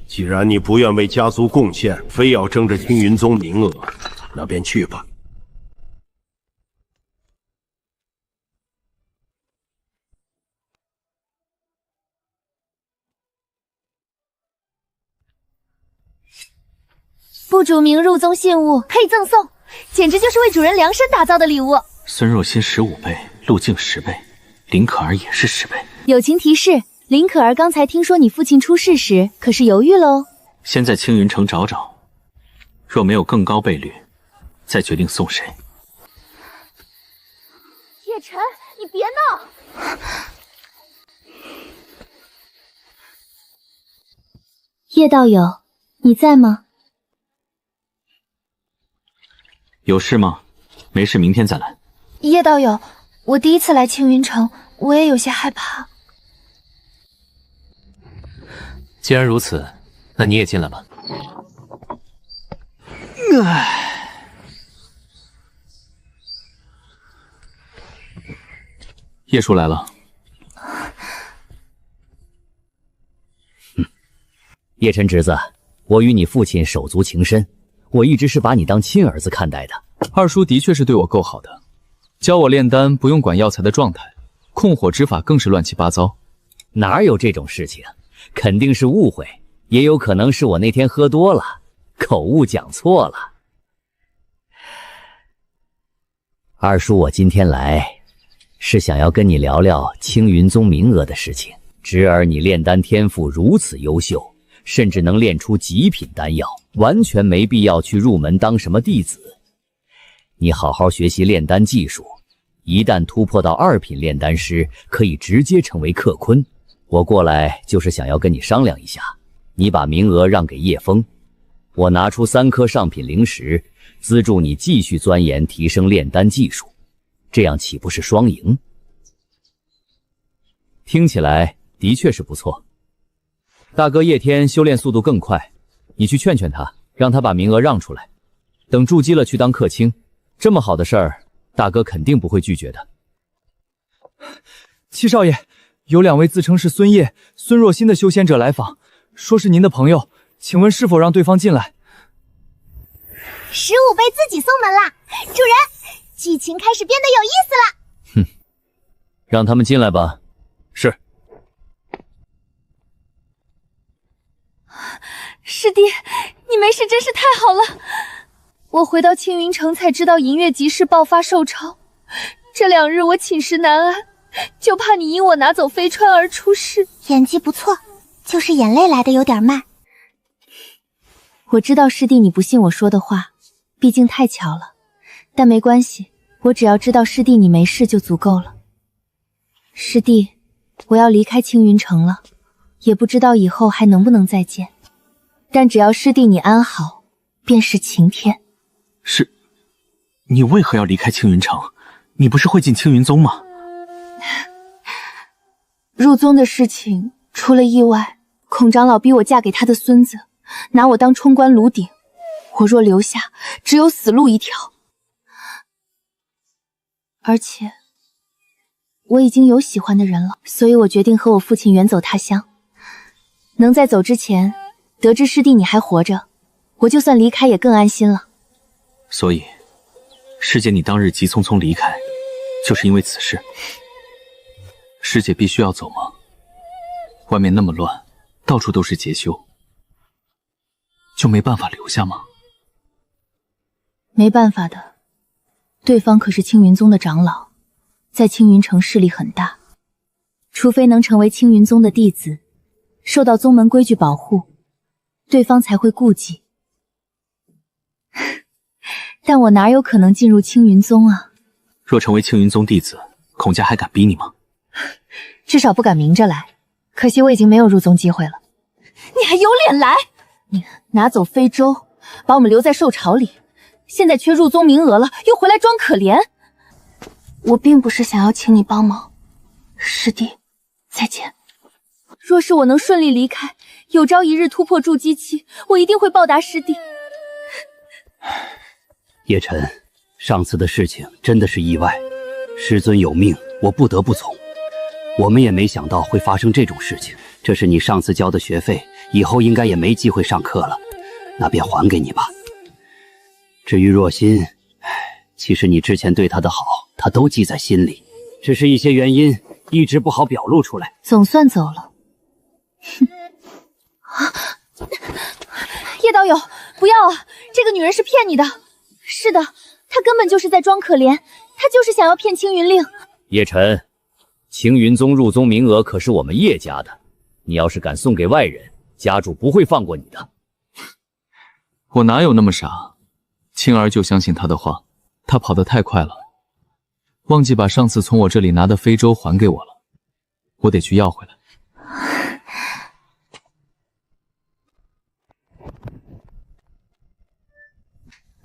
既然你不愿为家族贡献，非要争着青云宗名额，那便去吧。不署名入宗信物可以赠送，简直就是为主人量身打造的礼物。孙若欣15倍，陆静10倍，林可儿也是10倍。友情提示：林可儿刚才听说你父亲出事时，可是犹豫了哦。先在青云城找找，若没有更高倍率，再决定送谁。叶晨，你别闹！叶道友，你在吗？有事吗？没事，明天再来。叶道友，我第一次来青云城，我也有些害怕。既然如此，那你也进来吧。叶叔来了。叶晨侄子，我与你父亲手足情深，我一直是把你当亲儿子看待的。二叔的确是对我够好的，教我炼丹不用管药材的状态，控火之法更是乱七八糟。哪有这种事情？肯定是误会，也有可能是我那天喝多了，口误讲错了。二叔，我今天来是想要跟你聊聊青云宗名额的事情。侄儿，你炼丹天赋如此优秀，甚至能炼出极品丹药，完全没必要去入门当什么弟子。你好好学习炼丹技术，一旦突破到2品炼丹师，可以直接成为克坤。我过来就是想要跟你商量一下，你把名额让给叶枫，我拿出3颗上品灵石，资助你继续钻研提升炼丹技术，这样岂不是双赢？听起来的确是不错。大哥叶天修炼速度更快，你去劝劝他，让他把名额让出来，等筑基了去当客卿。这么好的事儿，大哥肯定不会拒绝的。七少爷，有2位自称是孙烨、孙若欣的修仙者来访，说是您的朋友，请问是否让对方进来？15倍自己送门啦！主人，剧情开始变得有意思了。哼，让他们进来吧。是。师弟，你没事真是太好了。我回到青云城才知道银月集市爆发兽潮，这2日我寝食难安，就怕你因我拿走飞川而出事。演技不错，就是眼泪来的有点慢。我知道师弟你不信我说的话，毕竟太巧了，但没关系，我只要知道师弟你没事就足够了。师弟，我要离开青云城了，也不知道以后还能不能再见，但只要师弟你安好，便是晴天。是，你为何要离开青云城？你不是会进青云宗吗？入宗的事情出了意外，孔长老逼我嫁给他的孙子，拿我当冲冠炉鼎，我若留下，只有死路一条。而且我已经有喜欢的人了，所以我决定和我父亲远走他乡。能在走之前得知师弟你还活着，我就算离开也更安心了。所以，师姐你当日急匆匆离开，就是因为此事。师姐必须要走吗？外面那么乱，到处都是劫修，就没办法留下吗？没办法的，对方可是青云宗的长老，在青云城势力很大，除非能成为青云宗的弟子，受到宗门规矩保护，对方才会顾忌。但我哪有可能进入青云宗啊？若成为青云宗弟子，孔家还敢逼你吗？至少不敢明着来，可惜我已经没有入宗机会了。你还有脸来？你拿走非洲，把我们留在兽巢里，现在缺入宗名额了，又回来装可怜。我并不是想要请你帮忙，师弟，再见。若是我能顺利离开，有朝一日突破筑基期，我一定会报答师弟。叶晨，上次的事情真的是意外，师尊有命，我不得不从。我们也没想到会发生这种事情，这是你上次交的学费，以后应该也没机会上课了，那便还给你吧。至于若心，其实你之前对她的好，她都记在心里，只是一些原因一直不好表露出来。总算走了。叶道友，不要啊！这个女人是骗你的。是的，她根本就是在装可怜，她就是想要骗青云令。叶晨，青云宗入宗名额可是我们叶家的，你要是敢送给外人，家主不会放过你的。我哪有那么傻？青儿就相信他的话，他跑得太快了，忘记把上次从我这里拿的非洲还给我了，我得去要回来。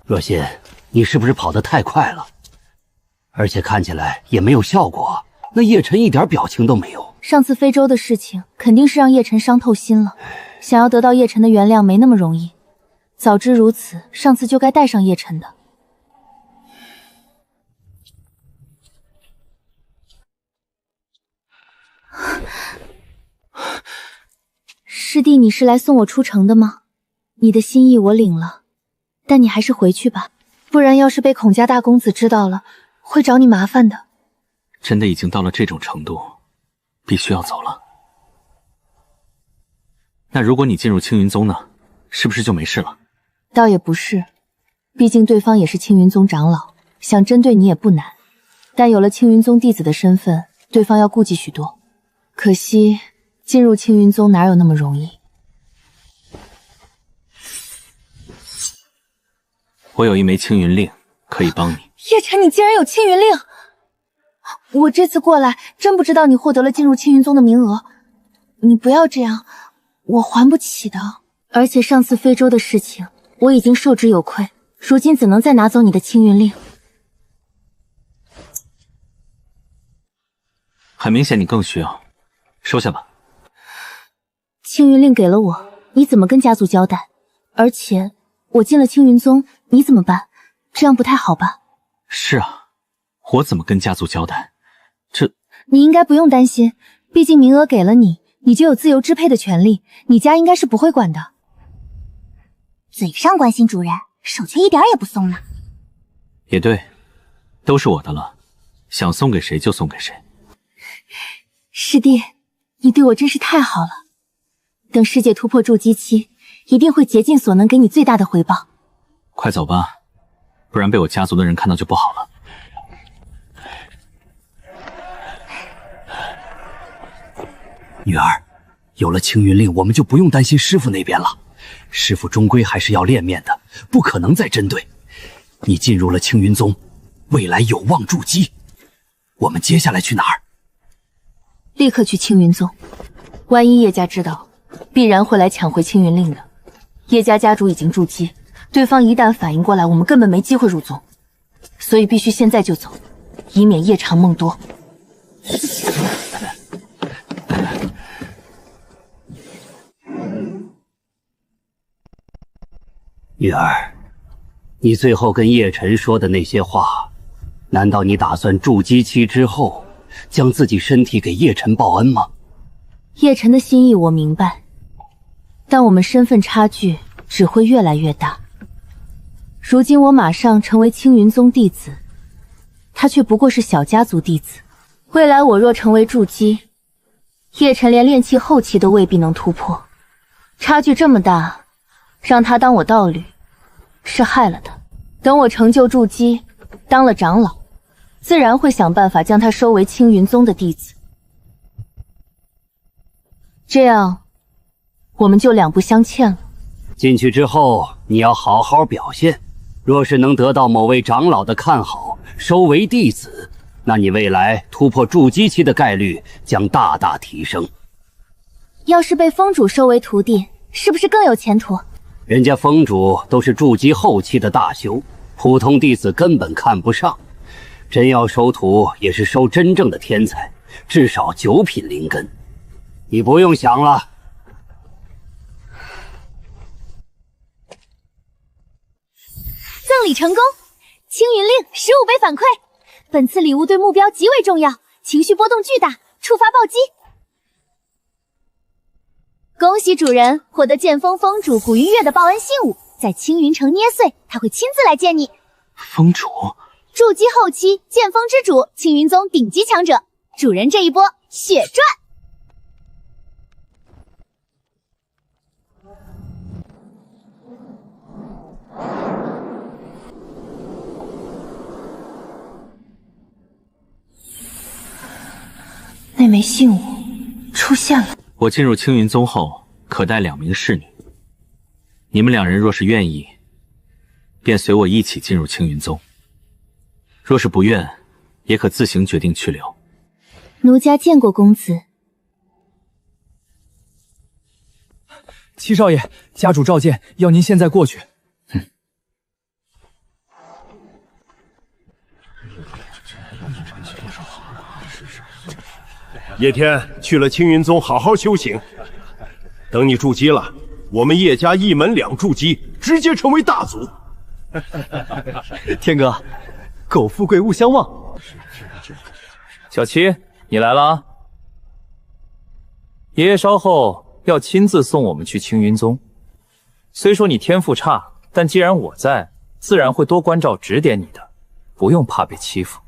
若心，你是不是跑得太快了？而且看起来也没有效果，那叶晨一点表情都没有。上次非洲的事情肯定是让叶晨伤透心了，想要得到叶晨的原谅没那么容易。早知如此，上次就该带上叶晨的。师弟，你是来送我出城的吗？你的心意我领了，但你还是回去吧，不然要是被孔家大公子知道了，会找你麻烦的。真的已经到了这种程度，必须要走了。那如果你进入青云宗呢，是不是就没事了？倒也不是，毕竟对方也是青云宗长老，想针对你也不难。但有了青云宗弟子的身份，对方要顾忌许多。可惜进入青云宗哪有那么容易？我有一枚青云令，可以帮你。叶晨，你竟然有青云令！我这次过来真不知道你获得了进入青云宗的名额。你不要这样，我还不起的。而且上次非洲的事情我已经受之有愧，如今怎能再拿走你的青云令？很明显你更需要，收下吧。青云令给了我，你怎么跟家族交代？而且我进了青云宗，你怎么办？这样不太好吧？是啊，我怎么跟家族交代？你应该不用担心，毕竟名额给了你，你就有自由支配的权利，你家应该是不会管的。嘴上关心主人，手却一点也不松呢。也对，都是我的了，想送给谁就送给谁。师弟，你对我真是太好了。等师姐突破筑基期，一定会竭尽所能给你最大的回报。快走吧，不然被我家族的人看到就不好了。女儿，有了青云令，我们就不用担心师傅那边了。师傅终归还是要练面的，不可能再针对你。进入了青云宗，未来有望筑基。我们接下来去哪儿？立刻去青云宗。万一叶家知道，必然会来抢回青云令的。叶家家主已经筑基，对方一旦反应过来，我们根本没机会入宗。所以必须现在就走，以免夜长梦多。女儿，你最后跟叶晨说的那些话，难道你打算筑基期之后将自己身体给叶晨报恩吗？叶晨的心意我明白，但我们身份差距只会越来越大。如今我马上成为青云宗弟子，他却不过是小家族弟子。未来我若成为筑基，叶晨连炼气后期都未必能突破，差距这么大，让他当我道侣，是害了他。等我成就筑基，当了长老，自然会想办法将他收为青云宗的弟子。这样，我们就两不相欠了。进去之后，你要好好表现。若是能得到某位长老的看好，收为弟子，那你未来突破筑基期的概率将大大提升。要是被封主收为徒弟，是不是更有前途？人家封主都是筑基后期的大修，普通弟子根本看不上。真要收徒，也是收真正的天才，至少9品灵根。你不用想了。赠礼成功，青云令15倍反馈。本次礼物对目标极为重要，情绪波动巨大，触发暴击。恭喜主人获得剑锋封主古云月的报恩信物，在青云城捏碎，他会亲自来见你。封主，筑基后期剑锋之主，青云宗顶级强者，主人这一波血赚。那枚信物出现了。我进入青云宗后，可带2名侍女。你们2人若是愿意，便随我一起进入青云宗；若是不愿，也可自行决定去留。奴家见过公子。七少爷，家主召见，要您现在过去。叶天去了青云宗，好好修行。等你筑基了，我们叶家一门2筑基，直接成为大族。天哥，苟富贵勿相忘。小七，你来了啊！爷爷稍后要亲自送我们去青云宗。虽说你天赋差，但既然我在，自然会多关照指点你的，不用怕被欺负。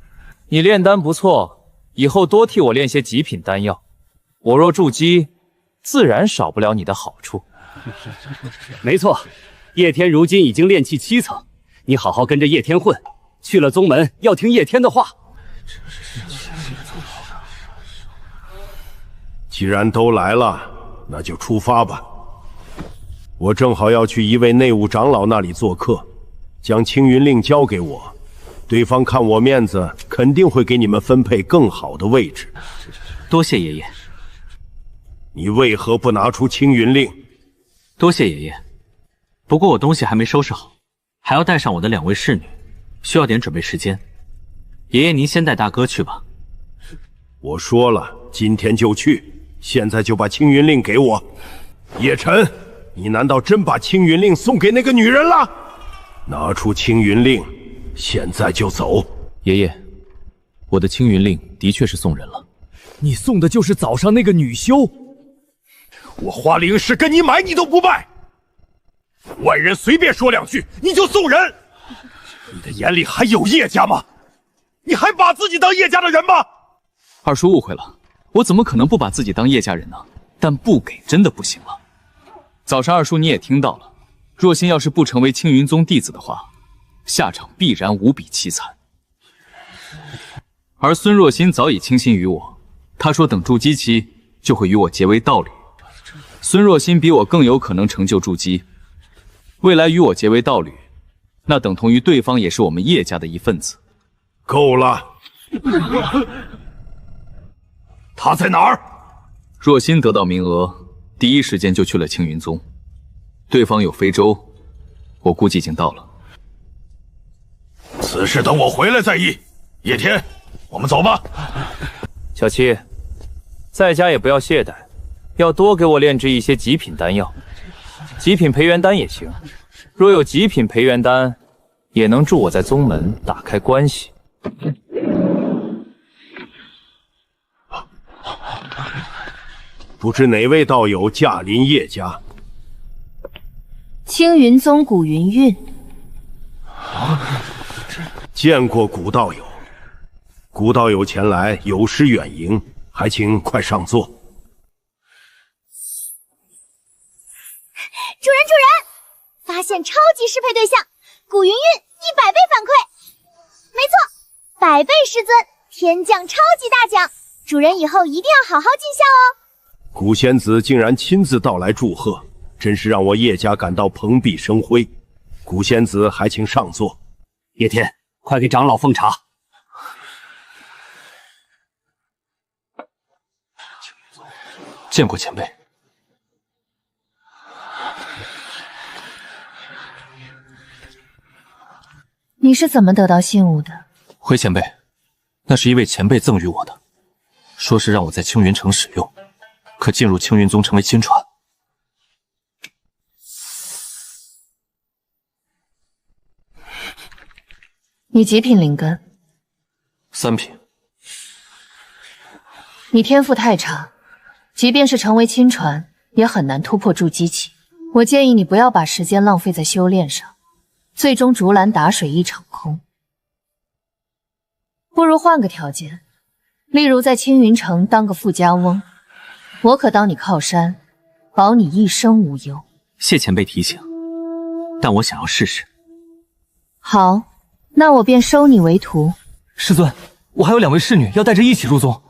你炼丹不错，以后多替我炼些极品丹药。我若筑基，自然少不了你的好处。没错，叶天如今已经炼气7层，你好好跟着叶天混，去了宗门要听叶天的话。既然都来了，那就出发吧。我正好要去一位内务长老那里做客，将青云令交给我，对方看我面子，肯定会给你们分配更好的位置。多谢爷爷。你为何不拿出青云令？多谢爷爷。不过我东西还没收拾好，还要带上我的2位侍女，需要点准备时间。爷爷您先带大哥去吧。我说了，今天就去。现在就把青云令给我。叶晨，你难道真把青云令送给那个女人了？拿出青云令，现在就走。爷爷，我的青云令的确是送人了。你送的就是早上那个女修。我花灵石跟你买，你都不卖。外人随便说2句，你就送人。你的眼里还有叶家吗？你还把自己当叶家的人吗？二叔误会了。我怎么可能不把自己当叶家人呢？但不给真的不行了。早上二叔你也听到了，若心要是不成为青云宗弟子的话，下场必然无比凄惨。而孙若心早已倾心于我，他说等筑基期就会与我结为道侣。孙若心比我更有可能成就筑基，未来与我结为道侣，那等同于对方也是我们叶家的一份子。够了。他在哪儿？若心得到名额，第一时间就去了青云宗。对方有飞舟，我估计已经到了。此事等我回来再议。叶天，我们走吧。小七，在家也不要懈怠，要多给我炼制一些极品丹药，极品培元丹也行。若有极品培元丹，也能助我在宗门打开关系。不知哪位道友驾临叶家？青云宗古云韵。见过古道友。古道友前来有失远迎，还请快上座。主人，发现超级适配对象，古云韵100倍反馈。没错，100倍师尊，天降超级大奖，主人以后一定要好好尽孝哦。古仙子竟然亲自到来祝贺，真是让我叶家感到蓬荜生辉。古仙子还请上座。叶天，快给长老奉茶。见过前辈。你是怎么得到信物的？回前辈，那是一位前辈赠予我的，说是让我在青云城使用，可进入青云宗成为亲传。你几品灵根？3品。你天赋太差，即便是成为亲传，也很难突破筑基期。我建议你不要把时间浪费在修炼上，最终竹篮打水一场空。不如换个条件，例如在青云城当个富家翁，我可当你靠山，保你一生无忧。谢前辈提醒，但我想要试试。好，那我便收你为徒。师尊，我还有2位侍女要带着一起入宗。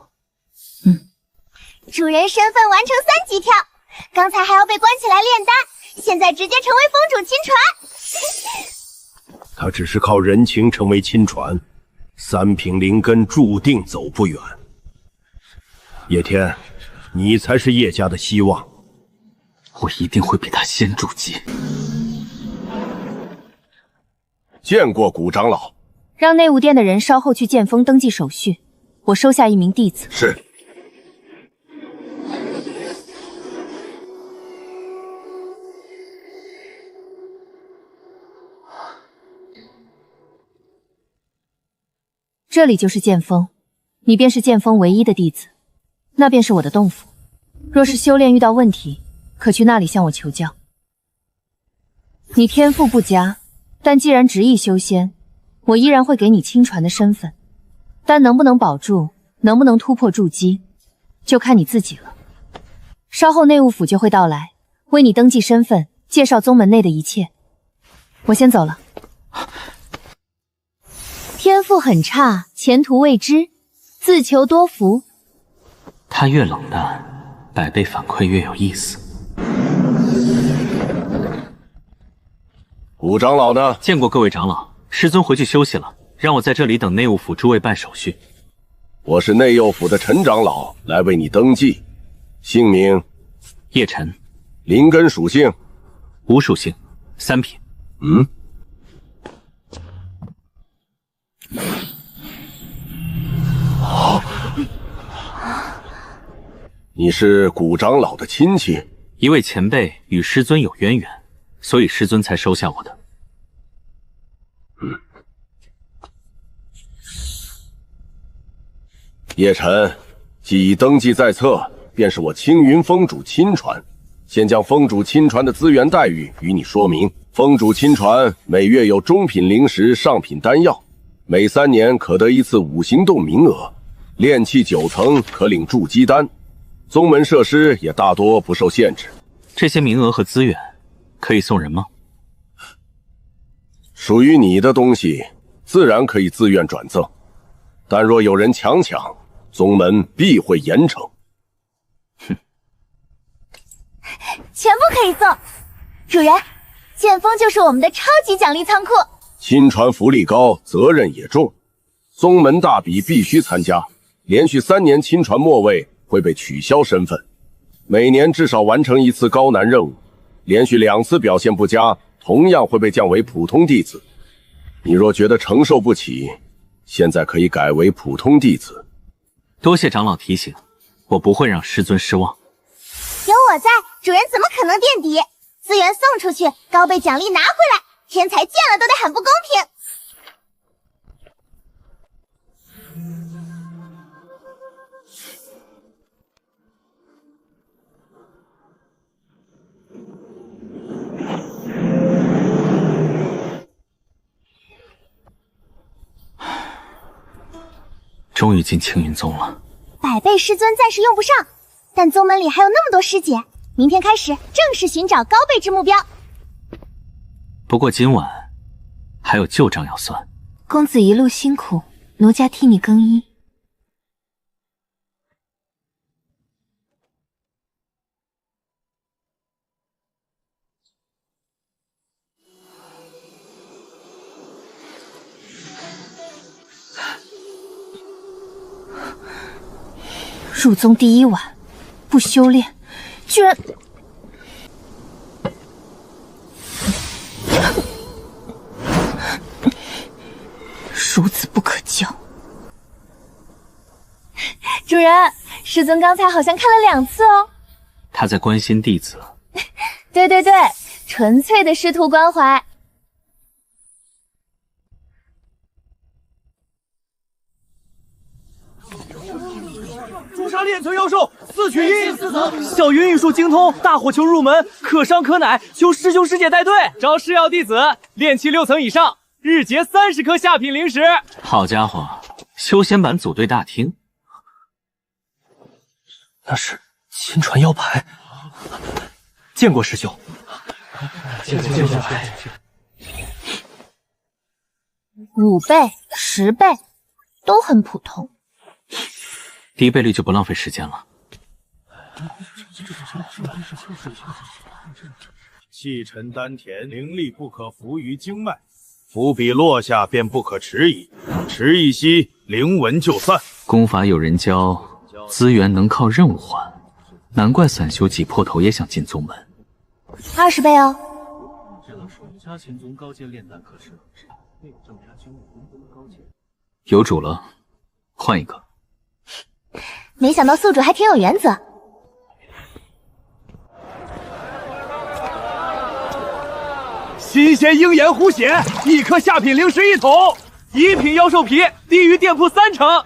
主人身份完成3级跳，刚才还要被关起来炼丹，现在直接成为封主亲传。他只是靠人情成为亲传，3品灵根注定走不远。叶天，你才是叶家的希望。我一定会比他先筑基。见过古长老。让内务殿的人稍后去剑锋登记手续，我收下1名弟子。是。这里就是剑锋，你便是剑锋唯一的弟子，那便是我的洞府。若是修炼遇到问题，可去那里向我求教。你天赋不佳，但既然执意修仙，我依然会给你亲传的身份，但能不能保住，能不能突破筑基，就看你自己了。稍后内务府就会到来，为你登记身份，介绍宗门内的一切。我先走了。天赋很差，前途未知，自求多福。他越冷淡，100倍反馈越有意思。古长老呢？见过各位长老，师尊回去休息了，让我在这里等内务府诸位办手续。我是内右府的陈长老，来为你登记。姓名：叶晨。灵根属性：无属性，3品。你是古长老的亲戚？一位前辈与师尊有渊源，所以师尊才收下我的。叶晨，既已登记在册，便是我青云封主亲传。先将封主亲传的资源待遇与你说明。封主亲传每月有中品灵石、上品丹药，每3年可得1次5行动名额，炼气9层可领筑基丹。宗门设施也大多不受限制。这些名额和资源可以送人吗？属于你的东西，自然可以自愿转赠，但若有人强抢，宗门必会严惩。全部可以送。主人，剑锋就是我们的超级奖励仓库。亲传福利高，责任也重，宗门大比必须参加，连续3年亲传末位会被取消身份，每年至少完成1次高难任务，连续2次表现不佳，同样会被降为普通弟子。你若觉得承受不起，现在可以改为普通弟子。多谢长老提醒，我不会让师尊失望。有我在，主人怎么可能垫底？资源送出去，高倍奖励拿回来，天才见了都得很不公平。终于进青云宗了。100倍师尊暂时用不上，但宗门里还有那么多师姐，明天开始正式寻找高倍之目标。不过今晚还有旧账要算。公子一路辛苦，奴家替你更衣。入宗第1晚，不修炼，居然……如此不可教。主人，师尊刚才好像看了2次哦。他在关心弟子。对对对，纯粹的师徒关怀。诛杀炼存妖兽，4取1，小云玉术精通，大火球入门，可伤可奶，求师兄师姐带队。招试药弟子，炼气6层以上，日结30颗下品灵石。好家伙，修仙版组队大厅。那是亲传腰牌，见过师兄。见过腰牌。 5倍、10倍，都很普通。低倍率就不浪费时间了。气沉丹田，灵力不可浮于经脉，伏笔落下便不可迟疑，迟一息，灵纹就散。功法有人教，资源能靠任务换，难怪散修挤破头也想进宗门。20倍哦。加前宗高阶炼丹课程，有主了，换一个。没想到宿主还挺有原则。新鲜鹰眼虎血，1颗下品灵石1桶，1品妖兽皮低于店铺30%。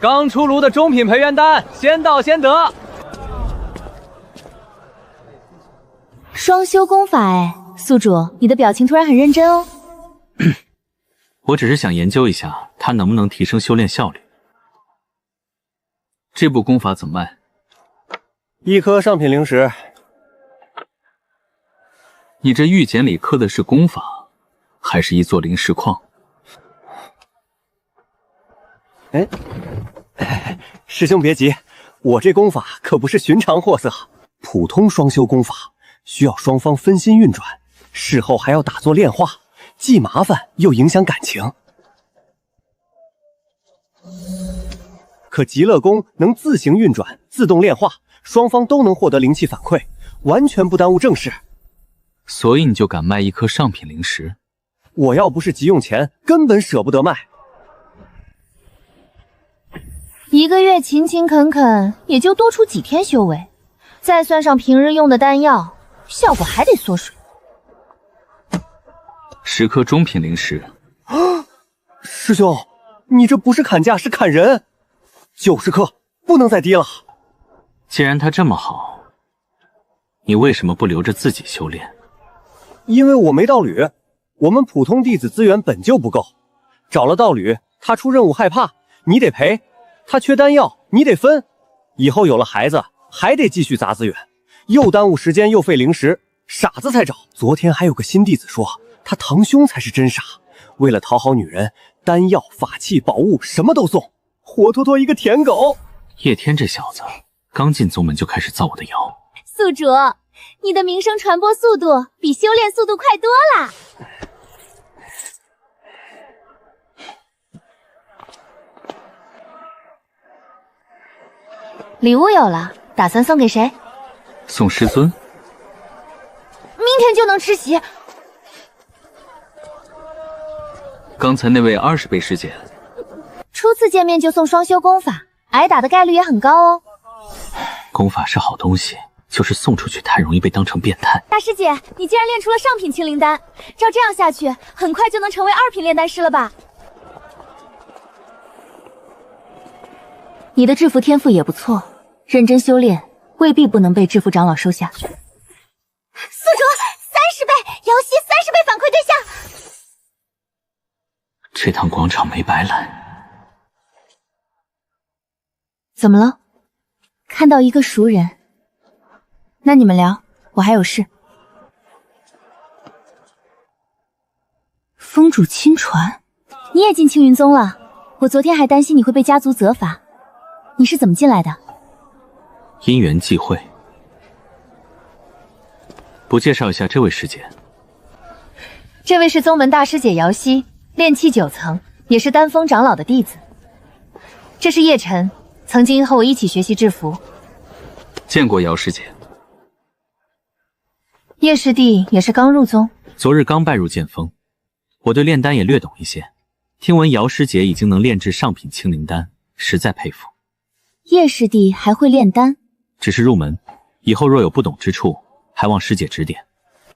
刚出炉的中品培元丹，先到先得。双修功法哎，宿主，你的表情突然很认真哦。我只是想研究一下它能不能提升修炼效率。这部功法怎么卖？1颗上品灵石。你这玉简里刻的是功法，还是一座灵石矿？哎，师兄别急，我这功法可不是寻常货色。普通双修功法需要双方分心运转，事后还要打坐炼化，既麻烦又影响感情。可极乐功能自行运转，自动炼化，双方都能获得灵气反馈，完全不耽误正事。所以你就敢卖1颗上品灵石？我要不是急用钱，根本舍不得卖。1个月勤勤恳恳，也就多出几天修为，再算上平日用的丹药，效果还得缩水。10颗中品灵石。师兄，你这不是砍价，是砍人。90颗，不能再低了。既然它这么好，你为什么不留着自己修炼？因为我没道侣，我们普通弟子资源本就不够，找了道侣，他出任务害怕，你得赔；他缺丹药，你得分。以后有了孩子，还得继续砸资源，又耽误时间又费灵石，傻子才找。昨天还有个新弟子说，他堂兄才是真傻，为了讨好女人，丹药、法器、宝物什么都送，活脱脱一个舔狗。叶天这小子刚进宗门就开始造我的谣。宿主，你的名声传播速度比修炼速度快多了。礼物有了，打算送给谁？送师尊。明天就能吃席。刚才那位20倍师姐，初次见面就送双修功法，挨打的概率也很高哦。功法是好东西，就是送出去太容易被当成变态。大师姐，你竟然练出了上品清灵丹，照这样下去，很快就能成为2品炼丹师了吧？你的制服天赋也不错，认真修炼，未必不能被制服长老收下。宿主，30倍，瑶溪30倍反馈对象。这趟广场没白来。怎么了？看到一个熟人。那你们聊，我还有事。风主亲传，你也进青云宗了？我昨天还担心你会被家族责罚，你是怎么进来的？因缘际会。不介绍一下这位师姐？这位是宗门大师姐瑶溪，炼气9层，也是丹峰长老的弟子。这是叶晨，曾经和我一起学习制服。见过姚师姐。叶师弟也是刚入宗，昨日刚拜入剑锋，我对炼丹也略懂一些。听闻姚师姐已经能炼制上品清灵丹，实在佩服。叶师弟还会炼丹？只是入门，以后若有不懂之处，还望师姐指点。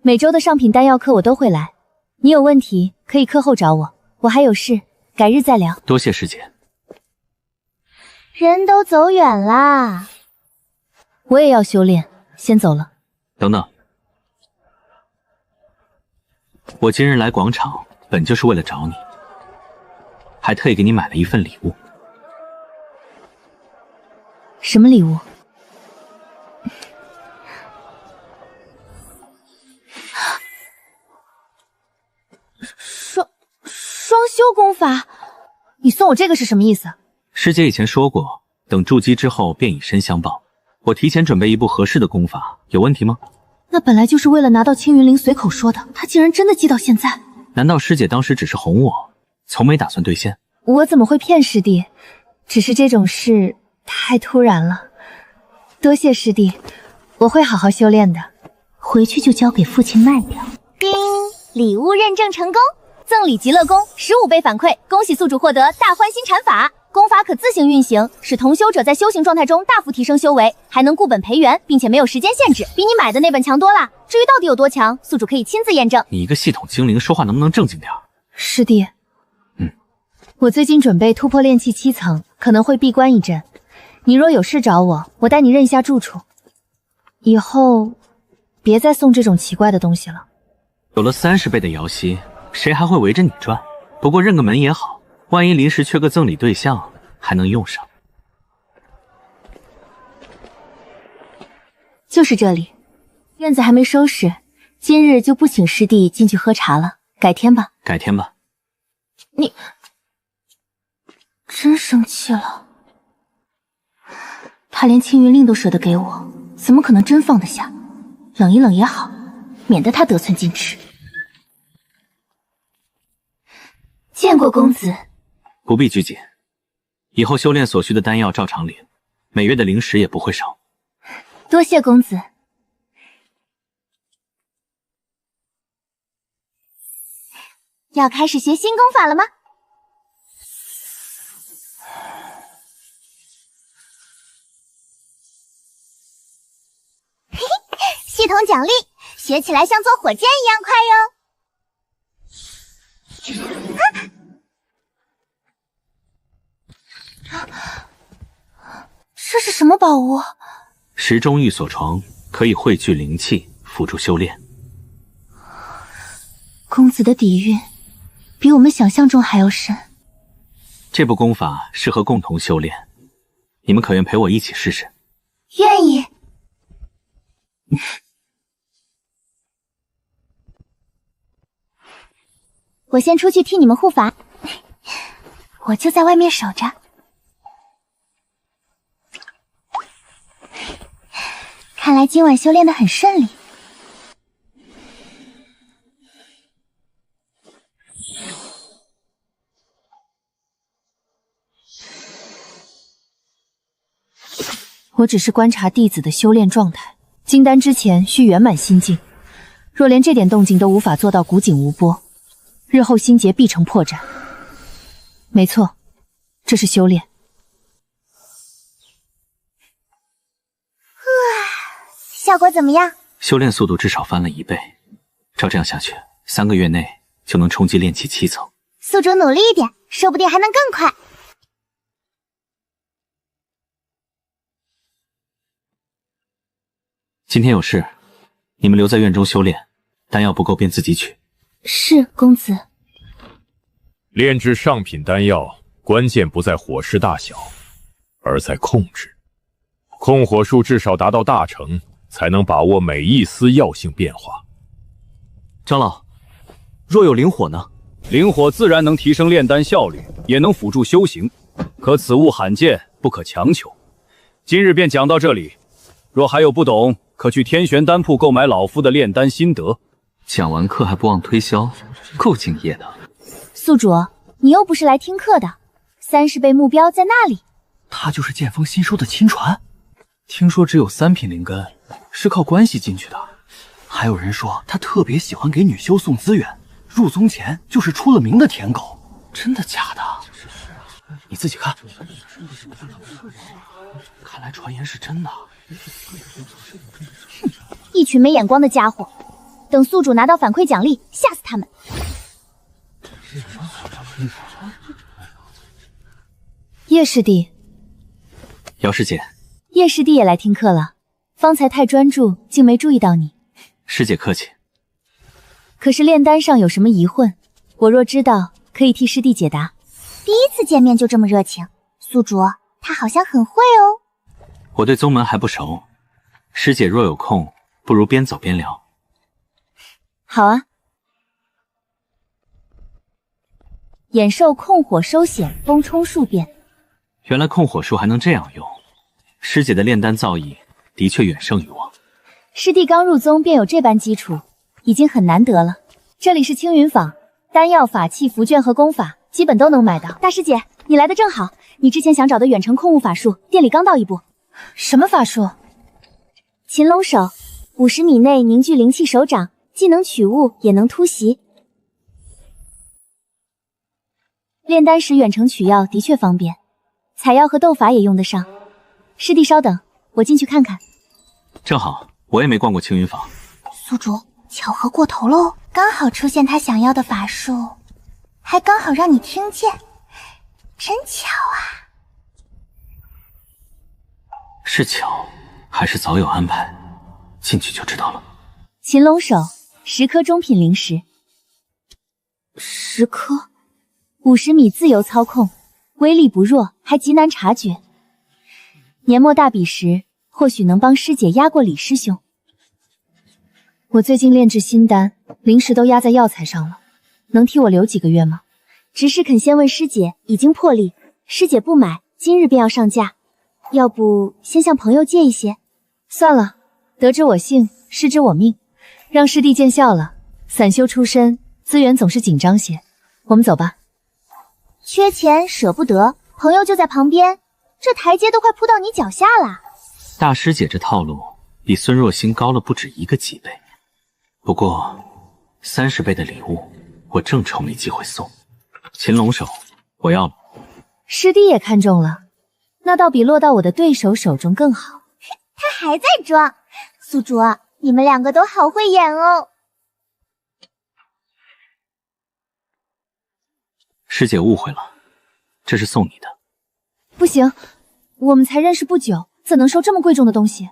每周的上品丹药课我都会来，你有问题可以课后找我，我还有事，改日再聊。多谢师姐。人都走远啦，我也要修炼，先走了。等等。我今日来广场，本就是为了找你，还特意给你买了一份礼物。什么礼物？双修功法，你送我这个是什么意思？师姐以前说过，等筑基之后便以身相报，我提前准备一部合适的功法，有问题吗？那本来就是为了拿到青云灵随口说的，他竟然真的记到现在。难道师姐当时只是哄我，从没打算兑现？我怎么会骗师弟？只是这种事太突然了。多谢师弟，我会好好修炼的。回去就交给父亲卖掉。叮，礼物认证成功，赠礼极乐宫15倍反馈，恭喜宿主获得大欢心禅法。功法可自行运行，使同修者在修行状态中大幅提升修为，还能固本培元，并且没有时间限制，比你买的那本强多了。至于到底有多强，宿主可以亲自验证。你一个系统精灵，说话能不能正经点？师弟，我最近准备突破炼气7层，可能会闭关一阵。你若有事找我，我带你认一下住处。以后别再送这种奇怪的东西了。有了30倍的瑶息，谁还会围着你转？不过认个门也好，万一临时缺个赠礼对象，还能用上。就是这里，院子还没收拾，今日就不请师弟进去喝茶了，改天吧。改天吧。你真生气了？他连青云令都舍得给我，怎么可能真放得下？冷一冷也好，免得他得寸进尺。见过公子。不必拘谨，以后修炼所需的丹药照常领，每月的灵石也不会少。多谢公子。要开始学新功法了吗？嘿嘿，系统奖励，学起来像坐火箭一样快哟。这是什么宝物？石中寓所床可以汇聚灵气，辅助修炼。公子的底蕴比我们想象中还要深。这部功法适合共同修炼，你们可愿陪我一起试试？愿意。我先出去替你们护法，我就在外面守着。看来今晚修炼得很顺利。我只是观察弟子的修炼状态，金丹之前需圆满心境，若连这点动静都无法做到古井无波，日后心结必成破绽。没错，这是修炼。效果怎么样？修炼速度至少翻了1倍，照这样下去，3个月内就能冲击炼气7层。宿主努力一点，说不定还能更快。今天有事，你们留在院中修炼，丹药不够便自己取。是，公子。炼制上品丹药，关键不在火势大小，而在控制。控火术至少达到大成，才能把握每一丝药性变化。长老，若有灵火呢？灵火自然能提升炼丹效率，也能辅助修行，可此物罕见，不可强求。今日便讲到这里，若还有不懂，可去天玄丹铺购买老夫的炼丹心得。讲完课还不忘推销，够敬业的。宿主，你又不是来听课的，30倍目标在那里。他就是剑锋新收的亲传，听说只有3品灵根，是靠关系进去的。还有人说他特别喜欢给女修送资源，入宗前就是出了名的舔狗。真的假的？你自己看。看来传言是真的。一群没眼光的家伙，等宿主拿到反馈奖励，吓死他们。叶师弟，姚师姐，叶师弟也来听课了，方才太专注，竟没注意到你。师姐客气。可是炼丹上有什么疑混，我若知道，可以替师弟解答。第一次见面就这么热情，宿主他好像很会哦。我对宗门还不熟，师姐若有空，不如边走边聊。好啊。眼受控火收显，风冲数变。原来控火术还能这样用，师姐的炼丹造诣的确远胜于我。师弟刚入宗便有这般基础，已经很难得了。这里是青云坊，丹药、法器、符卷和功法基本都能买到。大师姐，你来的正好，你之前想找的远程控物法术，店里刚到一步。什么法术？擒龙手，50米内凝聚灵气手掌，既能取物，也能突袭。炼丹时远程取药的确方便，采药和斗法也用得上。师弟稍等，我进去看看。正好，我也没逛过青云坊。宿主，巧合过头喽，刚好出现他想要的法术，还刚好让你听见，真巧啊！是巧，还是早有安排？进去就知道了。擒龙手，10颗中品灵石，10颗，50米自由操控，威力不弱，还极难察觉。年末大比时，或许能帮师姐压过李师兄。我最近炼制新丹，灵石都压在药材上了，能替我留几个月吗？执事肯先问师姐，已经破例，师姐不买，今日便要上架。要不先向朋友借一些？算了，得之我幸，失之我命，让师弟见笑了。散修出身，资源总是紧张些。我们走吧。缺钱舍不得，朋友就在旁边，这台阶都快扑到你脚下了。大师姐这套路比孙若星高了不止1个级别。不过30倍的礼物，我正愁没机会送。擒龙手，我要了。师弟也看中了，那倒比落到我的对手手中更好。他还在装，宿主，你们2个都好会演哦。师姐误会了，这是送你的。不行，我们才认识不久，怎能收这么贵重的东西？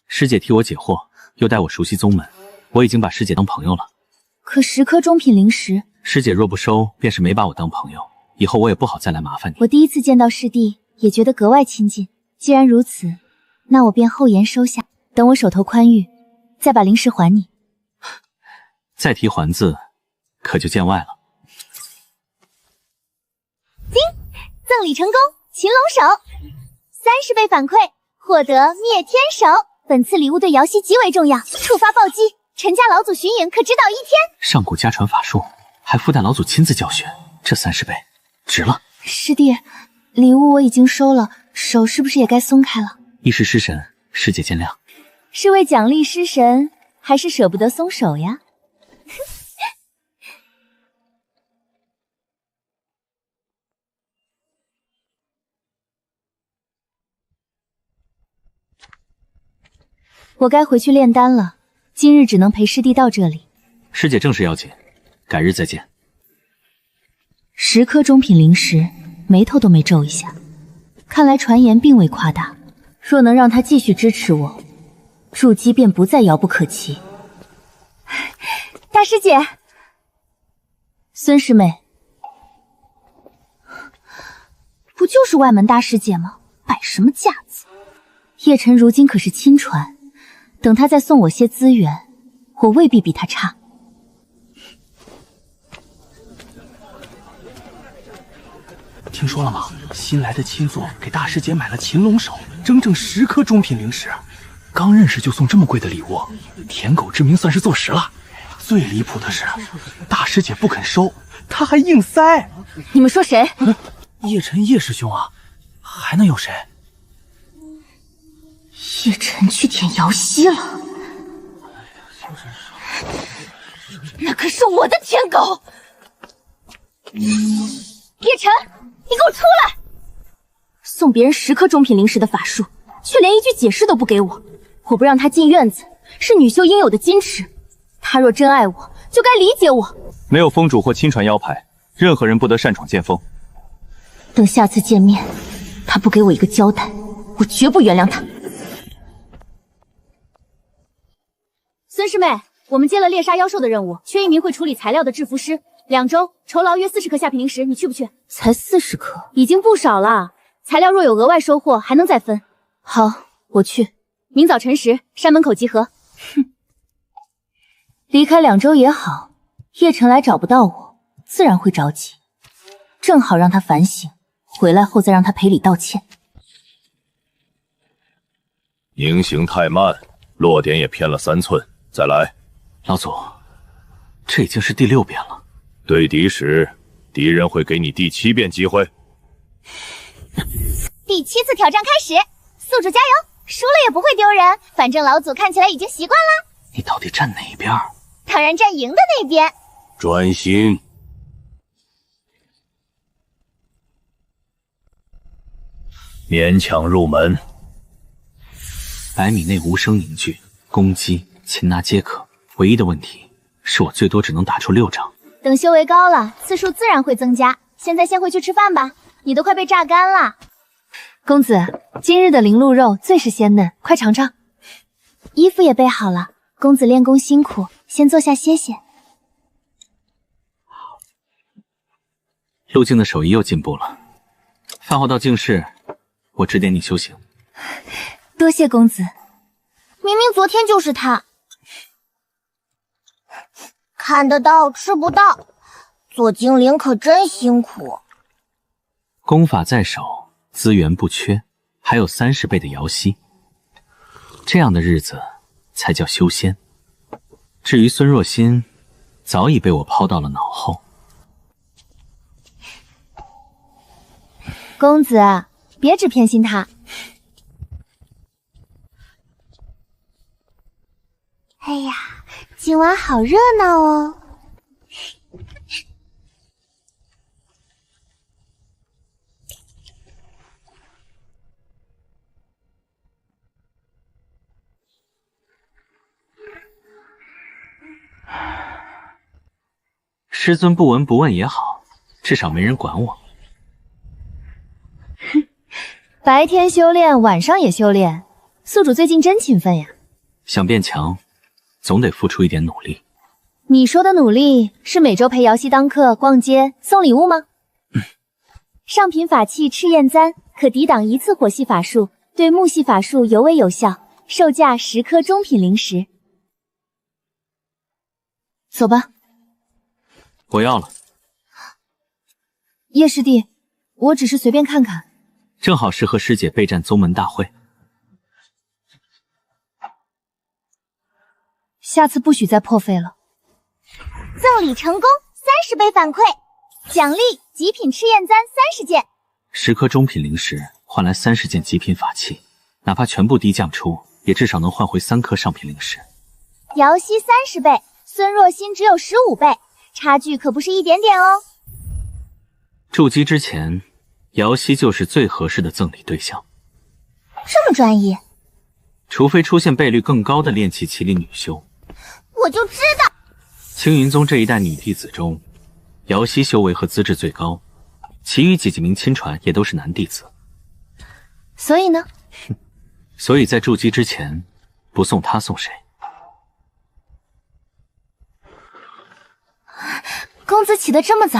师姐替我解惑，又带我熟悉宗门，我已经把师姐当朋友了。可10颗中品灵石，师姐若不收，便是没把我当朋友，以后我也不好再来麻烦你。我第一次见到师弟，也觉得格外亲近。既然如此，那我便厚颜收下，等我手头宽裕，再把灵石还你。再提还字，可就见外了。赠礼成功，擒龙手，30倍反馈，获得灭天手。本次礼物对瑶溪极为重要，触发暴击，陈家老祖巡营可指导1天。上古家传法术，还附带老祖亲自教学，这30倍值了。师弟，礼物我已经收了，手是不是也该松开了？一时失神，师姐见谅。是为奖励失神，还是舍不得松手呀？我该回去炼丹了，今日只能陪师弟到这里。师姐正事要紧，改日再见。10颗中品灵石，眉头都没皱一下，看来传言并未夸大。若能让他继续支持我，筑基便不再遥不可及。大师姐，孙师妹，不就是外门大师姐吗？摆什么架子？叶晨如今可是亲传，等他再送我些资源，我未必比他差。听说了吗？新来的亲族给大师姐买了擒龙手，整整10颗中品灵石。刚认识就送这么贵的礼物，舔狗之名算是坐实了。最离谱的是，大师姐不肯收，她还硬塞。你们说谁？叶晨叶师兄啊，还能有谁？叶晨去舔瑶溪了，那可是我的舔狗。叶晨，你给我出来！送别人10颗中品灵石的法术，却连一句解释都不给我。我不让他进院子，是女修应有的矜持。他若真爱我，就该理解我。没有封主或亲传妖牌，任何人不得擅闯剑锋。等下次见面，他不给我一个交代，我绝不原谅他。孙师妹，我们接了猎杀妖兽的任务，缺1名会处理材料的制服师，2周，酬劳约40颗下品灵石，你去不去？才40颗，已经不少了。材料若有额外收获，还能再分。好，我去。明早晨时，山门口集合。哼，离开2周也好，叶晨来找不到我，自然会着急。正好让他反省，回来后再让他赔礼道歉。凝形太慢，落点也偏了3寸，再来。老祖，这已经是第6遍了。对敌时，敌人会给你第7遍机会。第7次挑战开始，宿主加油！输了也不会丢人，反正老祖看起来已经习惯啦。你到底站哪边？当然站赢的那边。专心。勉强入门。100米内无声凝聚，攻击擒拿皆可。唯一的问题是我最多只能打出6掌。等修为高了，次数自然会增加。现在先回去吃饭吧，你都快被榨干了。公子，今日的灵鹿肉最是鲜嫩，快尝尝。衣服也备好了，公子练功辛苦，先坐下歇歇。陆静的手艺又进步了，饭后到静室，我指点你修行。多谢公子。明明昨天就是他，看得到吃不到，做精灵可真辛苦。功法在手，资源不缺，还有30倍的瑶息，这样的日子才叫修仙。至于孙若欣，早已被我抛到了脑后。公子，别只偏心他。哎呀，今晚好热闹哦！师尊不闻不问也好，至少没人管我。白天修炼，晚上也修炼，宿主最近真勤奋呀。想变强，总得付出一点努力。你说的努力是每周陪瑶溪当客、逛街、送礼物吗？上品法器赤焰簪可抵挡1次火系法术，对木系法术尤为有效，售价10颗中品灵石。走吧。我要了。叶师弟，我只是随便看看。正好适合师姐备战宗门大会。下次不许再破费了。赠礼成功，30倍反馈，奖励极品赤焰簪30件，10颗中品灵石换来30件极品法器，哪怕全部低降出，也至少能换回3颗上品灵石。瑶息30倍，孙若欣只有15倍，差距可不是一点点哦。筑基之前，瑶息就是最合适的赠礼对象。这么专一？除非出现倍率更高的炼气麒麟女修。我就知道，青云宗这一代女弟子中，瑶息修为和资质最高，其余几名亲传也都是男弟子。所以呢？所以在筑基之前，不送她送谁？公子起得这么早？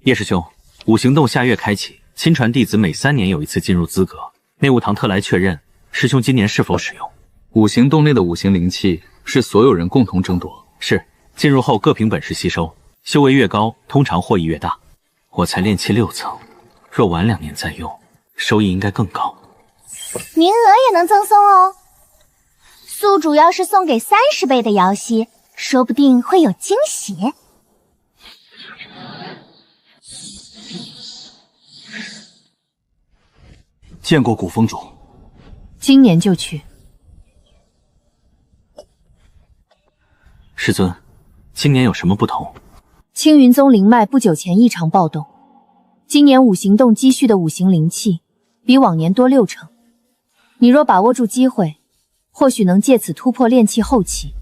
叶师兄，五行洞下月开启，亲传弟子每3年有1次进入资格。内务堂特来确认，师兄今年是否使用？五行洞内的五行灵气是所有人共同争夺，是进入后各凭本事吸收，修为越高，通常获益越大。我才炼气6层，若晚2年再用，收益应该更高。名额也能赠送哦。宿主要是送给30倍的瑶息，说不定会有惊喜。见过古风主，今年就去。师尊，今年有什么不同？青云宗灵脉不久前异常暴动，今年五行洞积蓄的五行灵气比往年多6成。你若把握住机会，或许能借此突破炼气后期。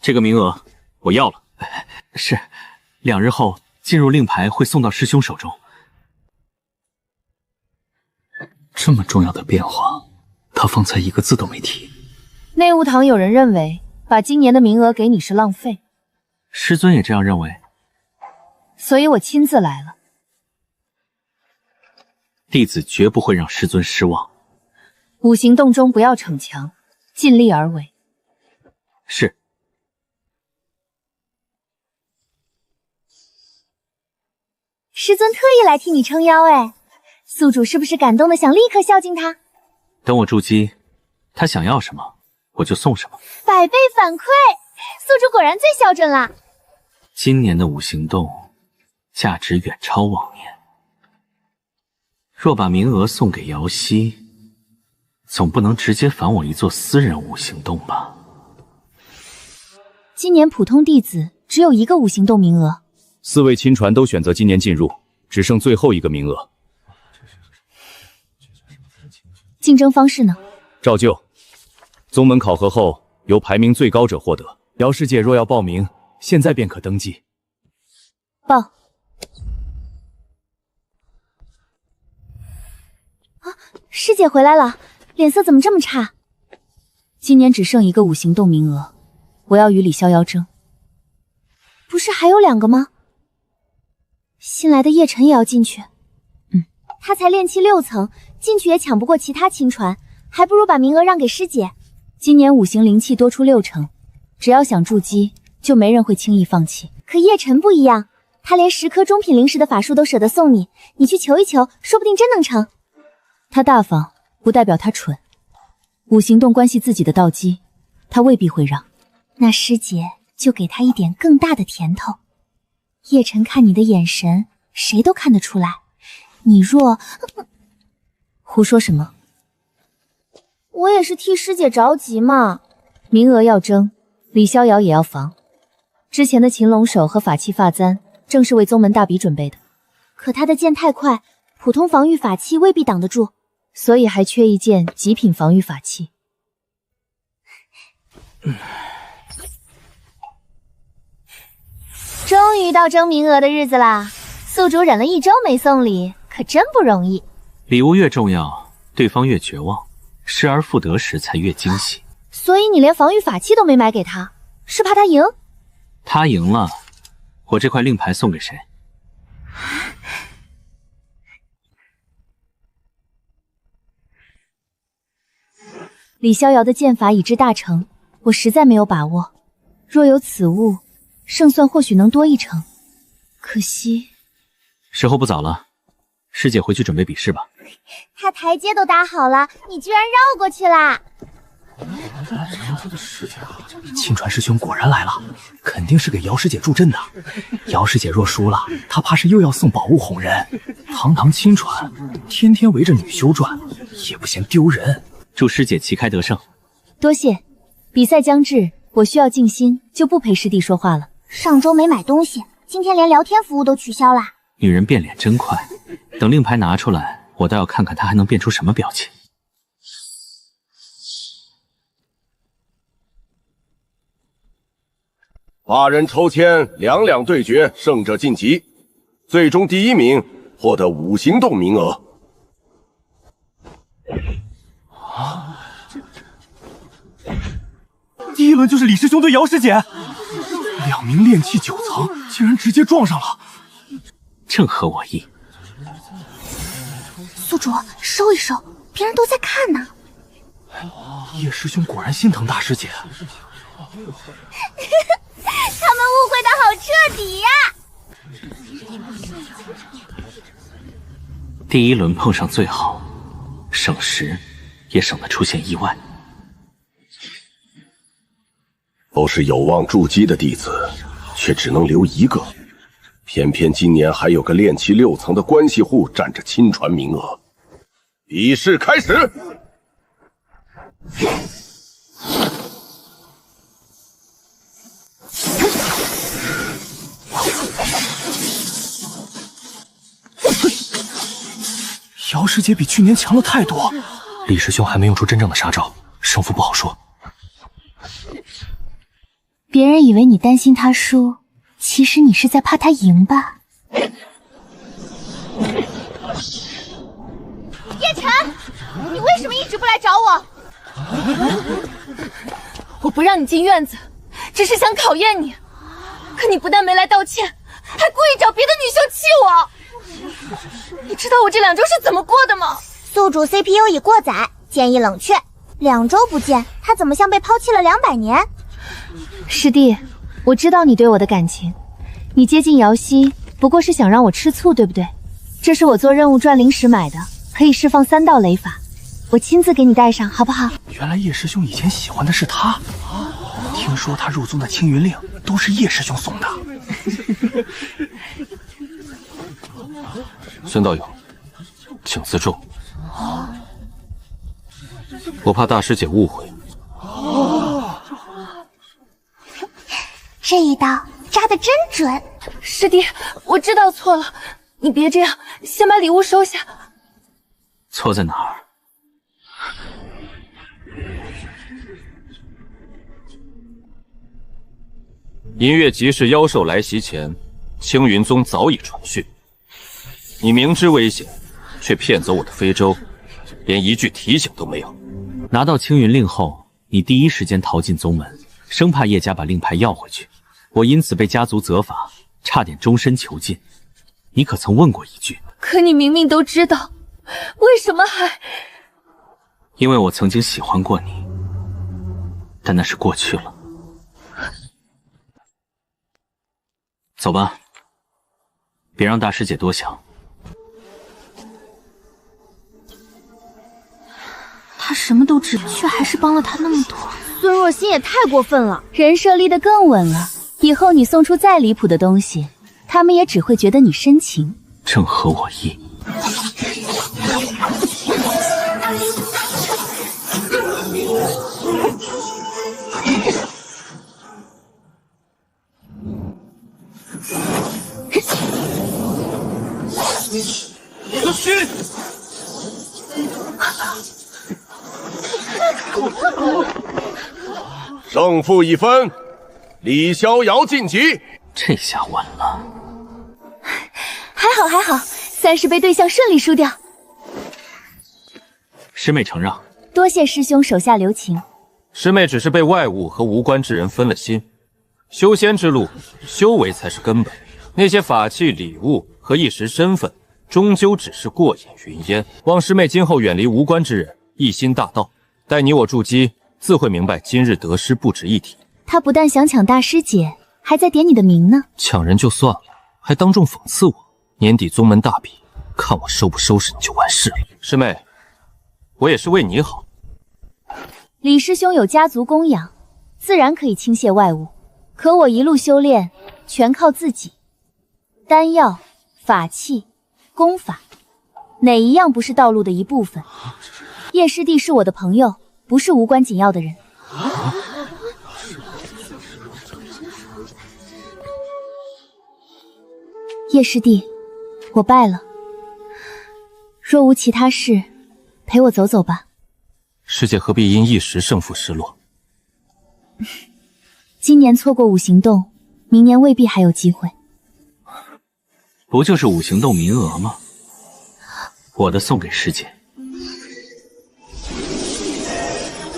这个名额我要了。是，2日后进入令牌会送到师兄手中。这么重要的变化，他方才一个字都没提。内务堂有人认为，把今年的名额给你是浪费。师尊也这样认为，所以我亲自来了。弟子绝不会让师尊失望。五行洞中不要逞强，尽力而为。是。师尊特意来替你撑腰哎，宿主是不是感动的想立刻孝敬他？等我筑基，他想要什么我就送什么。百倍反馈，宿主果然最孝顺啦。今年的五行洞价值远超往年，若把名额送给瑶溪，总不能直接返我一座私人五行洞吧？今年普通弟子只有1个五行洞名额，4位亲传都选择今年进入，只剩最后1个名额。竞争方式呢？照旧，宗门考核后由排名最高者获得。瑶师姐若要报名，现在便可登记。报。啊，师姐回来了，脸色怎么这么差？今年只剩1个五行洞名额，我要与李逍遥争。不是还有2个吗？新来的叶晨也要进去。他才炼气6层，进去也抢不过其他亲传，还不如把名额让给师姐。今年五行灵气多出6成，只要想筑基，就没人会轻易放弃。可叶晨不一样，他连10颗中品灵石的法术都舍得送你，你去求一求，说不定真能成。他大方，不代表他蠢。五行洞关系自己的道基，他未必会让。那师姐就给他一点更大的甜头。叶晨看你的眼神，谁都看得出来。你若……胡说什么？我也是替师姐着急嘛。名额要争，李逍遥也要防。之前的擒龙手和法器发簪，正是为宗门大比准备的。可他的剑太快，普通防御法器未必挡得住，所以还缺一件极品防御法器。终于到争名额的日子啦！宿主忍了1周没送礼，可真不容易。礼物越重要，对方越绝望，失而复得时才越惊喜。所以你连防御法器都没买给他，是怕他赢？他赢了，我这块令牌送给谁？李逍遥的剑法已至大成，我实在没有把握。若有此物，胜算或许能多1成。可惜时候不早了，师姐回去准备比试吧。他台阶都搭好了，你居然绕过去啦！亲传师兄果然来了，肯定是给姚师姐助阵的。姚师姐若输了，他怕是又要送宝物哄人。堂堂亲传，天天围着女修转，也不嫌丢人。祝师姐旗开得胜。多谢。比赛将至，我需要静心，就不陪师弟说话了。上周没买东西，今天连聊天服务都取消啦。女人变脸真快，等令牌拿出来，我倒要看看她还能变出什么表情。8人抽签，2两对决，胜者晋级，最终第1名获得五行洞名额。第1轮就是李师兄对姚师姐，2名炼气9层竟然直接撞上了，正合我意。宿主，收一收，别人都在看呢。叶师兄果然心疼大师姐。他们误会的好彻底呀！第1轮碰上最好，省时，也省得出现意外。都是有望筑基的弟子，却只能留1个。偏偏今年还有个炼气6层的关系户占着亲传名额。比试开始。姚师姐比去年强了太多，李师兄还没用出真正的杀招，胜负不好说。别人以为你担心他输，其实你是在怕他赢吧？叶晨，你为什么一直不来找我？我不让你进院子，只是想考验你。可你不但没来道歉，还故意找别的女修气我。你知道我这2周是怎么过的吗？宿主 CPU 已过载，建议冷却。2周不见，他怎么像被抛弃了200年？师弟，我知道你对我的感情，你接近瑶溪不过是想让我吃醋，对不对？这是我做任务赚零食买的，可以释放3道雷法，我亲自给你带上，好不好？原来叶师兄以前喜欢的是他，听说他入宗的青云令都是叶师兄送的。孙道友，请自重。我怕大师姐误会。这一刀扎得真准。师弟，我知道错了，你别这样，先把礼物收下。错在哪儿？音乐集市妖兽来袭前，青云宗早已传讯。你明知危险，却骗走我的非洲，连一句提醒都没有。拿到青云令后，你第一时间逃进宗门，生怕叶家把令牌要回去。我因此被家族责罚，差点终身囚禁。你可曾问过一句？可你明明都知道，为什么还……因为我曾经喜欢过你，但那是过去了。走吧，别让大师姐多想。他什么都知道，却还是帮了他那么多。孙若曦也太过分了，人设立得更稳了。以后你送出再离谱的东西，他们也只会觉得你深情。正合我意。若曦，胜负已分，李逍遥晋级。这下稳了。还好还好，30杯对象顺利输掉。师妹承让。多谢师兄手下留情。师妹只是被外物和无关之人分了心。修仙之路，修为才是根本。那些法器、礼物和一时身份，终究只是过眼云烟。望师妹今后远离无关之人，一心大道。待你我筑基，自会明白今日得失不值一提。他不但想抢大师姐，还在点你的名呢。抢人就算了，还当众讽刺我。年底宗门大比，看我收不收拾你就完事了。师妹，我也是为你好。李师兄有家族供养，自然可以倾泻外物。可我一路修炼，全靠自己。丹药、法器、功法，哪一样不是道路的一部分？叶师弟是我的朋友，不是无关紧要的人。叶师弟，我拜了。若无其他事，陪我走走吧。师姐何必因一时胜负失落？今年错过五行洞，明年未必还有机会。不就是五行洞名额吗？我的送给师姐。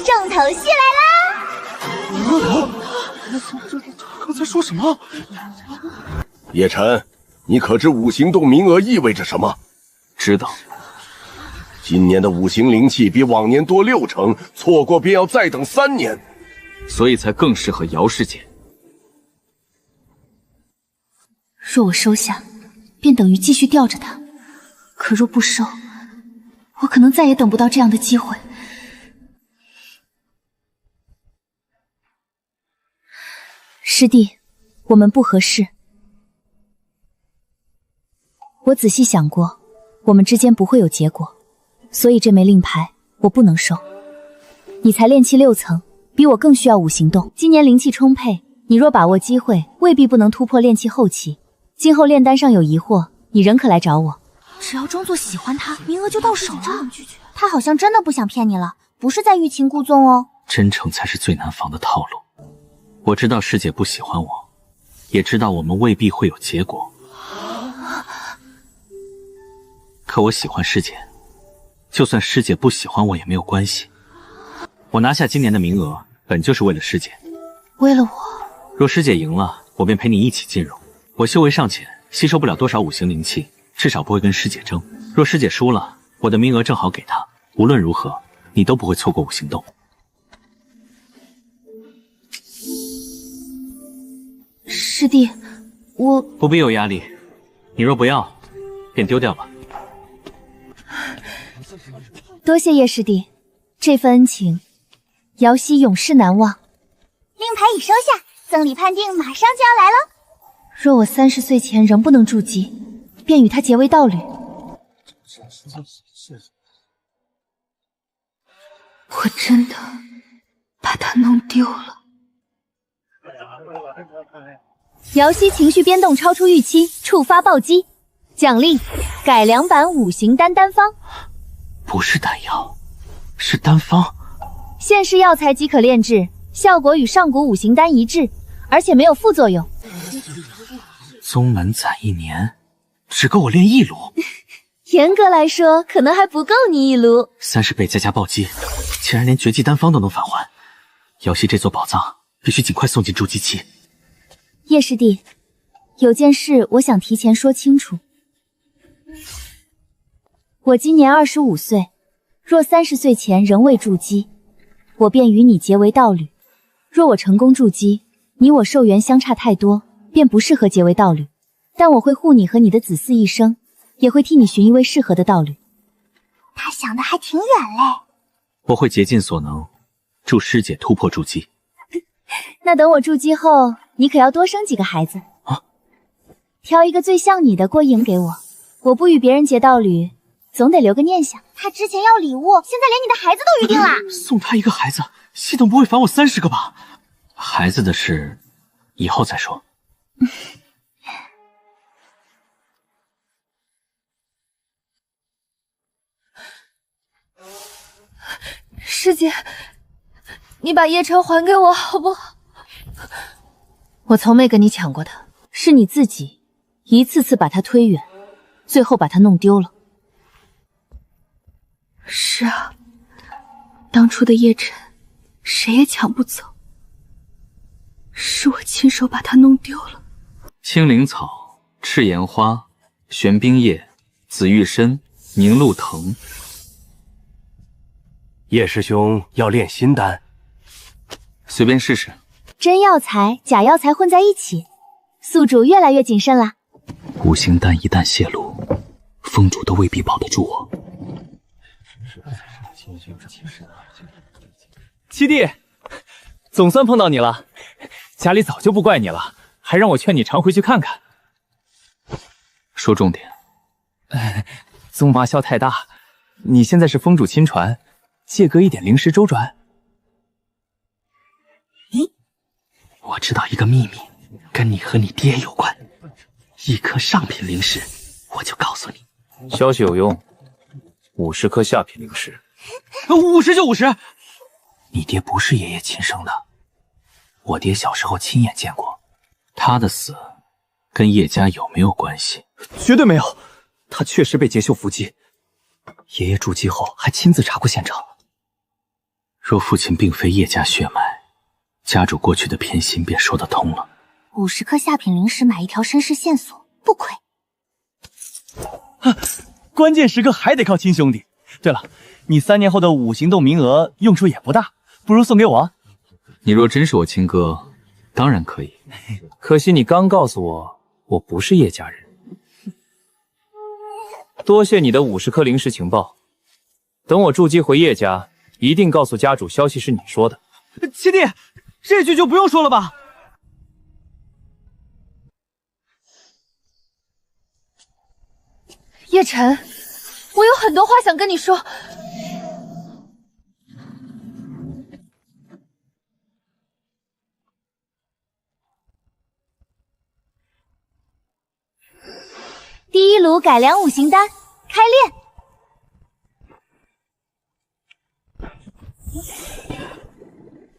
重头戏来啦！刚才说什么？叶晨，你可知五行洞名额意味着什么？知道。今年的五行灵气比往年多6成，错过便要再等3年，所以才更适合姚师姐。若我收下，便等于继续吊着他；可若不收，我可能再也等不到这样的机会。师弟，我们不合适。我仔细想过，我们之间不会有结果，所以这枚令牌我不能收。你才炼气6层，比我更需要五行洞。今年灵气充沛，你若把握机会，未必不能突破炼气后期。今后炼丹上有疑惑，你仍可来找我。只要装作喜欢他，名额就到手了。他好像真的不想骗你了，不是在欲擒故纵哦。真诚才是最难防的套路。我知道师姐不喜欢我，也知道我们未必会有结果。可我喜欢师姐，就算师姐不喜欢我也没有关系。我拿下今年的名额，本就是为了师姐。为了我？若师姐赢了，我便陪你一起进入。我修为尚浅，吸收不了多少五行灵气，至少不会跟师姐争。若师姐输了，我的名额正好给她。无论如何，你都不会错过五行洞。师弟，我不必有压力，你若不要，便丢掉吧。多谢叶师弟，这份恩情，瑶溪永世难忘。令牌已收下，赠礼判定马上就要来了。若我30岁前仍不能筑基，便与他结为道侣。我真的把他弄丢了。瑶溪情绪变动超出预期，触发暴击，奖励改良版五行丹单方。不是丹药，是丹方。现世药材即可炼制，效果与上古五行丹一致，而且没有副作用。宗门攒1年，只够我炼1炉。严格来说，可能还不够你1炉。30倍再加暴击，竟然连绝技丹方都能返还。瑶溪这座宝藏必须尽快送进筑基期。叶师弟，有件事我想提前说清楚。我今年25岁，若30岁前仍未筑基，我便与你结为道侣。若我成功筑基，你我寿元相差太多，便不适合结为道侣。但我会护你和你的子嗣一生，也会替你寻一位适合的道侣。他想的还挺远嘞。我会竭尽所能，助师姐突破筑基。那等我筑基后，你可要多生几个孩子啊！挑一个最像你的过迎给我。我不与别人结道侣，总得留个念想。他之前要礼物，现在连你的孩子都预定了。送他一个孩子，系统不会烦我30个吧？孩子的事，以后再说。师姐，你把叶晨还给我好不好？我从没跟你抢过他，是你自己一次次把他推远，最后把他弄丢了。是啊，当初的叶晨，谁也抢不走，是我亲手把他弄丢了。青灵草、赤岩花、玄冰叶、紫玉参、凝露藤。叶师兄要炼心丹，随便试试。真药材、假药材混在一起，宿主越来越谨慎啦。五行丹一旦泄露，封主都未必保得住我。七弟，总算碰到你了。家里早就不怪你了，还让我劝你常回去看看。说重点。宗麻萧太大，你现在是封主亲传，借哥一点灵石周转。我知道一个秘密，跟你和你爹有关。1颗上品灵石，我就告诉你。消息有用，50颗下品灵石。50就50。你爹不是爷爷亲生的，我爹小时候亲眼见过。他的死跟叶家有没有关系？绝对没有，他确实被劫修伏击。爷爷筑基后还亲自查过现场。若父亲并非叶家血脉，家主过去的偏心便说得通了。50颗下品灵石买一条身世线索，不亏。关键时刻还得靠亲兄弟。对了，你3年后的五行斗名额用处也不大，不如送给我。你若真是我亲哥，当然可以。可惜你刚告诉我，我不是叶家人。多谢你的50颗灵石情报，等我筑基回叶家，一定告诉家主消息是你说的。七弟，这句就不用说了吧。叶晨，我有很多话想跟你说。第1炉改良五行丹，开炼。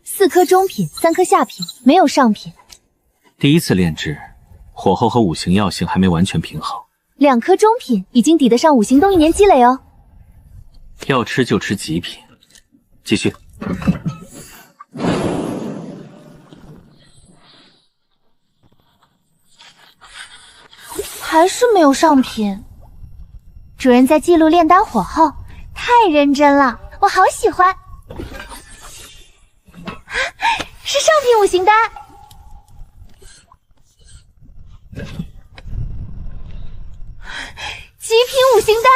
4颗中品，3颗下品，没有上品。第一次炼制，火候和五行药性还没完全平衡。2颗中品已经抵得上五行斗1年积累哦。要吃就吃极品，继续。还是没有上品。主人在记录炼丹火候，太认真了，我好喜欢。是上品五行丹。行丹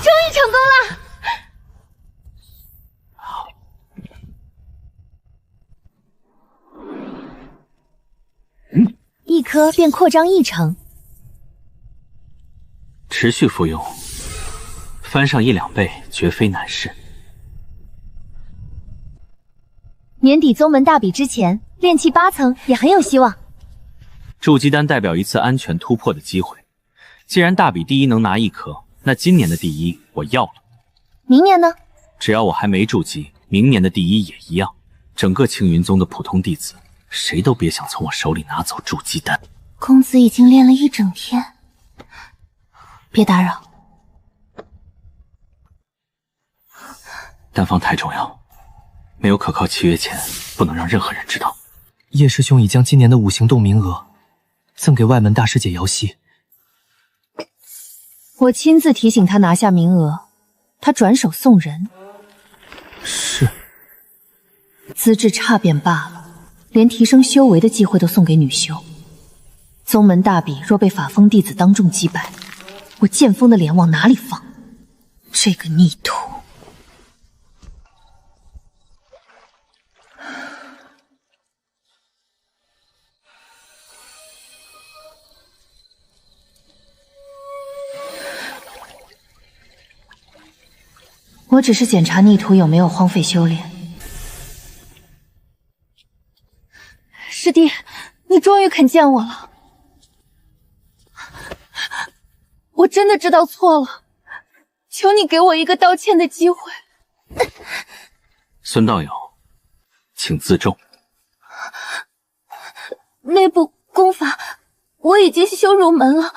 终于成功了！一颗便扩张1成，持续服用，翻上1、2倍绝非难事。年底宗门大比之前，炼气8层也很有希望。筑基丹代表一次安全突破的机会，既然大比第1能拿1颗，那今年的第1我要了。明年呢？只要我还没筑基，明年的第1也一样。整个青云宗的普通弟子，谁都别想从我手里拿走筑基丹。公子已经练了1整天，别打扰。丹方太重要，没有可靠契约前，不能让任何人知道。叶师兄已将今年的5行动名额赠给外门大师姐瑶汐，我亲自提醒他拿下名额，他转手送人。是，资质差便罢了，连提升修为的机会都送给女修。宗门大比若被法锋弟子当众击败，我剑锋的脸往哪里放？这个逆徒！我只是检查逆徒有没有荒废修炼。师弟，你终于肯见我了。我真的知道错了，求你给我一个道歉的机会。孙道友，请自重。内部功法我已经修入门了，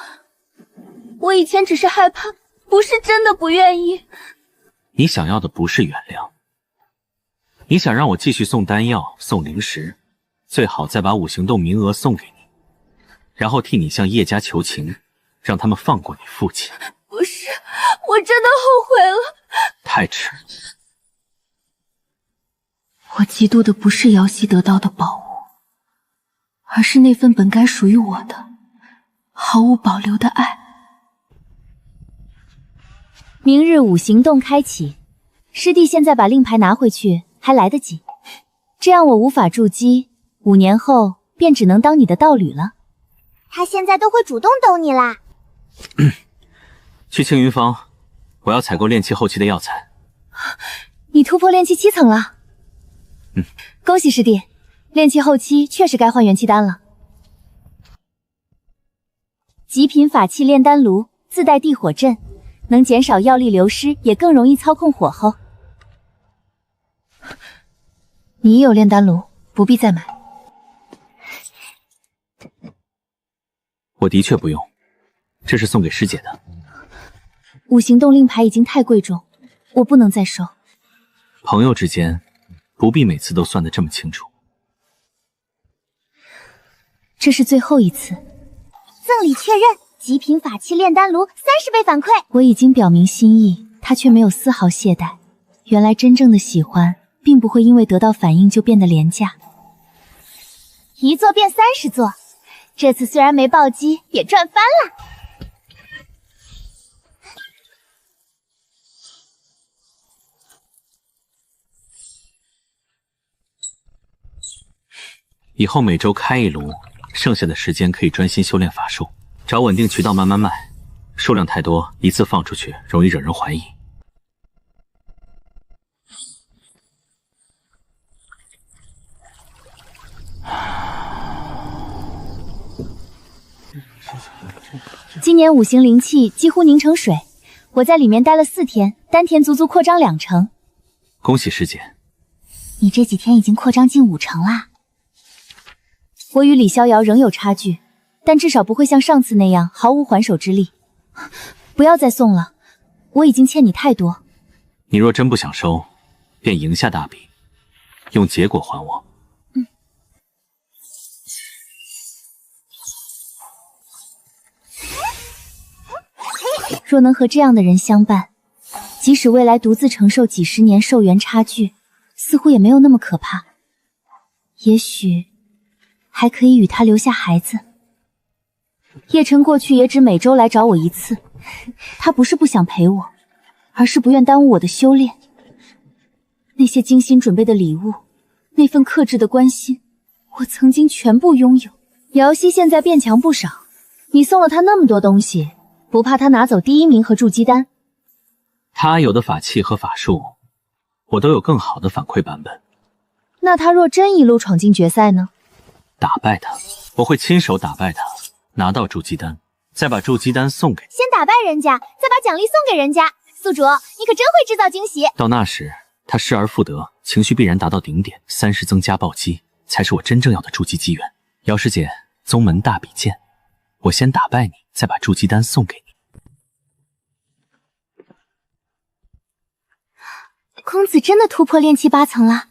我以前只是害怕，不是真的不愿意。你想要的不是原谅，你想让我继续送丹药、送灵石，最好再把5行动名额送给你，然后替你向叶家求情，让他们放过你父亲。不是，我真的后悔了。太迟。我嫉妒的不是瑶汐得到的宝物，而是那份本该属于我的、毫无保留的爱。明日5行动开启，师弟现在把令牌拿回去还来得及，这样我无法筑基，5年后便只能当你的道侣了。他现在都会主动兜你啦。去青云坊，我要采购炼气后期的药材。你突破炼气7层了。恭喜师弟，炼气后期确实该换元气丹了。极品法器炼丹炉，自带地火阵，能减少药力流失，也更容易操控火候。你也有炼丹炉，不必再买。我的确不用，这是送给师姐的。5行动令牌已经太贵重，我不能再收。朋友之间，不必每次都算得这么清楚。这是最后一次。赠礼确认，极品法器炼丹炉30倍反馈。我已经表明心意，他却没有丝毫懈怠。原来真正的喜欢，并不会因为得到反应就变得廉价。1座变30座，这次虽然没暴击，也赚翻了。以后每周开1炉，剩下的时间可以专心修炼法术，找稳定渠道慢慢卖。数量太多，一次放出去容易惹人怀疑。今年5行灵气几乎凝成水，我在里面待了4天，丹田足足扩张2成。恭喜师姐，你这几天已经扩张近5成啦。我与李逍遥仍有差距，但至少不会像上次那样毫无还手之力。不要再送了，我已经欠你太多。你若真不想收，便赢下大比，用结果还我。若能和这样的人相伴，即使未来独自承受几10年寿元差距，似乎也没有那么可怕。也许还可以与他留下孩子。叶晨过去也只每周来找我一次，他不是不想陪我，而是不愿耽误我的修炼。那些精心准备的礼物，那份克制的关心，我曾经全部拥有。瑶溪现在变强不少，你送了他那么多东西，不怕他拿走第1名和筑基丹？他有的法器和法术，我都有更好的反馈版本。那他若真一路闯进决赛呢？打败他，我会亲手打败他，拿到筑基丹，再把筑基丹送给。先打败人家，再把奖励送给人家。宿主，你可真会制造惊喜。到那时，他失而复得，情绪必然达到顶点，30增加暴击，才是我真正要的筑基机缘。姚师姐，宗门大比剑，我先打败你，再把筑基丹送给你。公子真的突破炼气8层了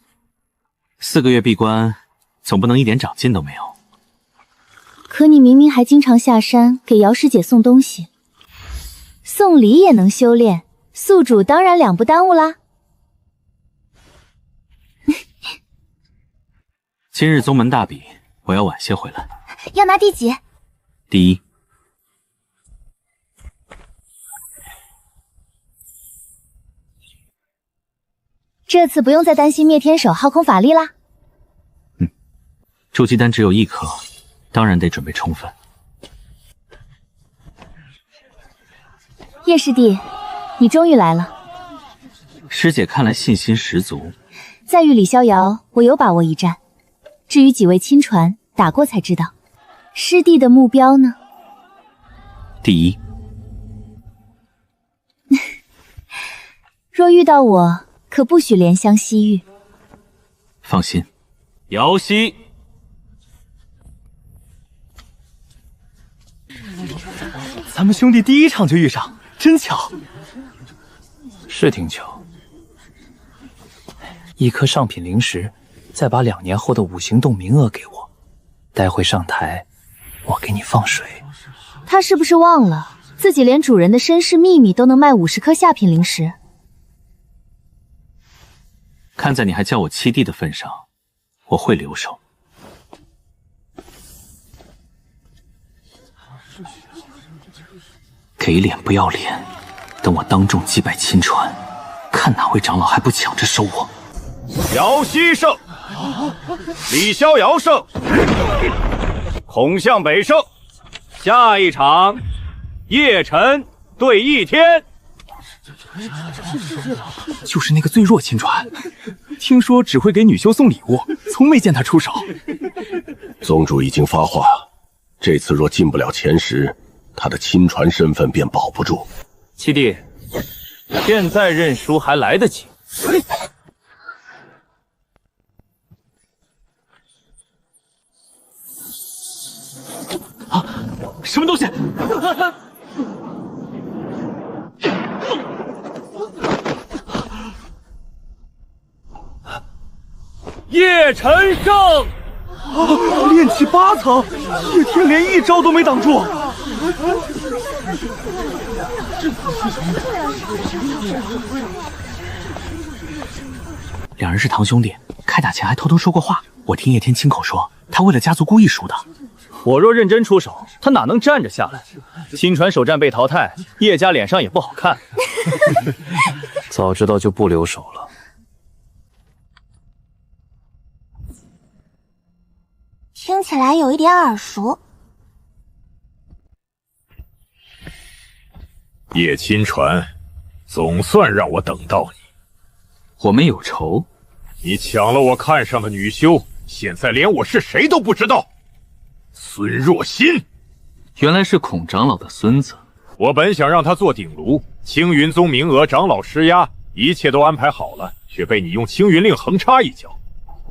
？4个月闭关，总不能一点长进都没有。可你明明还经常下山给姚师姐送东西，送礼也能修炼，宿主当然2不耽误啦。今日宗门大比，我要晚些回来。要拿第几？第1。这次不用再担心灭天手耗空法力啦。筑基丹只有1颗，当然得准备充分。叶师弟，你终于来了。师姐看来信心十足。在狱里逍遥，我有把握一战。至于几位亲传，打过才知道。师弟的目标呢？第1。若遇到我，可不许怜香惜玉。放心。瑶溪，咱们兄弟第1场就遇上，真巧。是挺巧。1颗上品灵石，再把2年后的5行动名额给我，待会上台，我给你放水。他是不是忘了自己连主人的身世秘密都能卖50颗下品灵石？看在你还叫我七弟的份上，我会留手。给脸不要脸，等我当众击败亲传，看哪位长老还不抢着收我。姚溪胜，李逍遥胜，孔向北胜。下一场，叶晨对一天。就是那个最弱亲传，听说只会给女修送礼物，从没见他出手。宗主已经发话，这次若进不了前10，他的亲传身份便保不住。七弟，现在认输还来得及。啊！什么东西？叶晨胜，炼气8层，叶天连1招都没挡住。2人是堂兄弟，开打前还偷偷说过话。我听叶天亲口说，他为了家族故意输的。我若认真出手，他哪能站着下来？亲传首战被淘汰，叶家脸上也不好看。早知道就不留手了。听起来有一点耳熟。叶亲传，总算让我等到你。我们有仇？你抢了我看上的女修，现在连我是谁都不知道。孙若心，原来是孔长老的孙子。我本想让他做鼎炉，青云宗名额长老施压，一切都安排好了，却被你用青云令横插一脚。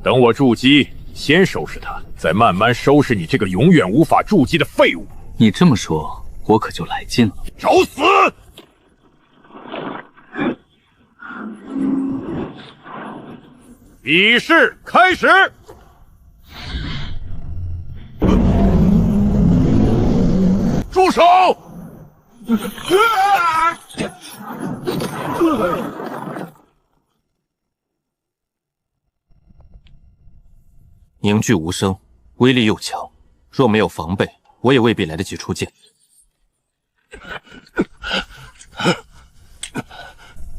等我筑基，先收拾他，再慢慢收拾你这个永远无法筑基的废物。你这么说，我可就来劲了。找死！比试开始。住手！凝聚无声，威力又强，若没有防备，我也未必来得及出剑。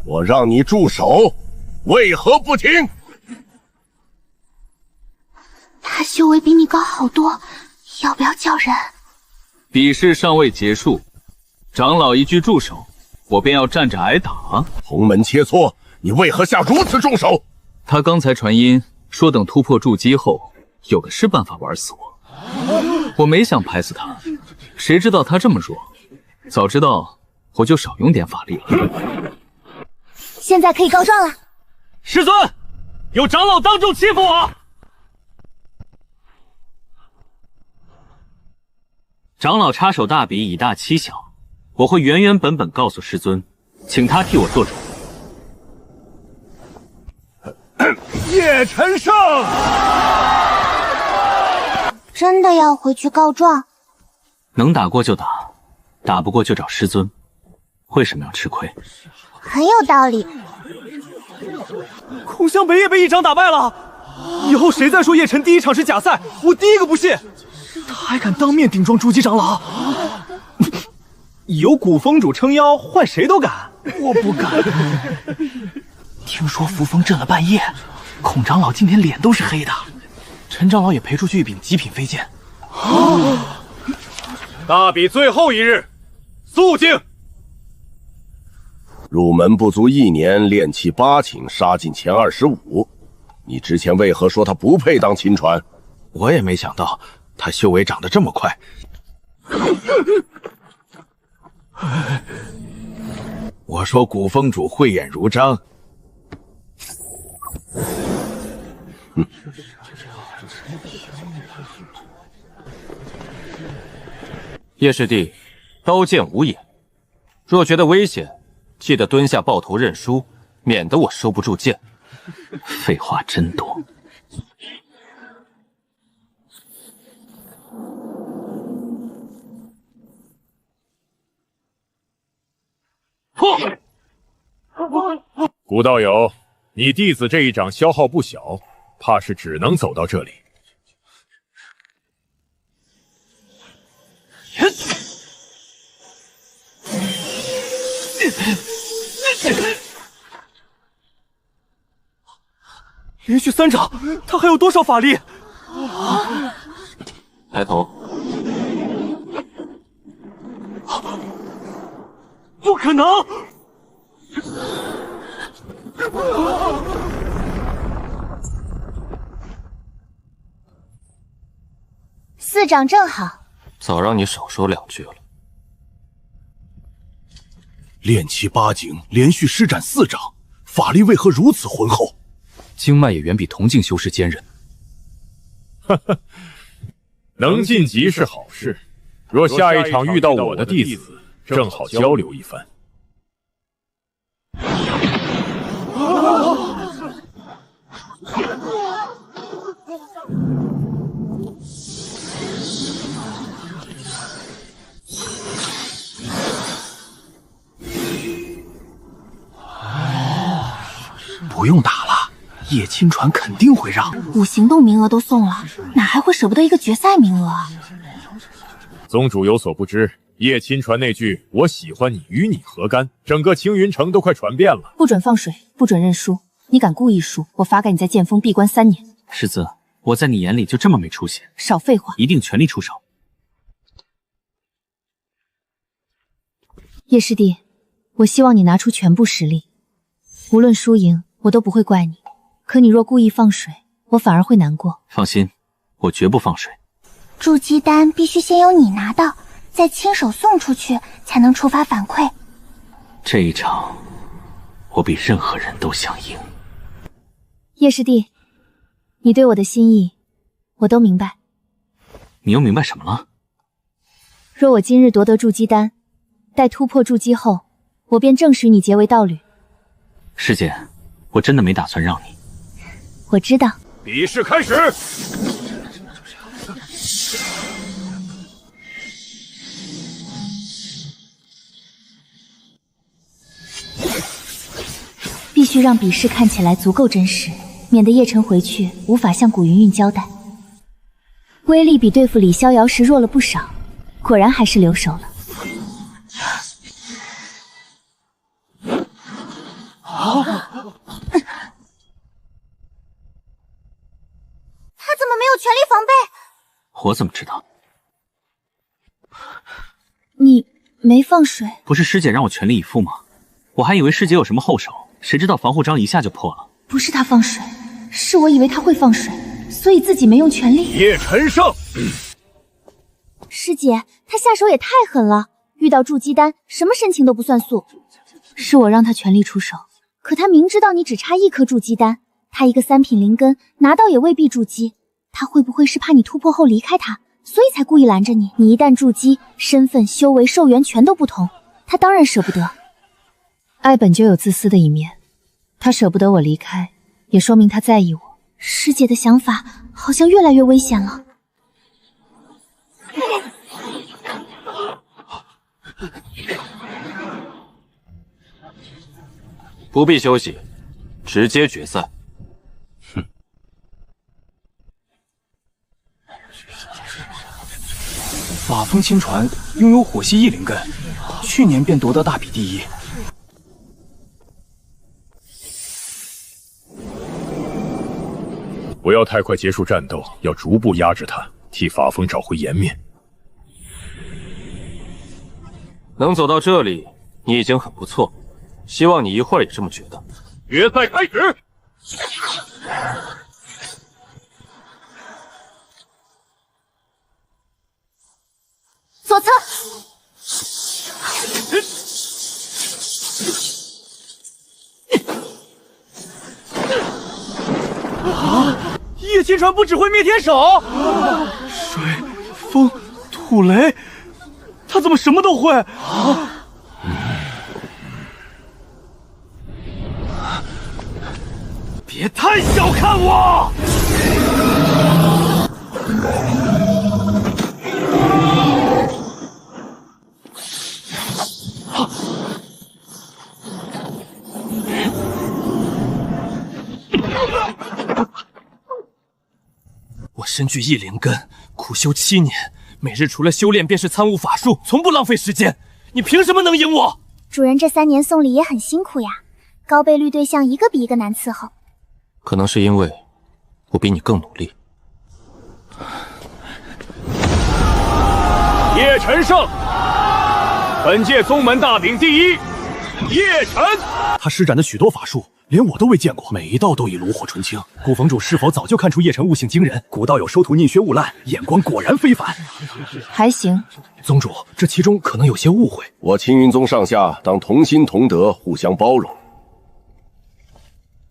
我让你住手，为何不听？他修为比你高好多，要不要叫人？比试尚未结束，长老一句住手，我便要站着挨打。鸿门切磋，你为何下如此重手？他刚才传音说等突破筑基后，有的是办法玩死我。我没想拍死他，谁知道他这么弱，早知道我就少用点法力了。现在可以告状了。师尊，有长老当众欺负我。长老插手大比，以大欺小，我会原原本本告诉师尊，请他替我做主。叶晨胜，真的要回去告状？能打过就打，打不过就找师尊。为什么要吃亏？很有道理。孔湘北也被一掌打败了，以后谁再说叶晨第一场是假赛，我第一个不信。他还敢当面顶撞筑基长老？有古风主撑腰，换谁都敢。我不敢。听说扶风震了半夜，孔长老今天脸都是黑的，陈长老也赔出去一柄极品飞剑。大比最后一日，肃静。入门不足1年，练气8顷，杀进前25。你之前为何说他不配当亲传？我也没想到他修为长得这么快。我说古风主慧眼如章。叶师弟，刀剑无眼，若觉得危险，记得蹲下抱头认输，免得我收不住剑。废话真多。古道友，你弟子这一掌消耗不小，怕是只能走到这里。连续3掌，他还有多少法力？抬头。不可能！4掌正好。早让你少说2句了。练气8景，连续施展4掌，法力为何如此浑厚？经脉也远比同境修士坚韧。哈哈，能晋级是好事。若下一场遇到我的弟子，正好交流一番。不用打了，叶亲传肯定会让。5行动名额都送了，哪还会舍不得一个决赛名额啊？宗主有所不知，叶亲传那句“我喜欢你，与你何干”，整个青云城都快传遍了。不准放水，不准认输，你敢故意输，我罚给你在剑锋闭关3年。师尊，我在你眼里就这么没出息？少废话，一定全力出手。叶师弟，我希望你拿出全部实力，无论输赢，我都不会怪你。可你若故意放水，我反而会难过。放心，我绝不放水。筑基丹必须先由你拿到，再亲手送出去，才能触发反馈。这一场，我比任何人都想赢。叶师弟，你对我的心意，我都明白。你又明白什么了？若我今日夺得筑基丹，待突破筑基后，我便正式与你结为道侣。师姐，我真的没打算让你。我知道。比试开始。必须让比试看起来足够真实，免得叶晨回去无法向古云云交代。威力比对付李逍遥时弱了不少，果然还是留守了。他怎么没有全力防备？我怎么知道？你没放水？不是师姐让我全力以赴吗？我还以为师姐有什么后手，谁知道防护章一下就破了。不是他放水，是我以为他会放水，所以自己没用全力。叶晨胜，师姐，他下手也太狠了，遇到筑基丹，什么神情都不算数。是我让他全力出手，可他明知道你只差1颗筑基丹，他一个3品灵根拿到也未必筑基，他会不会是怕你突破后离开他，所以才故意拦着你？你一旦筑基，身份、修为、寿元全都不同，他当然舍不得。爱本就有自私的一面，他舍不得我离开，也说明他在意我。师姐的想法好像越来越危险了。不必休息，直接决赛。哼！法风亲传拥有火系异灵根，去年便夺得大比第1。不要太快结束战斗，要逐步压制他，替法风找回颜面。能走到这里，你已经很不错，希望你一会儿也这么觉得。决赛开始！左侧。叶亲传不只会灭天手，水、风、土、雷，他怎么什么都会？别太小看我！我身具异灵根，苦修7年，每日除了修炼便是参悟法术，从不浪费时间。你凭什么能赢我？主人这3年送礼也很辛苦呀，高倍率对象一个比一个难伺候。可能是因为我比你更努力。叶晨胜，本届宗门大鼎第1，叶晨。他施展的许多法术，连我都未见过，每一道都已炉火纯青。顾峰主是否早就看出叶晨悟性惊人？古道友收徒宁缺毋滥，眼光果然非凡。还行。宗主，这其中可能有些误会。我青云宗上下当同心同德，互相包容。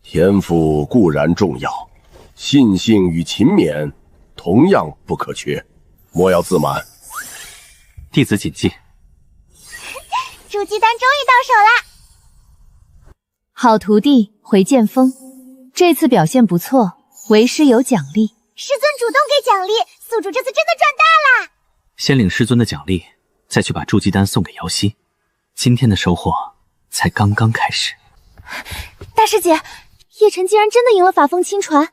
天赋固然重要，信性与勤勉同样不可缺，莫要自满。弟子谨记。筑基丹终于到手了。好徒弟回剑锋，这次表现不错，为师有奖励。师尊主动给奖励，宿主这次真的赚大了。先领师尊的奖励，再去把筑基丹送给瑶溪。今天的收获才刚刚开始。大师姐，叶晨竟然真的赢了法风亲传，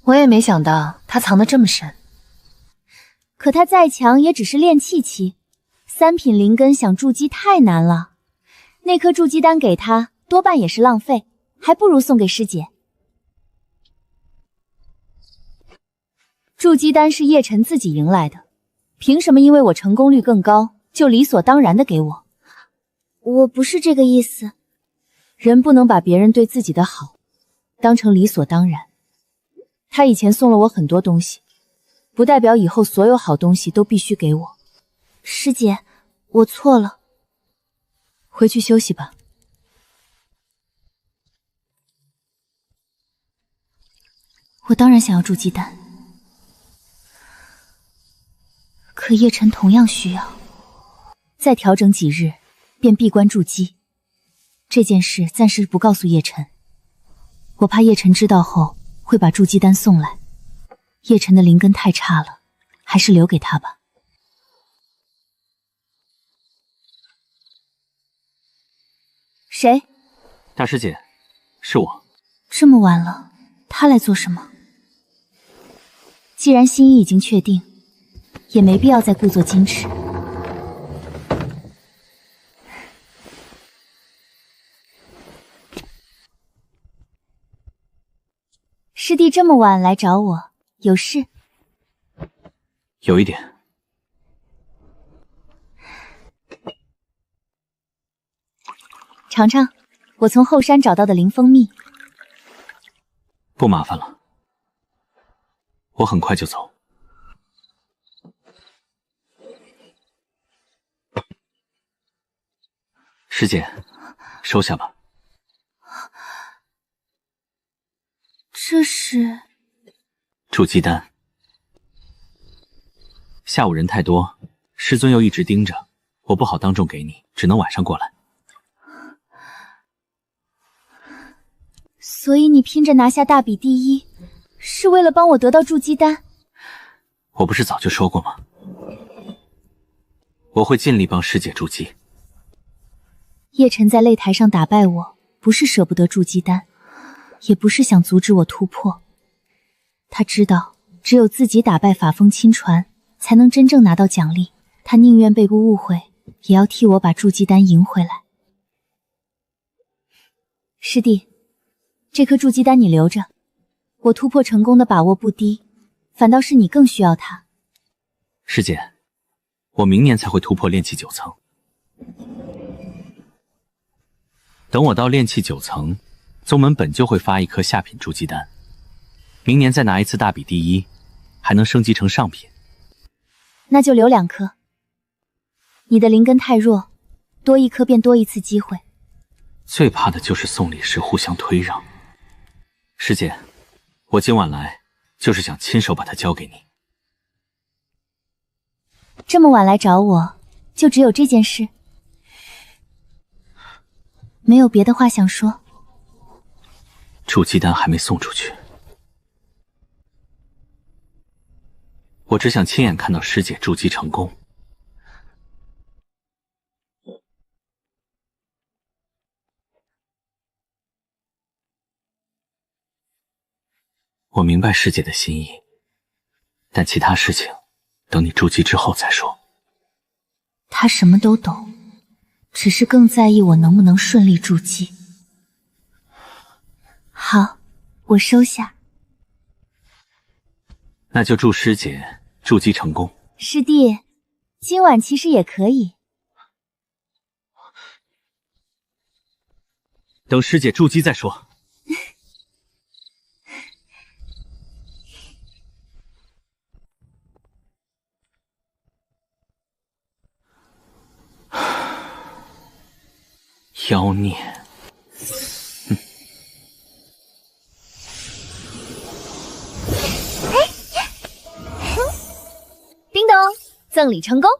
我也没想到他藏得这么深。可他再强也只是炼气期，3品灵根想筑基太难了。那颗筑基丹给他多半也是浪费，还不如送给师姐。筑基丹是叶晨自己赢来的，凭什么因为我成功率更高，就理所当然的给我？我不是这个意思。人不能把别人对自己的好当成理所当然。他以前送了我很多东西，不代表以后所有好东西都必须给我。师姐，我错了，回去休息吧。我当然想要筑基丹，可叶晨同样需要。再调整几日，便闭关筑基。这件事暂时不告诉叶晨，我怕叶晨知道后会把筑基丹送来。叶晨的灵根太差了，还是留给他吧。谁？大师姐，是我。这么晚了，他来做什么？既然心意已经确定，也没必要再故作矜持。师弟这么晚来找我，有事？有一点。尝尝，我从后山找到的灵蜂蜜。不麻烦了，我很快就走。师姐，收下吧。这是筑基丹。下午人太多，师尊又一直盯着，我不好当众给你，只能晚上过来。所以你拼着拿下大比第一，是为了帮我得到筑基丹？我不是早就说过吗？我会尽力帮师姐筑基。叶晨在擂台上打败我，不是舍不得筑基丹，也不是想阻止我突破。他知道，只有自己打败法风亲传，才能真正拿到奖励。他宁愿被误会，也要替我把筑基丹赢回来。师弟，这颗筑基丹你留着，我突破成功的把握不低，反倒是你更需要它。师姐，我明年才会突破炼气9层。等我到炼气9层，宗门本就会发一颗下品筑基丹，明年再拿一次大比第一，还能升级成上品。那就留2颗。你的灵根太弱，多一颗便多一次机会。最怕的就是送礼时互相推让。师姐，我今晚来就是想亲手把它交给你。这么晚来找我，就只有这件事？没有别的话想说？筑基丹还没送出去，我只想亲眼看到师姐筑基成功。我明白师姐的心意，但其他事情等你筑基之后再说。他什么都懂，只是更在意我能不能顺利筑基。好，我收下。那就祝师姐筑基成功。师弟，今晚其实也可以。等师姐筑基再说。妖孽！叮咚，赠礼成功！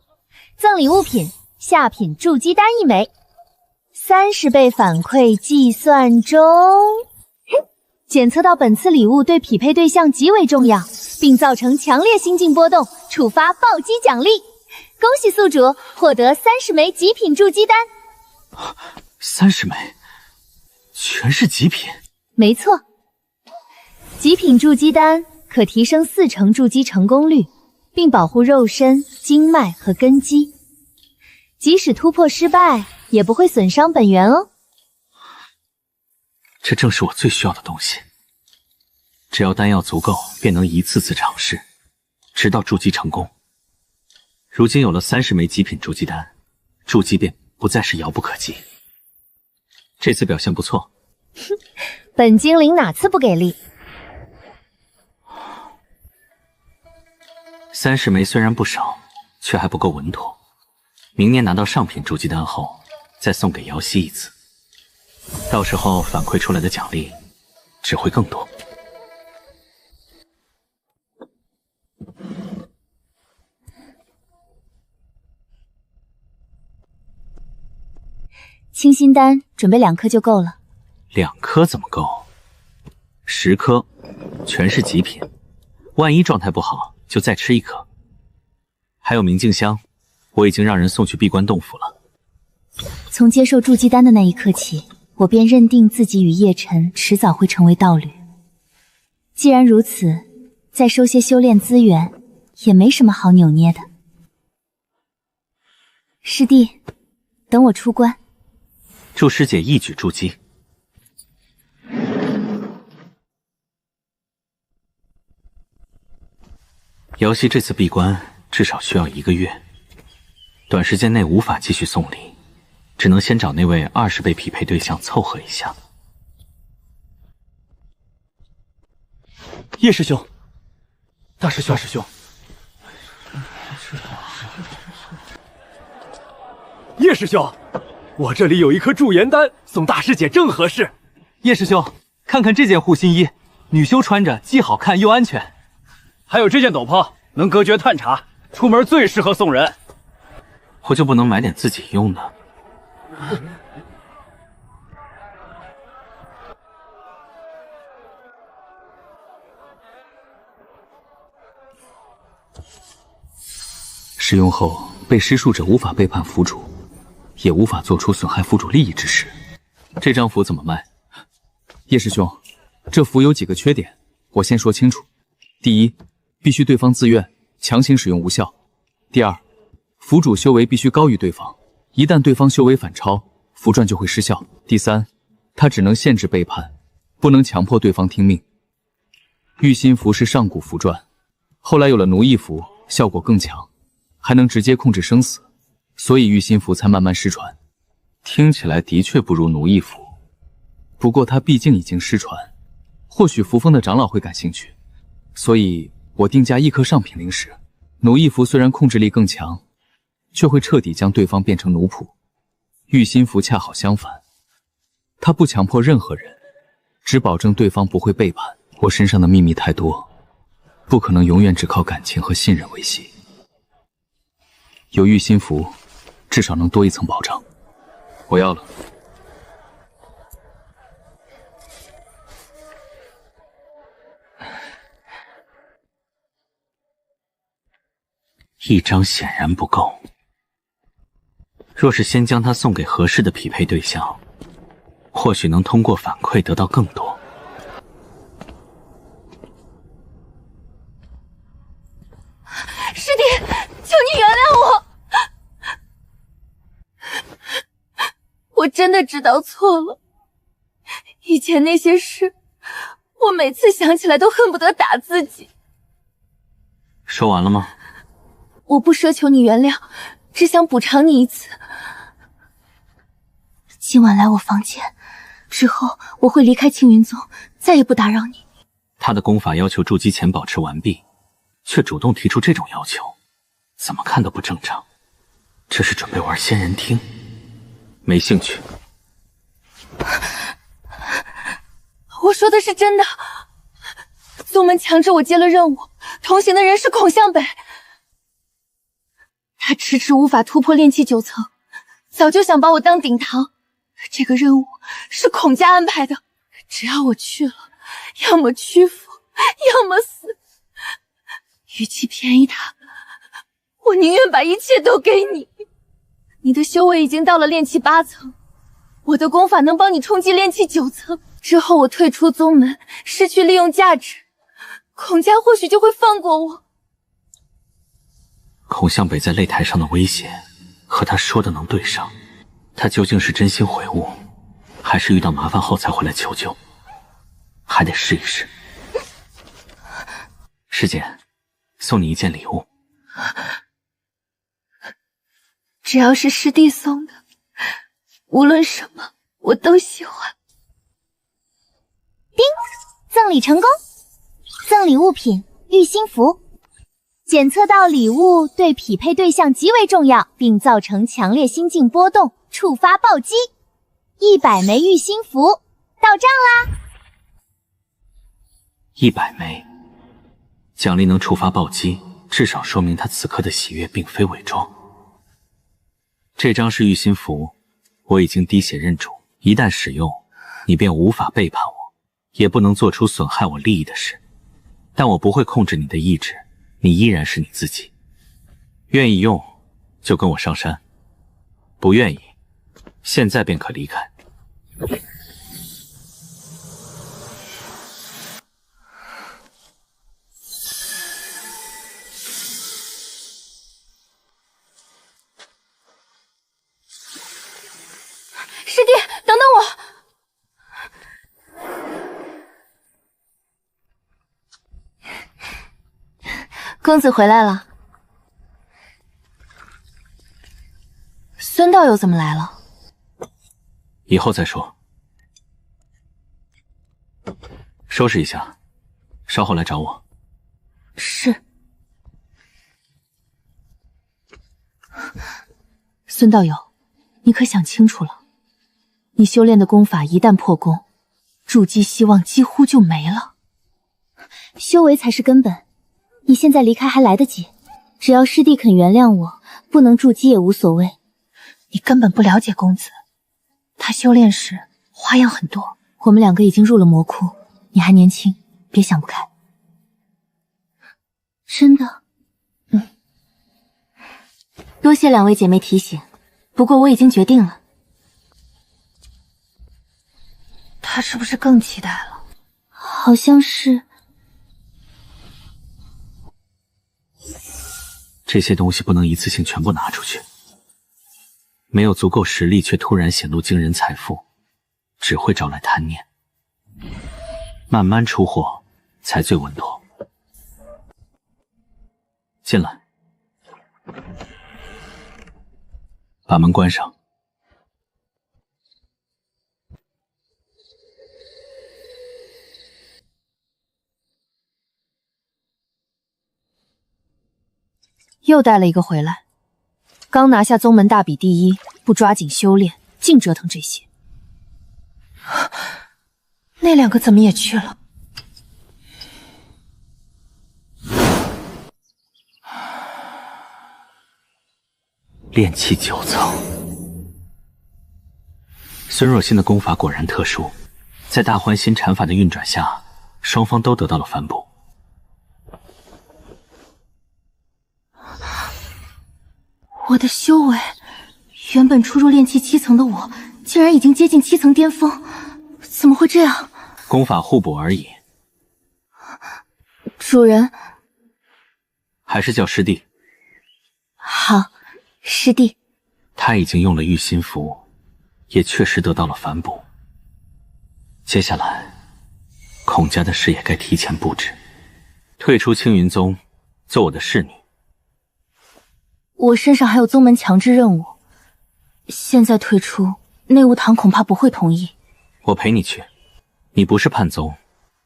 赠礼物品：下品筑基丹1枚，30倍反馈计算中。检测到本次礼物对匹配对象极为重要，并造成强烈心境波动，触发暴击奖励。恭喜宿主获得30枚极品筑基丹。30枚，全是极品。没错，极品筑基丹可提升4成筑基成功率，并保护肉身、经脉和根基，即使突破失败，也不会损伤本源哦。这正是我最需要的东西。只要丹药足够，便能一次次尝试，直到筑基成功。如今有了30枚极品筑基丹，筑基便不再是遥不可及。这次表现不错。哼，本精灵哪次不给力？30枚虽然不少，却还不够稳妥。明年拿到上品筑基丹后，再送给瑶溪一次，到时候反馈出来的奖励只会更多。清心丹准备2颗就够了。2颗怎么够？10颗，全是极品。万一状态不好，就再吃1颗。还有明镜香，我已经让人送去闭关洞府了。从接受筑基丹的那一刻起，我便认定自己与叶晨迟早会成为道侣。既然如此，再收些修炼资源，也没什么好扭捏的。师弟，等我出关。祝师姐一举筑基。瑶溪这次闭关至少需要1个月，短时间内无法继续送礼，只能先找那位20倍匹配对象凑合一下。叶师兄，大师兄，叶师兄，我这里有一颗驻颜丹，送大师姐正合适。叶师兄，看看这件护心衣，女修穿着既好看又安全。还有这件斗篷，能隔绝探查，出门最适合送人。我就不能买点自己用的？使用后，被施术者无法背叛符主，也无法做出损害符主利益之事。这张符怎么卖？叶师兄，这符有几个缺点，我先说清楚。第一，必须对方自愿，强行使用无效。第二，符主修为必须高于对方，一旦对方修为反超，符传就会失效。第三，它只能限制背叛，不能强迫对方听命。玉心符是上古符传，后来有了奴役符，效果更强，还能直接控制生死，所以玉心符才慢慢失传。听起来的确不如奴役符，不过它毕竟已经失传，或许符峰的长老会感兴趣，所以我定价1颗上品灵石。奴役符虽然控制力更强，却会彻底将对方变成奴仆。玉心符恰好相反，它不强迫任何人，只保证对方不会背叛。我身上的秘密太多，不可能永远只靠感情和信任维系。有玉心符，至少能多一层保障。我要了。1张显然不够，若是先将它送给合适的匹配对象，或许能通过反馈得到更多。师弟，求你原谅我，我真的知道错了。以前那些事，我每次想起来都恨不得打自己。说完了吗？我不奢求你原谅，只想补偿你一次。今晚来我房间之后，我会离开青云宗，再也不打扰你。他的功法要求筑基前保持完毕，却主动提出这种要求，怎么看都不正常。这是准备玩仙人听？没兴趣。我说的是真的，宗门强制我接了任务，同行的人是孔向北。他迟迟无法突破炼气9层，早就想把我当顶堂。这个任务是孔家安排的，只要我去了，要么屈服，要么死。与其便宜他，我宁愿把一切都给你。你的修为已经到了炼气8层，我的功法能帮你冲击炼气9层。之后我退出宗门，失去利用价值，孔家或许就会放过我。孔向北在擂台上的威胁和他说的能对上，他究竟是真心悔悟，还是遇到麻烦后才会来求救？还得试一试。师姐，送你一件礼物。只要是师弟送的，无论什么我都喜欢。叮，赠礼成功！赠礼物品玉心符。检测到礼物对匹配对象极为重要，并造成强烈心境波动，触发暴击。100枚玉心符到账啦！100枚，奖励能触发暴击，至少说明他此刻的喜悦并非伪装。这张是玉心符，我已经滴血认主，一旦使用，你便无法背叛我，也不能做出损害我利益的事。但我不会控制你的意志，你依然是你自己。愿意用，就跟我上山；不愿意，现在便可离开。师弟，等等我！公子回来了。孙道友怎么来了？以后再说。收拾一下，稍后来找我。是。孙道友，你可想清楚了？你修炼的功法一旦破功，筑基希望几乎就没了。修为才是根本，你现在离开还来得及。只要师弟肯原谅我，不能筑基也无所谓。你根本不了解公子，他修炼时花样很多。我们两个已经入了魔窟，你还年轻，别想不开。真的？多谢两位姐妹提醒，不过我已经决定了。他是不是更期待了？好像是。这些东西不能一次性全部拿出去，没有足够实力却突然显露惊人财富，只会招来贪念。慢慢出货才最稳妥。进来，把门关上。又带了一个回来，刚拿下宗门大比第一，不抓紧修炼，净折腾这些。那两个怎么也去了？炼气9层。孙若欣的功法果然特殊，在大欢心禅法的运转下，双方都得到了反哺。我的修为，原本初入炼气7层的我，竟然已经接近7层巅峰，怎么会这样？功法互补而已。主人，还是叫师弟。好，师弟。他已经用了玉心符，也确实得到了反哺。接下来，孔家的事也该提前布置，退出青云宗，做我的侍女。我身上还有宗门强制任务，现在退出，内务堂恐怕不会同意。我陪你去。你不是叛宗，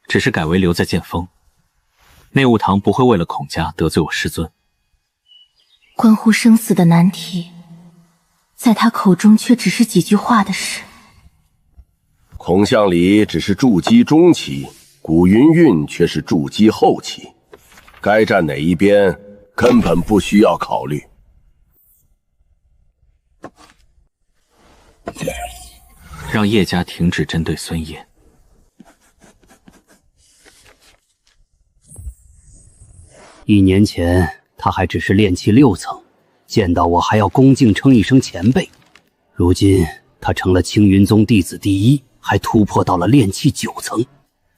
只是改为留在剑锋。内务堂不会为了孔家得罪我师尊。关乎生死的难题，在他口中却只是几句话的事。孔相里只是筑基中期，古云韵却是筑基后期，该站哪一边根本不需要考虑。让叶家停止针对孙叶。1年前，他还只是炼气6层，见到我还要恭敬称一声前辈。如今，他成了青云宗弟子第一，还突破到了炼气9层。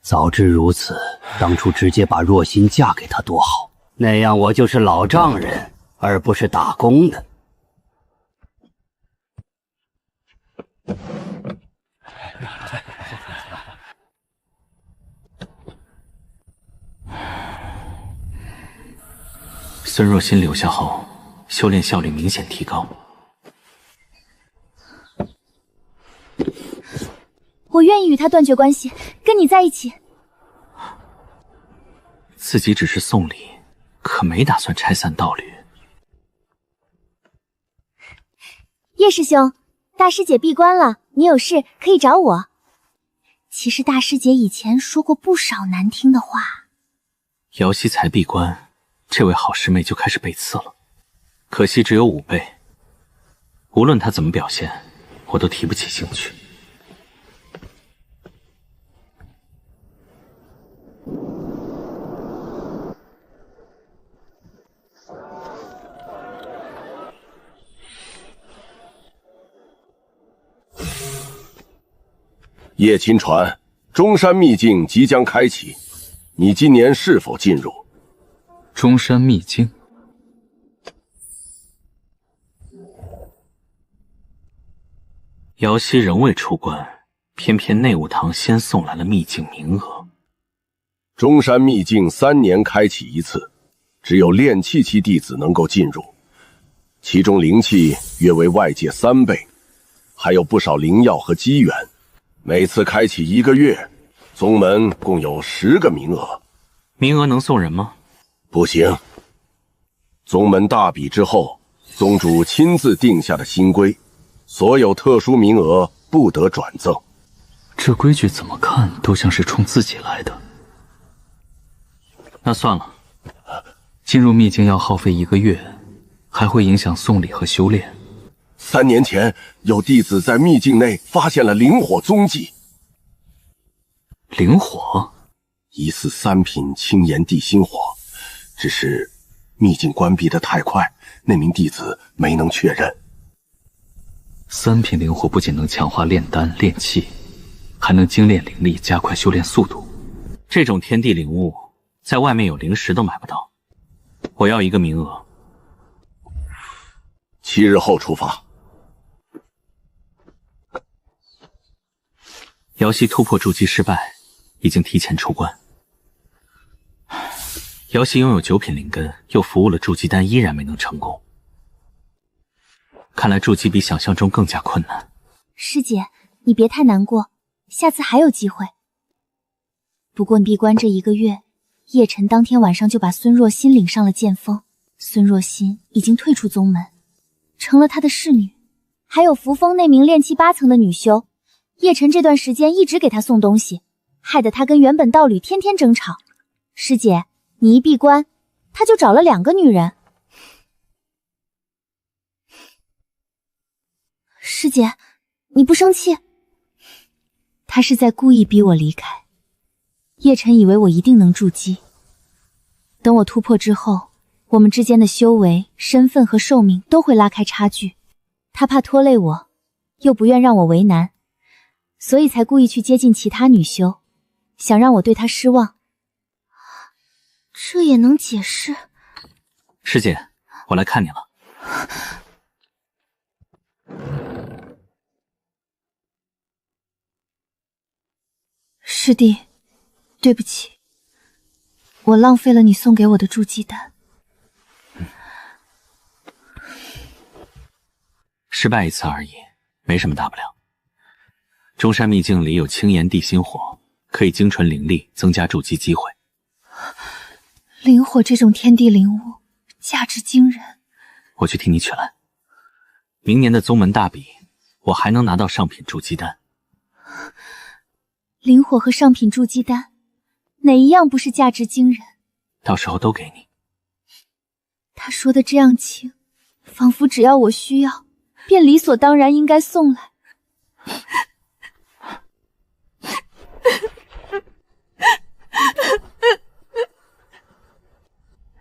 早知如此，当初直接把若心嫁给他多好，那样我就是老丈人，而不是打工的。孙若欣留下后，修炼效率明显提高。我愿意与他断绝关系，跟你在一起。自己只是送礼，可没打算拆散道侣。叶师兄，大师姐闭关了，你有事可以找我。其实大师姐以前说过不少难听的话。瑶溪才闭关，这位好师妹就开始背刺了，可惜只有5倍。无论她怎么表现，我都提不起兴趣。叶钦传，中山秘境即将开启，你今年是否进入？中山秘境。瑶溪仍未出关，偏偏内务堂先送来了秘境名额。中山秘境3年开启一次，只有炼气期弟子能够进入，其中灵气约为外界3倍，还有不少灵药和机缘。每次开启1个月，宗门共有10个名额。名额能送人吗？不行。宗门大比之后，宗主亲自定下的新规，所有特殊名额不得转赠。这规矩怎么看都像是冲自己来的。那算了，进入秘境要耗费1个月，还会影响送礼和修炼。3年前，有弟子在秘境内发现了灵火踪迹。灵火？疑似3品青炎地心火，只是秘境关闭的太快，那名弟子没能确认。3品灵火不仅能强化炼丹炼气，还能精炼灵力，加快修炼速度。这种天地灵物，在外面有灵石都买不到。我要1个名额。7日后出发。瑶溪突破筑基失败，已经提前出关。瑶溪拥有9品灵根，又服务了筑基丹，依然没能成功。看来筑基比想象中更加困难。师姐，你别太难过，下次还有机会。不过闭关这1个月，叶晨当天晚上就把孙若欣领上了剑锋。孙若欣已经退出宗门，成了他的侍女。还有扶风那名炼气8层的女修，叶晨这段时间一直给他送东西，害得他跟原本道侣天天争吵。师姐，你一闭关，他就找了2个女人。师姐，你不生气？他是在故意逼我离开。叶晨以为我一定能筑基，等我突破之后，我们之间的修为、身份和寿命都会拉开差距。他怕拖累我，又不愿让我为难，所以才故意去接近其他女修，想让我对他失望。这也能解释。师姐，我来看你了。师弟，对不起，我浪费了你送给我的筑基丹。失败1次而已，没什么大不了。中山秘境里有青炎地心火，可以精纯灵力，增加筑基机会。灵火这种天地灵物，价值惊人。我去替你取来。明年的宗门大比，我还能拿到上品筑基丹。灵火和上品筑基丹，哪一样不是价值惊人？到时候都给你。他说的这样轻，仿佛只要我需要，便理所当然应该送来。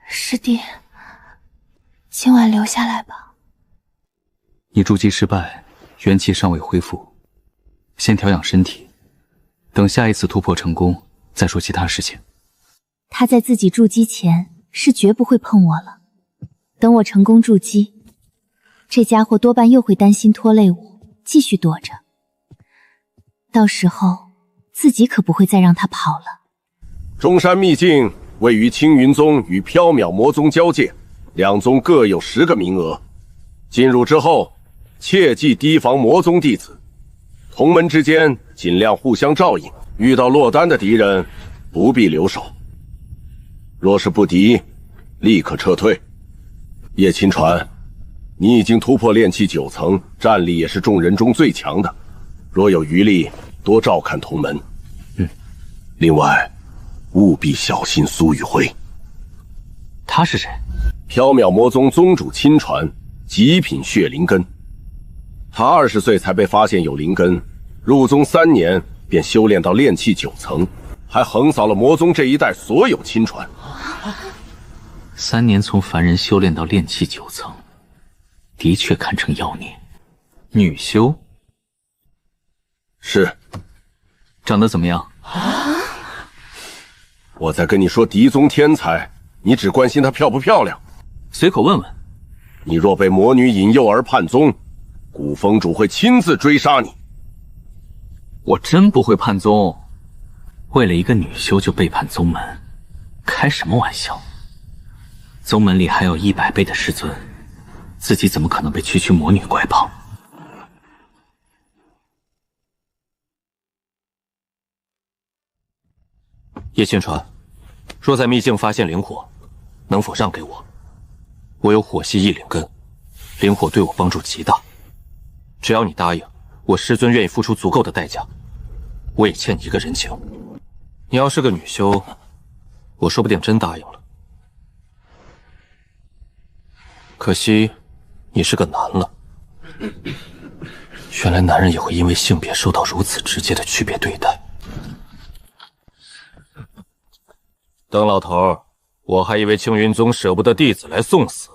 师弟，今晚留下来吧。你筑基失败，元气尚未恢复，先调养身体，等下一次突破成功再说其他事情。他在自己筑基前是绝不会碰我了，等我成功筑基，这家伙多半又会担心拖累我，继续躲着。到时候自己可不会再让他跑了。中山秘境位于青云宗与缥缈魔宗交界，2宗各有10个名额。进入之后，切忌提防魔宗弟子，同门之间尽量互相照应，遇到落单的敌人不必留守。若是不敌，立刻撤退。叶钦传，你已经突破炼气9层，战力也是众人中最强的，若有余力，多照看同门。另外，务必小心苏雨辉。他是谁？缥缈魔宗宗主亲传，极品血灵根。他20岁才被发现有灵根，入宗3年便修炼到炼气9层，还横扫了魔宗这一代所有亲传。3年从凡人修炼到炼气9层，的确堪称妖孽。女修？是。长得怎么样？我在跟你说嫡宗天才，你只关心她漂不漂亮。随口问问。你若被魔女引诱而叛宗，古峰主会亲自追杀你。我真不会叛宗，为了一个女修就背叛宗门，开什么玩笑？宗门里还有100倍的师尊，自己怎么可能被区区魔女拐跑？叶宣传，若在秘境发现灵火，能否让给我？我有火系异灵根，灵火对我帮助极大。只要你答应，我师尊愿意付出足够的代价。我也欠你一个人情。你要是个女修，我说不定真答应了。可惜，你是个男了。原来男人也会因为性别受到如此直接的区别对待。邓老头，我还以为青云宗舍不得弟子来送死。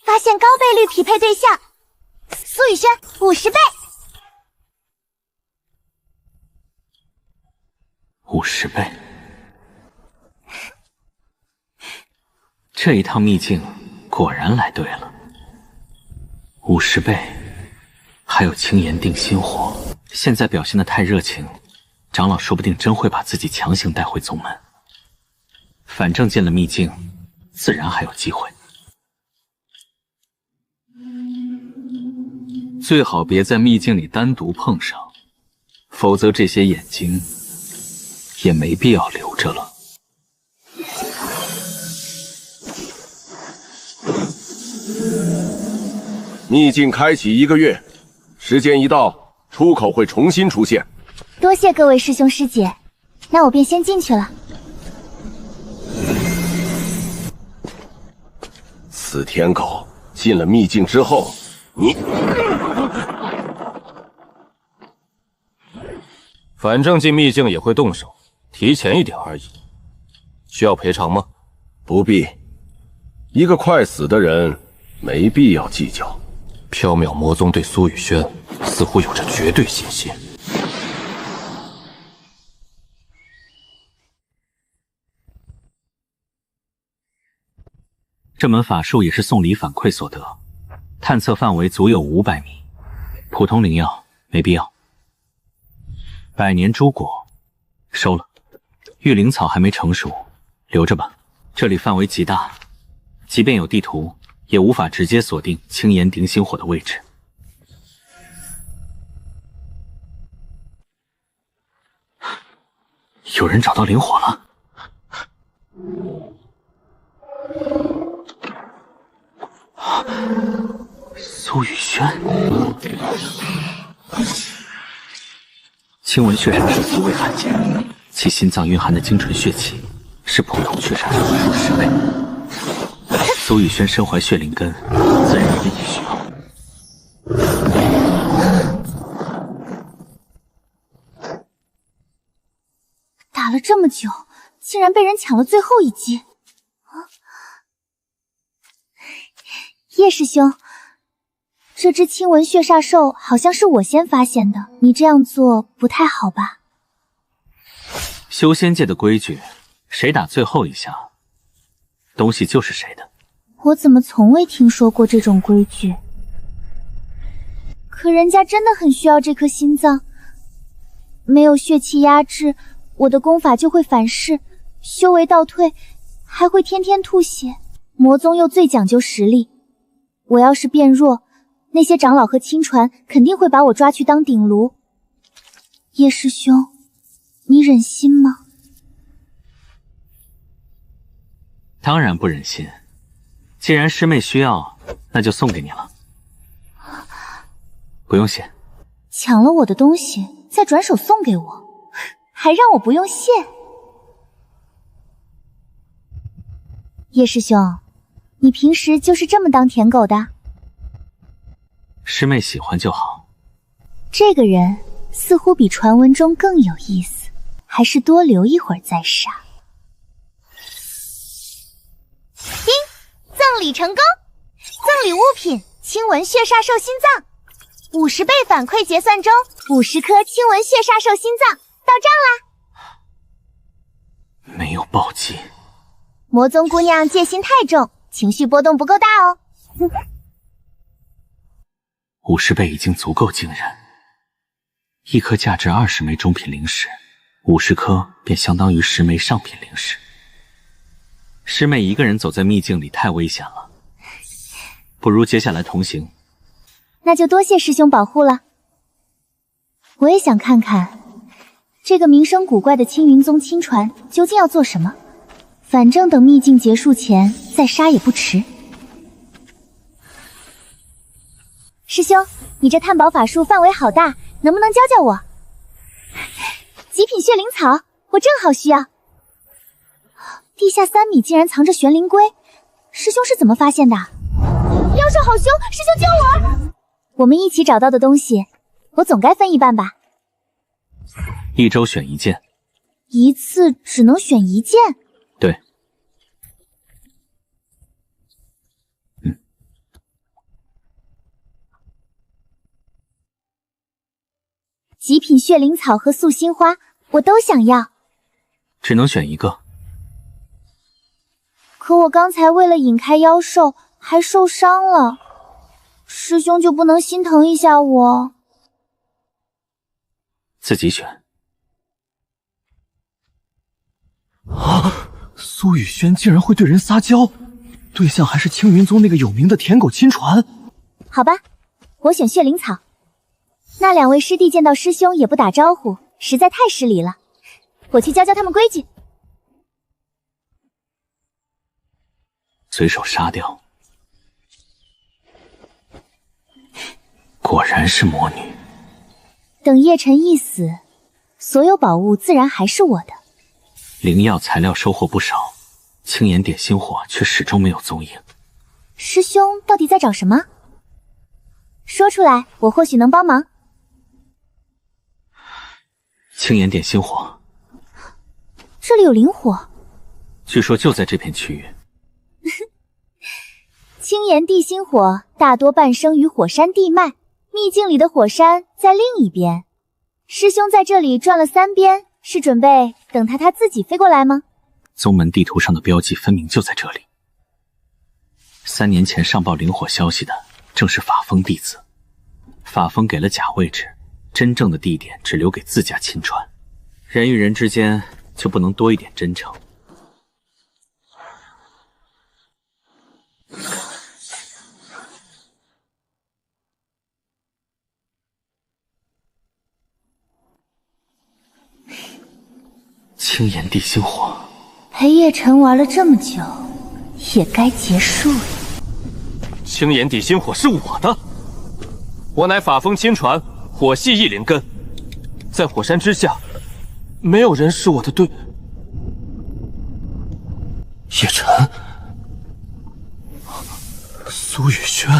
发现高倍率匹配对象，苏雨轩50倍，50倍。这一趟秘境果然来对了，50倍，还有青岩定心火。现在表现得太热情，长老说不定真会把自己强行带回宗门。反正进了秘境，自然还有机会。最好别在秘境里单独碰上，否则这些眼睛也没必要留着了。秘境开启1个月，时间一到，出口会重新出现。多谢各位师兄师姐，那我便先进去了。死天狗，进了秘境之后，你……反正进秘境也会动手，提前一点而已。需要赔偿吗？不必。一个快死的人，没必要计较。缥缈魔宗对苏雨轩似乎有着绝对信心。这门法术也是送礼反馈所得，探测范围足有500米，普通灵药没必要。百年珠果收了，玉灵草还没成熟，留着吧。这里范围极大，即便有地图，也无法直接锁定青岩定心火的位置。有人找到灵火了。苏雨轩，青纹血煞兽极为罕见，其心脏蕴含的精纯血气是普通血煞兽的数10倍。苏雨轩身怀血灵根，自然也需要。打了这么久，竟然被人抢了最后一击。叶师兄，这只青纹血煞兽好像是我先发现的，你这样做不太好吧？修仙界的规矩，谁打最后一下，东西就是谁的。我怎么从未听说过这种规矩？可人家真的很需要这颗心脏，没有血气压制，我的功法就会反噬，修为倒退，还会天天吐血。魔宗又最讲究实力，我要是变弱，那些长老和亲传肯定会把我抓去当鼎炉。叶师兄，你忍心吗？当然不忍心，既然师妹需要，那就送给你了。不用谢。抢了我的东西，再转手送给我，还让我不用谢。叶师兄，你平时就是这么当舔狗的？师妹喜欢就好。这个人似乎比传闻中更有意思，还是多留一会儿再杀。叮，赠礼成功！赠礼物品：青纹血煞兽心脏，50倍反馈结算中，50颗青纹血煞兽心脏到账啦！没有暴击。魔宗姑娘戒心太重，情绪波动不够大哦。50倍已经足够惊人，一颗价值20枚中品灵石， 50颗便相当于10枚上品灵石。师妹一个人走在秘境里太危险了，不如接下来同行。那就多谢师兄保护了。我也想看看这个名声古怪的青云宗亲传究竟要做什么，反正等秘境结束前再杀也不迟。师兄，你这探宝法术范围好大，能不能教教我？极品血灵草，我正好需要。地下3米竟然藏着玄灵龟，师兄是怎么发现的？妖兽好凶，师兄救我！我们一起找到的东西，我总该分一半吧。1周选1件，一次只能选1件？对。极品血灵草和素心花，我都想要。只能选1个。可我刚才为了引开妖兽，还受伤了。师兄就不能心疼一下我？自己选。啊！苏雨轩竟然会对人撒娇，对象还是青云宗那个有名的舔狗亲传。好吧，我选血灵草。那2位师弟见到师兄也不打招呼，实在太失礼了。我去教教他们规矩。随手杀掉。果然是魔女。等叶晨一死，所有宝物自然还是我的。灵药材料收获不少，青岩点心火却始终没有踪影。师兄到底在找什么？说出来，我或许能帮忙。青岩点心火，这里有灵火，据说就在这片区域。青岩地心火大多伴生于火山地脉，秘境里的火山在另一边。师兄在这里转了3边，是准备等他自己飞过来吗？宗门地图上的标记分明就在这里。3年前上报灵火消息的正是法风弟子，法风给了假位置，真正的地点只留给自家亲传。人与人之间就不能多一点真诚？青岩地心火，陪叶晨玩了这么久，也该结束了。青岩地心火是我的，我乃法风亲传，火系异灵根，在火山之下，没有人是我的对。叶晨，苏雨轩，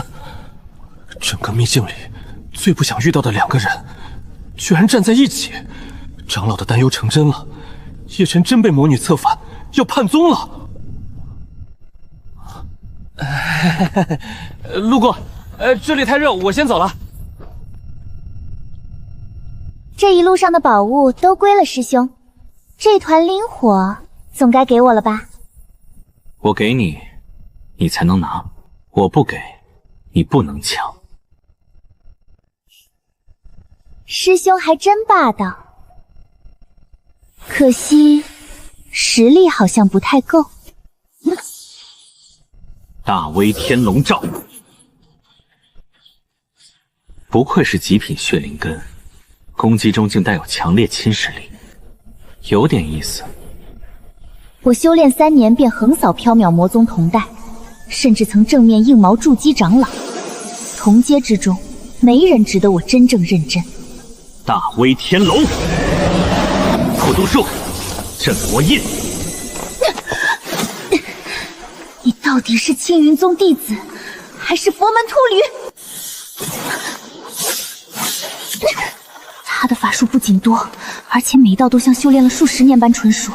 整个秘境里最不想遇到的2个人，居然站在一起。长老的担忧成真了，叶晨真被魔女策反，要叛宗了。路过，这里太热，我先走了。这一路上的宝物都归了师兄，这团灵火总该给我了吧？我给你，你才能拿；我不给，你不能抢。师兄还真霸道，可惜实力好像不太够。大威天龙罩，不愧是极品血灵根，攻击中竟带有强烈侵蚀力，有点意思。我修炼3年便横扫缥缈魔宗同代，甚至曾正面硬矛筑基长老。同阶之中，没人值得我真正认真。大威天龙，普渡术，镇魔印。你到底是青云宗弟子，还是佛门秃驴？他的法术不仅多，而且每道都像修炼了数10年般纯熟。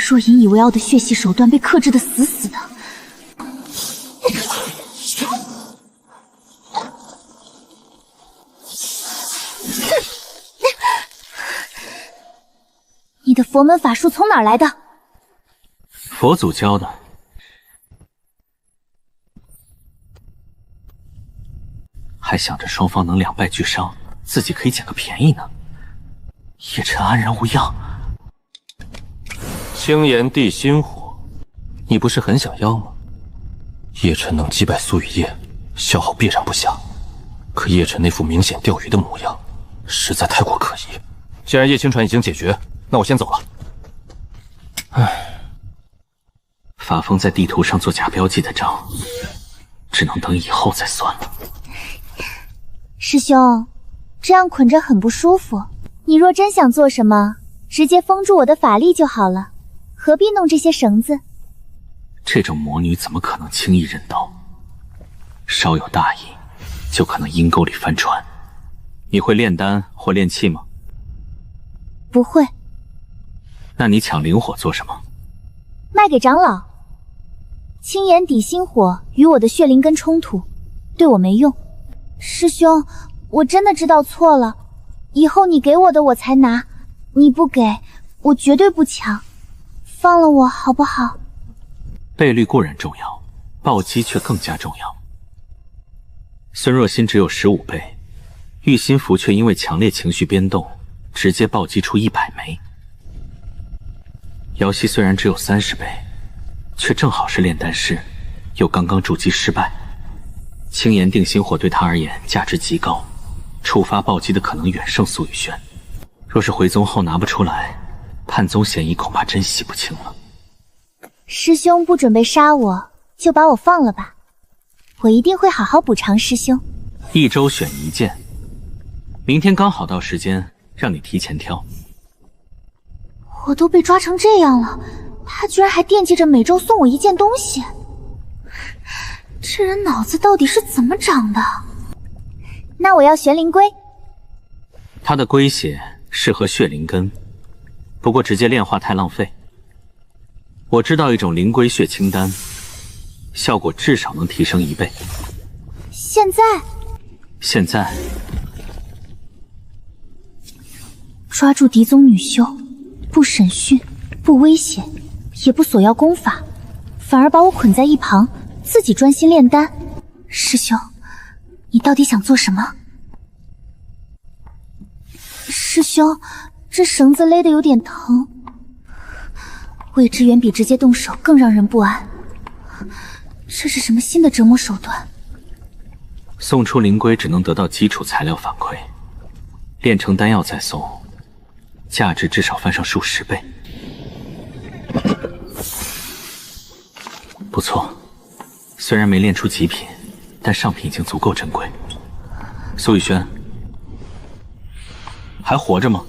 若引以为傲的血系手段被克制得死死的，你的佛门法术从哪儿来的？佛祖教的。还想着双方能2败俱伤，自己可以捡个便宜呢。叶晨安然无恙，青炎地心火，你不是很想要吗？叶晨能击败苏雨夜，消耗必然不小。可叶晨那副明显钓鱼的模样，实在太过可疑。既然叶青传已经解决，那我先走了。唉，法风在地图上做假标记的账，只能等以后再算了。师兄，这样捆着很不舒服。你若真想做什么，直接封住我的法力就好了，何必弄这些绳子？这种魔女怎么可能轻易认刀？稍有大意，就可能阴沟里翻船。你会炼丹或炼器吗？不会。那你抢灵火做什么？卖给长老。青炎底心火与我的血灵根冲突，对我没用。师兄，我真的知道错了，以后你给我的我才拿，你不给，我绝对不抢。放了我好不好？倍率固然重要，暴击却更加重要。孙若心只有15倍，玉心符却因为强烈情绪变动，直接暴击出100枚。瑶溪虽然只有30倍，却正好是炼丹师，又刚刚筑基失败。青炎定心火对他而言价值极高，触发暴击的可能远胜苏雨轩。若是回宗后拿不出来，叛宗嫌疑恐怕真洗不清了。师兄不准备杀我，就把我放了吧，我一定会好好补偿师兄。1周选1件，明天刚好到时间，让你提前挑。我都被抓成这样了，他居然还惦记着每周送我1件东西，这人脑子到底是怎么长的？那我要玄灵龟。他的龟血适合血灵根，不过直接炼化太浪费。我知道一种灵龟血清丹，效果至少能提升1倍。现在抓住嫡宗女修，不审讯，不威胁，也不索要功法，反而把我捆在一旁，自己专心炼丹。师兄，你到底想做什么？师兄，这绳子勒得有点疼，未知远比直接动手更让人不安。这是什么新的折磨手段？送出灵龟只能得到基础材料反馈，炼成丹药再送，价值至少翻上数十倍。不错，虽然没炼出极品，但上品已经足够珍贵。苏雨轩，还活着吗？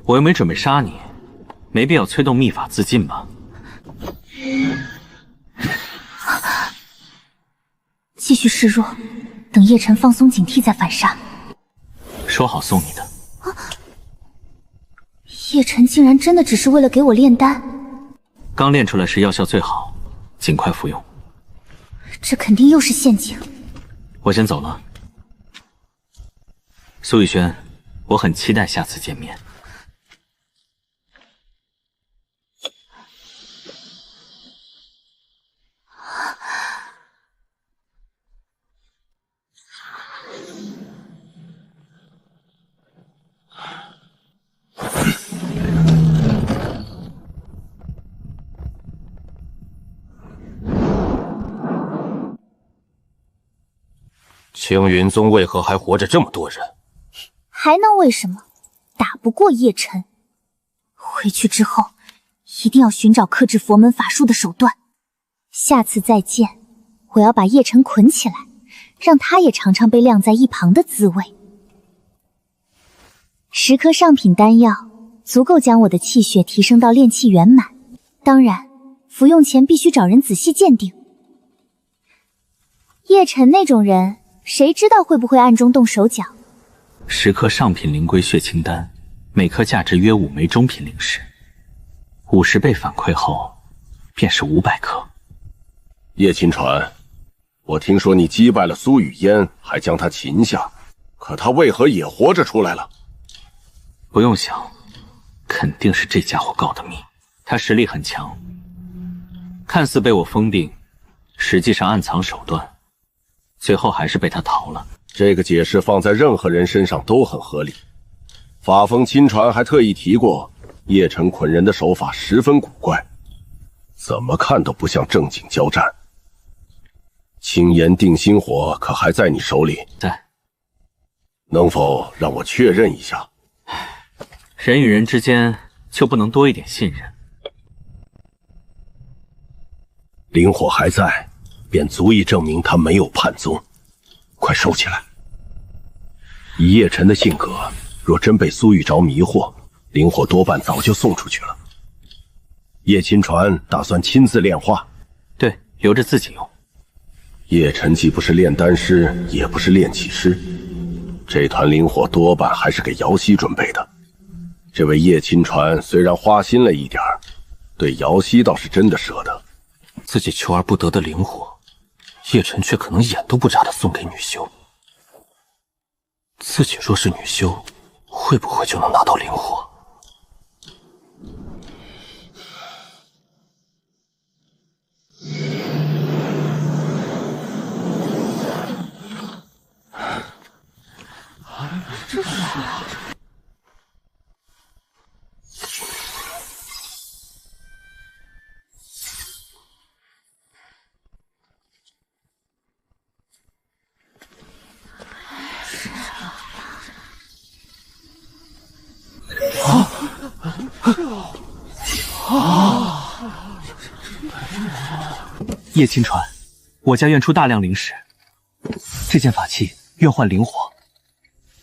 我又没准备杀你，没必要催动秘法自尽吧？继续示弱，等叶晨放松警惕再反杀。说好送你的。叶晨竟然真的只是为了给我炼丹，刚炼出来时药效最好，尽快服用。这肯定又是陷阱。我先走了。苏雨轩，我很期待下次见面。青云宗为何还活着这么多人？还能为什么？打不过叶晨。回去之后，一定要寻找克制佛门法术的手段。下次再见，我要把叶晨捆起来，让他也尝尝被晾在一旁的滋味。10颗上品丹药足够将我的气血提升到炼气圆满，当然，服用前必须找人仔细鉴定。叶晨那种人，谁知道会不会暗中动手脚？10颗上品灵龟血清丹，每颗价值约5枚中品灵石，50倍反馈后，便是500颗。叶秦传，我听说你击败了苏雨嫣，还将她擒下，可她为何也活着出来了？不用想，肯定是这家伙告的密。他实力很强，看似被我封定，实际上暗藏手段。最后还是被他逃了。这个解释放在任何人身上都很合理。法风亲传还特意提过，叶晨捆人的手法十分古怪，怎么看都不像正经交战。青岩定心火可还在你手里？在。能否让我确认一下？人与人之间就不能多一点信任？灵火还在，便足以证明他没有叛宗。快收起来！以叶晨的性格，若真被苏玉昭迷惑，灵火多半早就送出去了。叶亲传打算亲自炼化，对，留着自己用。叶晨既不是炼丹师，也不是炼器师，这团灵火多半还是给瑶溪准备的。这位叶亲传虽然花心了一点儿，对瑶溪倒是真的舍得。自己求而不得的灵火，叶晨却可能眼都不眨的送给女修。自己若是女修，会不会就能拿到灵火？这是啥呀？叶亲传，我家愿出大量灵石，这件法器愿换灵火。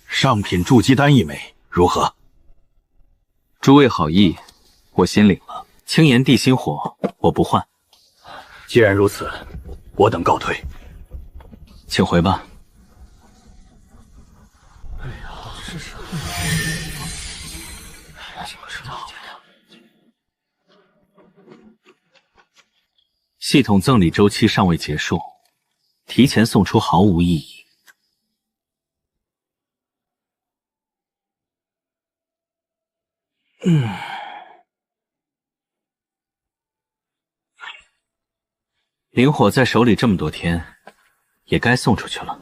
上品筑基丹一枚，如何？诸位好意，我心领了。青岩地心火，我不换。既然如此，我等告退，请回吧。哎呀，这是。系统赠礼周期尚未结束，提前送出毫无意义。灵火在手里这么多天，也该送出去了。